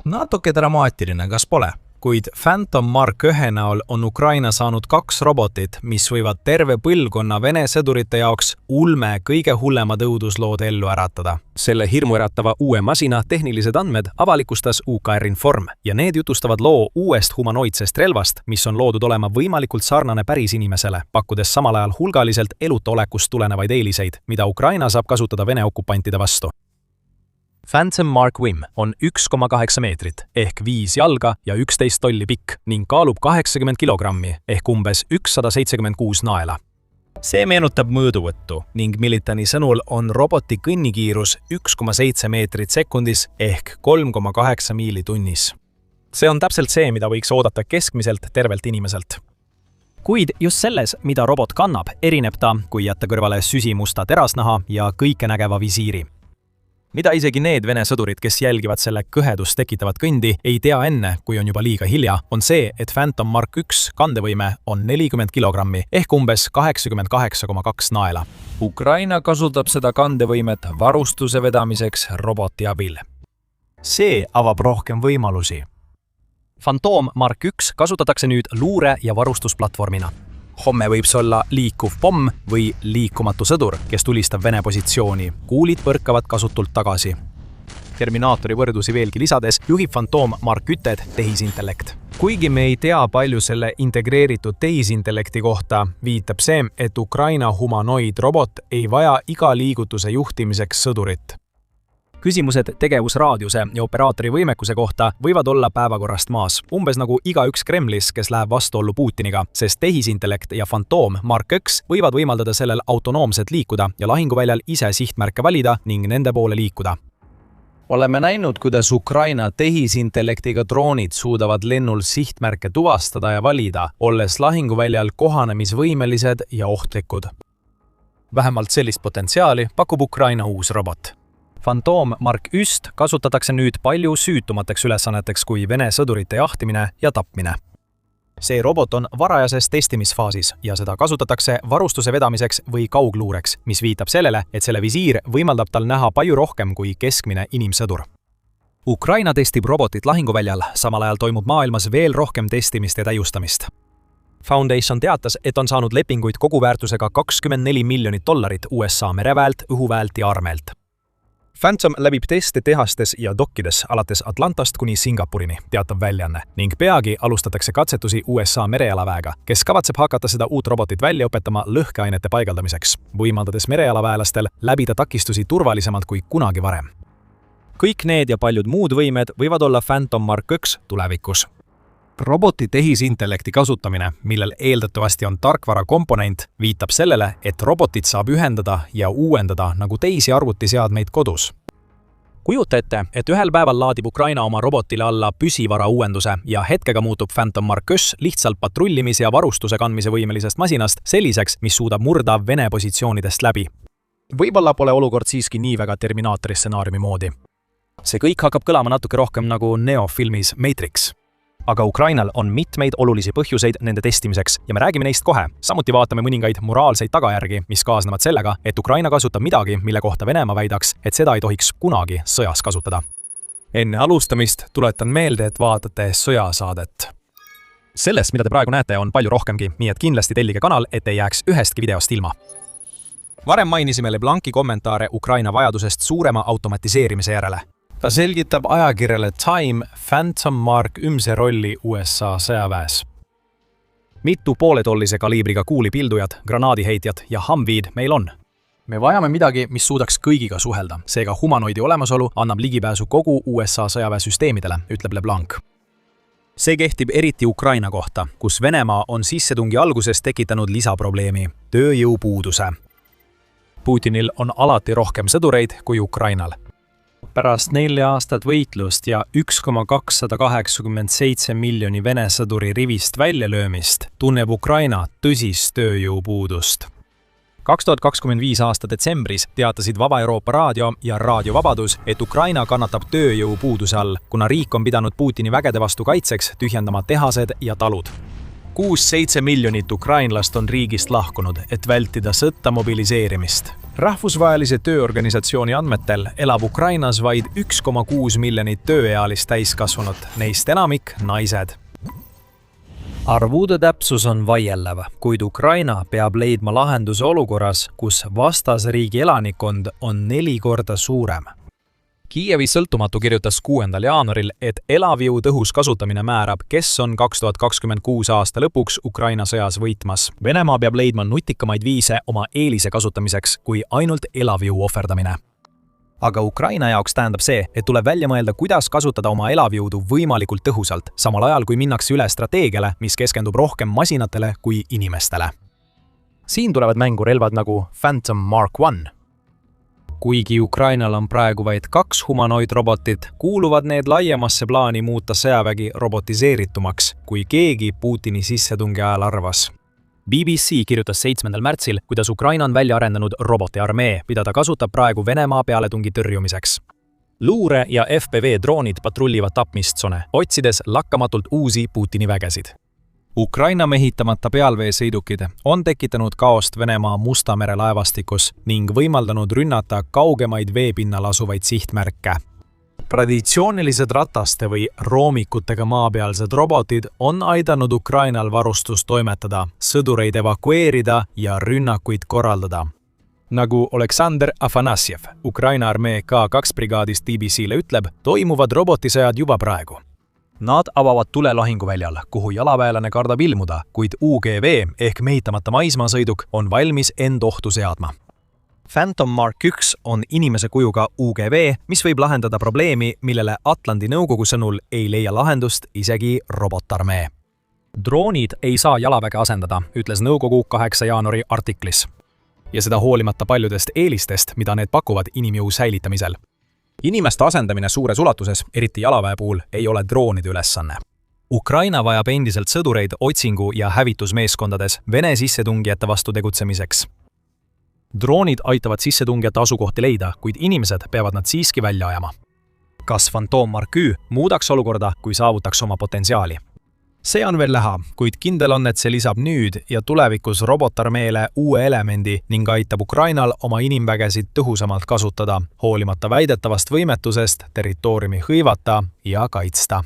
Natuke dramaatiline, kas pole? Kuid Phantom Mark I näol on Ukraina saanud 2 robotit, mis võivad terve põlvkonna Vene sõdurite jaoks ulme kõige hullemad õuduslood ellu äratada. Selle hirmuäratava uue masina tehnilised andmed avalikustas UKR Inform ja need jutustavad loo uuest humanoidsest relvast, mis on loodud olema võimalikult sarnane päris inimesele, pakkudes samal ajal hulgaliselt eluta olekust tulenevaid eeliseid, mida Ukraina saab kasutada Vene okupantide vastu. Phantom Mark I on 1,8 meetrit ehk 5 jalga ja 11 tolli pikk ning kaalub 80 kilogrammi ehk umbes 176 naela. See meenutab mõõduvõttu ning Militani sõnul on roboti kõnnikiirus 1,7 meetrit sekundis ehk 3,8 miili tunnis. See on täpselt see, mida võiks oodata keskmiselt tervelt inimeselt. Kuid just selles, mida robot kannab, erineb ta, kui jätta kõrvale süsimusta terasnaha ja kõikenägeva visiiri. Mida isegi need Vene sõdurid, kes jälgivad selle kõhedust tekitavat kõndi, ei tea enne, kui on juba liiga hilja, on see, et Phantom Mark I kandevõime on 40 kilogrammi ehk umbes 88,2 naela. Ukraina kasutab seda kandevõimet varustuse vedamiseks roboti abil. See avab rohkem võimalusi. Phantom Mark I kasutatakse nüüd luure- ja varustusplatvormina. Homme võib see olla liikuv pomm või liikumatu sõdur, kes tulistab Vene positsiooni. Kuulid põrkavad kasutult tagasi. Terminaatori võrdlusi veelgi lisades juhib Phantom Mark I-ted tehisintellekt. Kuigi me ei tea palju selle integreeritud tehisintellekti kohta, viitab see, et Ukraina humanoidrobot ei vaja iga liigutuse juhtimiseks sõdurit. Küsimused tegevusraadiuse ja operaatori võimekuse kohta võivad olla päevakorrast maas, umbes nagu igaüks Kremlis, kes läheb vastuollu Putiniga, sest tehisintellekt ja Phantom Mark I võivad võimaldada sellel autonoomselt liikuda ja lahinguväljal ise sihtmärke valida ning nende poole liikuda. oleme näinud, kuidas Ukraina tehisintellektiga droonid suudavad lennul sihtmärke tuvastada ja valida, olles lahinguväljal kohanemisvõimelised ja ohtlikud. Vähemalt sellist potentsiaali pakub Ukraina uus robot. Phantom Mark 1 kasutatakse nüüd palju süütumateks ülesanneteks kui Vene sõdurite jahtimine ja tapmine. See robot on varajases testimisfaasis ja seda kasutatakse varustuse vedamiseks või kaugluureks, mis viitab sellele, et selle visiir võimaldab tal näha palju rohkem kui keskmine inimsõdur. Ukraina testib robotit lahinguväljal, samal ajal toimub maailmas veel rohkem testimist ja täiustamist. Foundation teatas, et on saanud lepinguid koguväärtusega $24 miljonit USA mereväelt, õhuväelt ja armeelt. Phantom läbib teste tehastes ja dokkides alates Atlantast kuni Singapurini, teatab väljaanne, ning peagi alustatakse katsetusi USA merejalaväega, kes kavatseb hakata seda uut robotit välja õpetama lõhkeainete paigaldamiseks, võimaldades merejalaväelastel läbida takistusi turvalisemalt kui kunagi varem. Kõik need ja paljud muud võimed võivad olla Phantom Mark 1 tulevikus. Roboti tehisintellekti kasutamine, millel eeldatavasti on tarkvara komponent, viitab sellele, et robotit saab ühendada ja uuendada nagu teisi arvutiseadmeid kodus. Kujuta ette, et ühel päeval laadib Ukraina oma robotile alla püsivara uuenduse ja hetkega muutub Phantom Mark 1 lihtsalt patrullimise ja varustuse kandmise võimelisest masinast selliseks, mis suudab murda Vene positsioonidest läbi. Võib-olla pole olukord siiski nii väga Terminaatori stsenaariumi moodi. See kõik hakkab kõlama natuke rohkem nagu Neo-filmis Matrix. Aga Ukrainal on mitmeid olulisi põhjuseid nende testimiseks ja me räägime neist kohe. Samuti vaatame mõningaid moraalseid tagajärgi, mis kaasnevad sellega, et Ukraina kasutab midagi, mille kohta Venemaa väidaks, et seda ei tohiks kunagi sõjas kasutada. Enne alustamist tuletan meelde, et vaatate sõjasaadet. Sellest, mida te praegu näete, on palju rohkemgi, nii et kindlasti tellige kanal, et ei jääks ühestki videost ilma. Varem mainisime LeBlanci kommentaare Ukraina vajadusest suurema automatiseerimise järele. Ta selgitab ajakirjale Time Phantom Mark 1 rolli USA sõjaväes. Mitu pooletollise kaliibriga kuulipildujad, granaadiheitjad ja Humveed meil on? Me vajame midagi, mis suudaks kõigiga suhelda, seega humanoidi olemasolu annab ligipääsu kogu USA sõjaväesüsteemidele, ütleb LeBlanc. See kehtib eriti Ukraina kohta, kus Venemaa on sissetungi alguses tekitanud lisaprobleemi – tööjõupuuduse. Putinil on alati rohkem sõdureid kui Ukrainal. Pärast 4 aastat võitlust ja 1,287 miljoni Vene sõduri rivist väljalöömist tunneb Ukraina tõsist tööjõupuudust. 2025 aasta detsembris teatasid Vaba Euroopa Raadio ja Raadio Vabadus, et Ukraina kannatab tööjõupuuduse all, kuna riik on pidanud Putini vägede vastu kaitseks tühjendama tehased ja talud. 6-7 miljonit ukrainlast on riigist lahkunud, et vältida sõtta mobiliseerimist. Rahvusvahelise tööorganisatsiooni andmetel elab Ukrainas vaid 1,6 miljonit tööealist täiskasvanut, neist enamik naised. Arvude täpsus on vaieldav, kuid Ukraina peab leidma lahenduse olukorras, kus vastasriigi elanikkond on 4 korda suurem. Kiievi sõltumatu kirjutas 6. jaanuaril, et elavjõu tõhus kasutamine määrab, kes on 2026 aasta lõpuks Ukraina sõjas võitmas. Venemaa peab leidma nutikamaid viise oma eelise kasutamiseks kui ainult elavjõu ohverdamine. Aga Ukraina jaoks tähendab see, et tuleb välja mõelda, kuidas kasutada oma elavjõudu võimalikult tõhusalt, samal ajal kui minnakse üle strateegiale, mis keskendub rohkem masinatele kui inimestele. Siin tulevad mängu relvad nagu Phantom Mark 1. Kuigi Ukrainal on praegu vaid 2 humanoidrobotit, kuuluvad need laiemasse plaani muuta sõjavägi robotiseeritumaks, kui keegi Putini sissetungi ajal arvas. BBC kirjutas 7. märtsil, kuidas Ukraina on välja arendanud robotiarmee, mida ta kasutab praegu Venemaa pealetungi tõrjumiseks. Luure ja FPV droonid patrullivad tapmistsone, otsides lakkamatult uusi Putini vägesid. Ukraina mehitamata pealveesõidukid on tekitanud kaost Venemaa Musta mere laevastikus ning võimaldanud rünnata kaugemaid veepinnal asuvaid sihtmärke. Traditsioonilised rataste või roomikutega maapealsed robotid on aidanud Ukrainal varustust toimetada, sõdureid evakueerida ja rünnakuid korraldada. Nagu Oleksandr Afanasjev, Ukraina armee K2 brigaadist BBC-le ütleb, toimuvad robotisõjad juba praegu. Nad avavad tule lahinguväljal, kuhu jalaväelane kardab ilmuda, kuid UGV ehk mehitamata maismaasõiduk on valmis end ohtu seadma. Phantom Mark 1 on inimese kujuga UGV, mis võib lahendada probleemi, millele Atlandi nõukogu sõnul ei leia lahendust isegi robotarmee. Droonid ei saa jalaväge asendada, ütles nõukogu 8. jaanuari artiklis. Ja seda hoolimata paljudest eelistest, mida need pakuvad inimjõu säilitamisel. inimeste asendamine suures ulatuses, eriti jalaväe puhul, ei ole droonide ülesanne. Ukraina vajab endiselt sõdureid otsingu- ja hävitusmeeskondades Vene sissetungijate vastu tegutsemiseks. Droonid aitavad sissetungijate asukohti leida, kuid inimesed peavad nad siiski välja ajama. Kas Phantom Mark muudaks olukorda, kui saavutaks oma potentsiaali? see on veel näha, kuid kindel on, et see lisab nüüd ja tulevikus robotarmeele uue elemendi ning aitab Ukrainal oma inimvägesid tõhusamalt kasutada, hoolimata väidetavast võimetusest territooriumi hõivata ja kaitsta.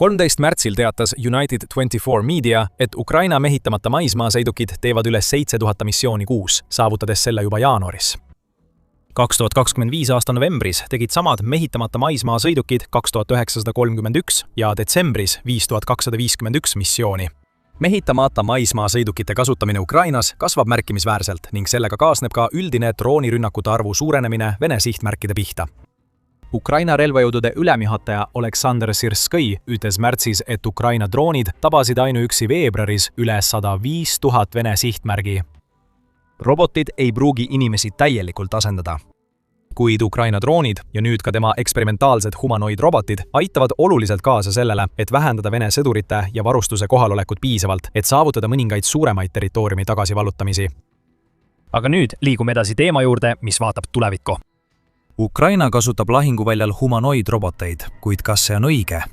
13. märtsil teatas United24 Media, et Ukraina mehitamata maismaasõidukid teevad üle 7000 missiooni kuus, saavutades selle juba jaanuaris. 2025. aasta novembris tegid samad mehitamata maismaasõidukid 2931 ja detsembris 5251 missiooni. Mehitamata maismaasõidukite kasutamine Ukrainas kasvab märkimisväärselt ning sellega kaasneb ka üldine droonirünnakute arvu suurenemine Vene sihtmärkide pihta. Ukraina relvajõudude ülemjuhataja Oleksandr Sirskõi ütles märtsis, et Ukraina droonid tabasid ainuüksi veebruaris üle 105 000 Vene sihtmärgi. Robotid ei pruugi inimesi täielikult asendada. Kuid Ukraina droonid ja nüüd ka tema eksperimentaalsed humanoidrobotid aitavad oluliselt kaasa sellele, et vähendada Vene sõdurite ja varustuse kohalolekut piisavalt, et saavutada mõningaid suuremaid territooriumi tagasivallutamisi. Aga nüüd liigume edasi teema juurde, mis vaatab tulevikku. Ukraina kasutab lahinguväljal humanoidroboteid, kuid kas see on õige?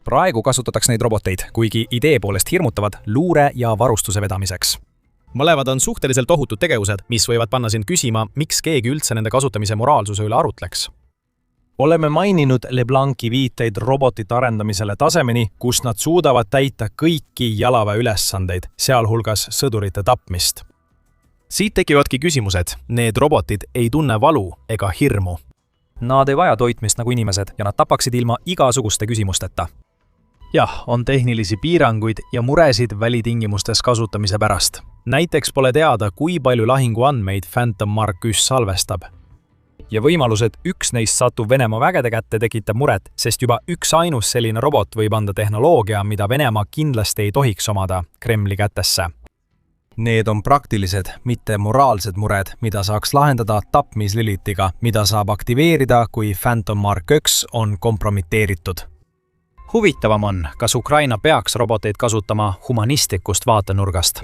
Praegu kasutatakse neid roboteid, kuigi idee poolest hirmutavad, luure ja varustuse vedamiseks. Mõlevad on suhteliselt ohutud tegevused, mis võivad panna sind küsima, miks keegi üldse nende kasutamise moraalsuse üle arutleks. Oleme maininud LeBlanci viiteid robotite arendamisele tasemeni, kus nad suudavad täita kõiki jalaväe ülesandeid, sealhulgas sõdurite tapmist. Siit tekivadki küsimused, need robotid ei tunne valu ega hirmu. Nad ei vaja toitmist nagu inimesed ja nad tapaksid ilma igasuguste küsimusteta. Jah, on tehnilisi piiranguid ja muresid välitingimustes kasutamise pärast. Näiteks pole teada, kui palju lahinguandmeid Phantom Mark 1 salvestab. Ja võimalus, et üks neist satub Venemaa vägede kätte, tekitab muret, sest juba üks ainus selline robot võib anda tehnoloogia, mida Venemaa kindlasti ei tohiks omada Kremli kätesse. Need on praktilised, mitte moraalsed mured, mida saaks lahendada tapmislilitiga, mida saab aktiveerida, kui Phantom Mark 1 on kompromiteeritud. Huvitavam on, kas Ukraina peaks roboteid kasutama humanistlikust vaatenurgast.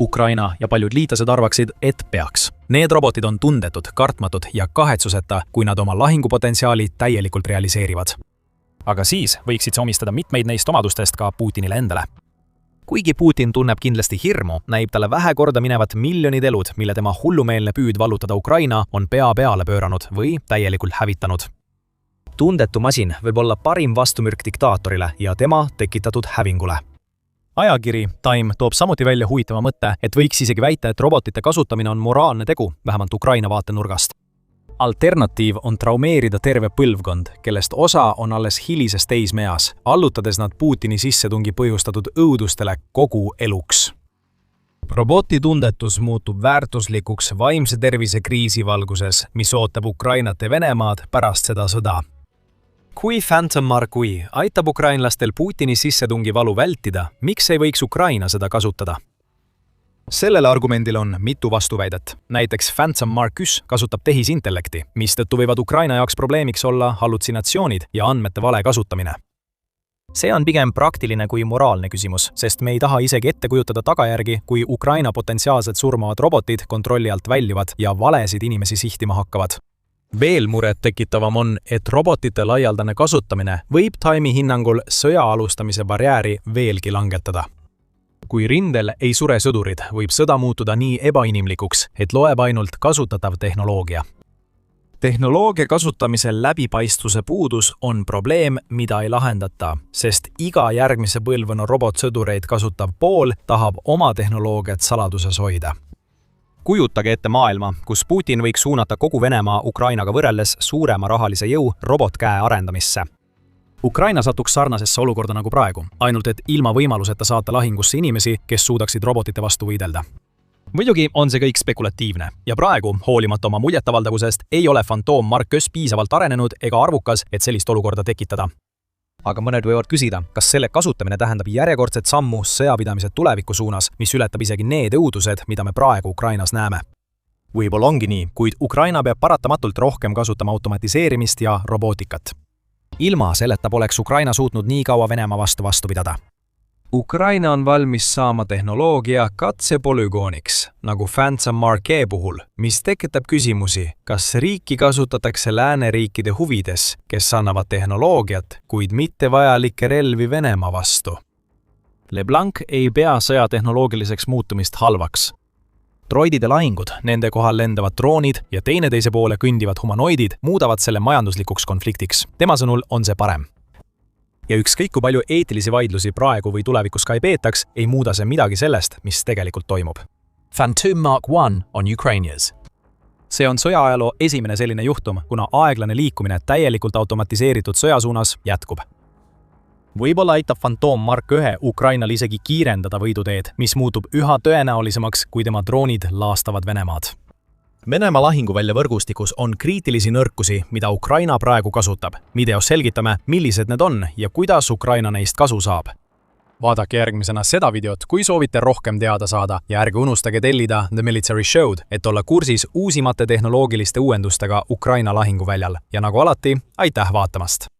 Ukraina ja paljud liitlased arvaksid, et peaks. Need robotid on tundetud, kartmatud ja kahetsuseta, kui nad oma lahingupotentsiaali täielikult realiseerivad. Aga siis võiksid see omistada mitmeid neist omadustest ka Putinile endale. Kuigi Putin tunneb kindlasti hirmu, näib talle vähe korda minevat miljonid elud, mille tema hullumeelne püüd vallutada Ukraina on pea peale pööranud või täielikult hävitanud. Tundetu masin võib olla parim vastumürk diktaatorile ja tema tekitatud hävingule. Ajakiri Time toob samuti välja huvitava mõtte, et võiks isegi väita, et robotite kasutamine on moraalne tegu, vähemalt Ukraina vaatenurgast. Alternatiiv on traumeerida terve põlvkond, kellest osa on alles hilises teismeas, allutades nad Putini sissetungi põhjustatud õudustele kogu eluks. Roboti tundetus muutub väärtuslikuks vaimse tervise kriisi valguses, mis ootab Ukrainat ja Venemaad pärast seda sõda. Kui Phantom Mark aitab ukrainlastel Putini sissetungi valu vältida, miks ei võiks Ukraina seda kasutada? Sellele argumendil on mitu vastuväidet. Näiteks Phantom Mark 1 kasutab tehisintellekti, mistõttu võivad Ukraina jaoks probleemiks olla hallutsinatsioonid ja andmete vale kasutamine. See on pigem praktiline kui moraalne küsimus, sest me ei taha isegi ette kujutada tagajärgi, kui Ukraina potentsiaalselt surmavad robotid kontrolli alt väljuvad ja valesid inimesi sihtima hakkavad. Veel muret tekitavam on, et robotite laialdane kasutamine võib Time'i hinnangul sõja alustamise barjääri veelgi langetada. Kui rindel ei sure sõdurid, võib sõda muutuda nii ebainimlikuks, et loeb ainult kasutatav tehnoloogia. Tehnoloogia kasutamisel läbipaistvuse puudus on probleem, mida ei lahendata, sest iga järgmise põlvkonna robotsõdureid kasutav pool tahab oma tehnoloogiat saladuses hoida. Kujutage ette maailma, kus Putin võiks suunata kogu Venemaa Ukrainaga võrreldes suurema rahalise jõu robotkäe arendamisse. Ukraina satuks sarnasesse olukorda nagu praegu, ainult et ilma võimaluseta saata lahingusse inimesi, kes suudaksid robotite vastu võidelda. Muidugi on see kõik spekulatiivne ja praegu, hoolimata oma muljetavaldavusest, ei ole Phantom Mark 1 piisavalt arenenud ega arvukas, et sellist olukorda tekitada. Aga mõned võivad küsida, kas selle kasutamine tähendab järjekordset sammu sõjapidamise tuleviku suunas, mis ületab isegi need õudused, mida me praegu Ukrainas näeme. võib-olla ongi nii, kuid Ukraina peab paratamatult rohkem kasutama automatiseerimist ja robootikat. ilma selleta poleks Ukraina suutnud nii kaua Venemaa vastu pidada. Ukraina on valmis saama tehnoloogia katsepolügooniks, nagu Phantom Marquee puhul, mis tekitab küsimusi, kas riiki kasutatakse lääneriikide huvides, kes annavad tehnoloogiat, kuid mitte vajalikke relvi Venemaa vastu. LeBlanc ei pea sõja tehnoloogiliseks muutumist halvaks. Droidide lahingud, nende kohal lendavad droonid ja teineteise poole kõndivad humanoidid muudavad selle majanduslikuks konfliktiks. Tema sõnul on see parem. Ja ükskõik kui palju eetilisi vaidlusi praegu või tulevikus ka ei peetaks, ei muuda see midagi sellest, mis tegelikult toimub. Phantom Mark 1 on Ukrainias. See on sõjaajaloo esimene selline juhtum, kuna aeglane liikumine täielikult automatiseeritud sõja suunas jätkub. Võib-olla aitab Phantom Mark 1 Ukrainal isegi kiirendada võiduteed, mis muutub üha tõenäolisemaks, kui tema droonid laastavad Venemaad. Venemaa lahinguvälja võrgustikus on kriitilisi nõrkusi, mida Ukraina praegu kasutab. Videos selgitame, millised need on ja kuidas Ukraina neist kasu saab. Vaadake järgmisena seda videot, kui soovite rohkem teada saada ja ärge unustage tellida The Military Show'd, et olla kursis uusimate tehnoloogiliste uuendustega Ukraina lahinguväljal. Ja nagu alati, aitäh vaatamast!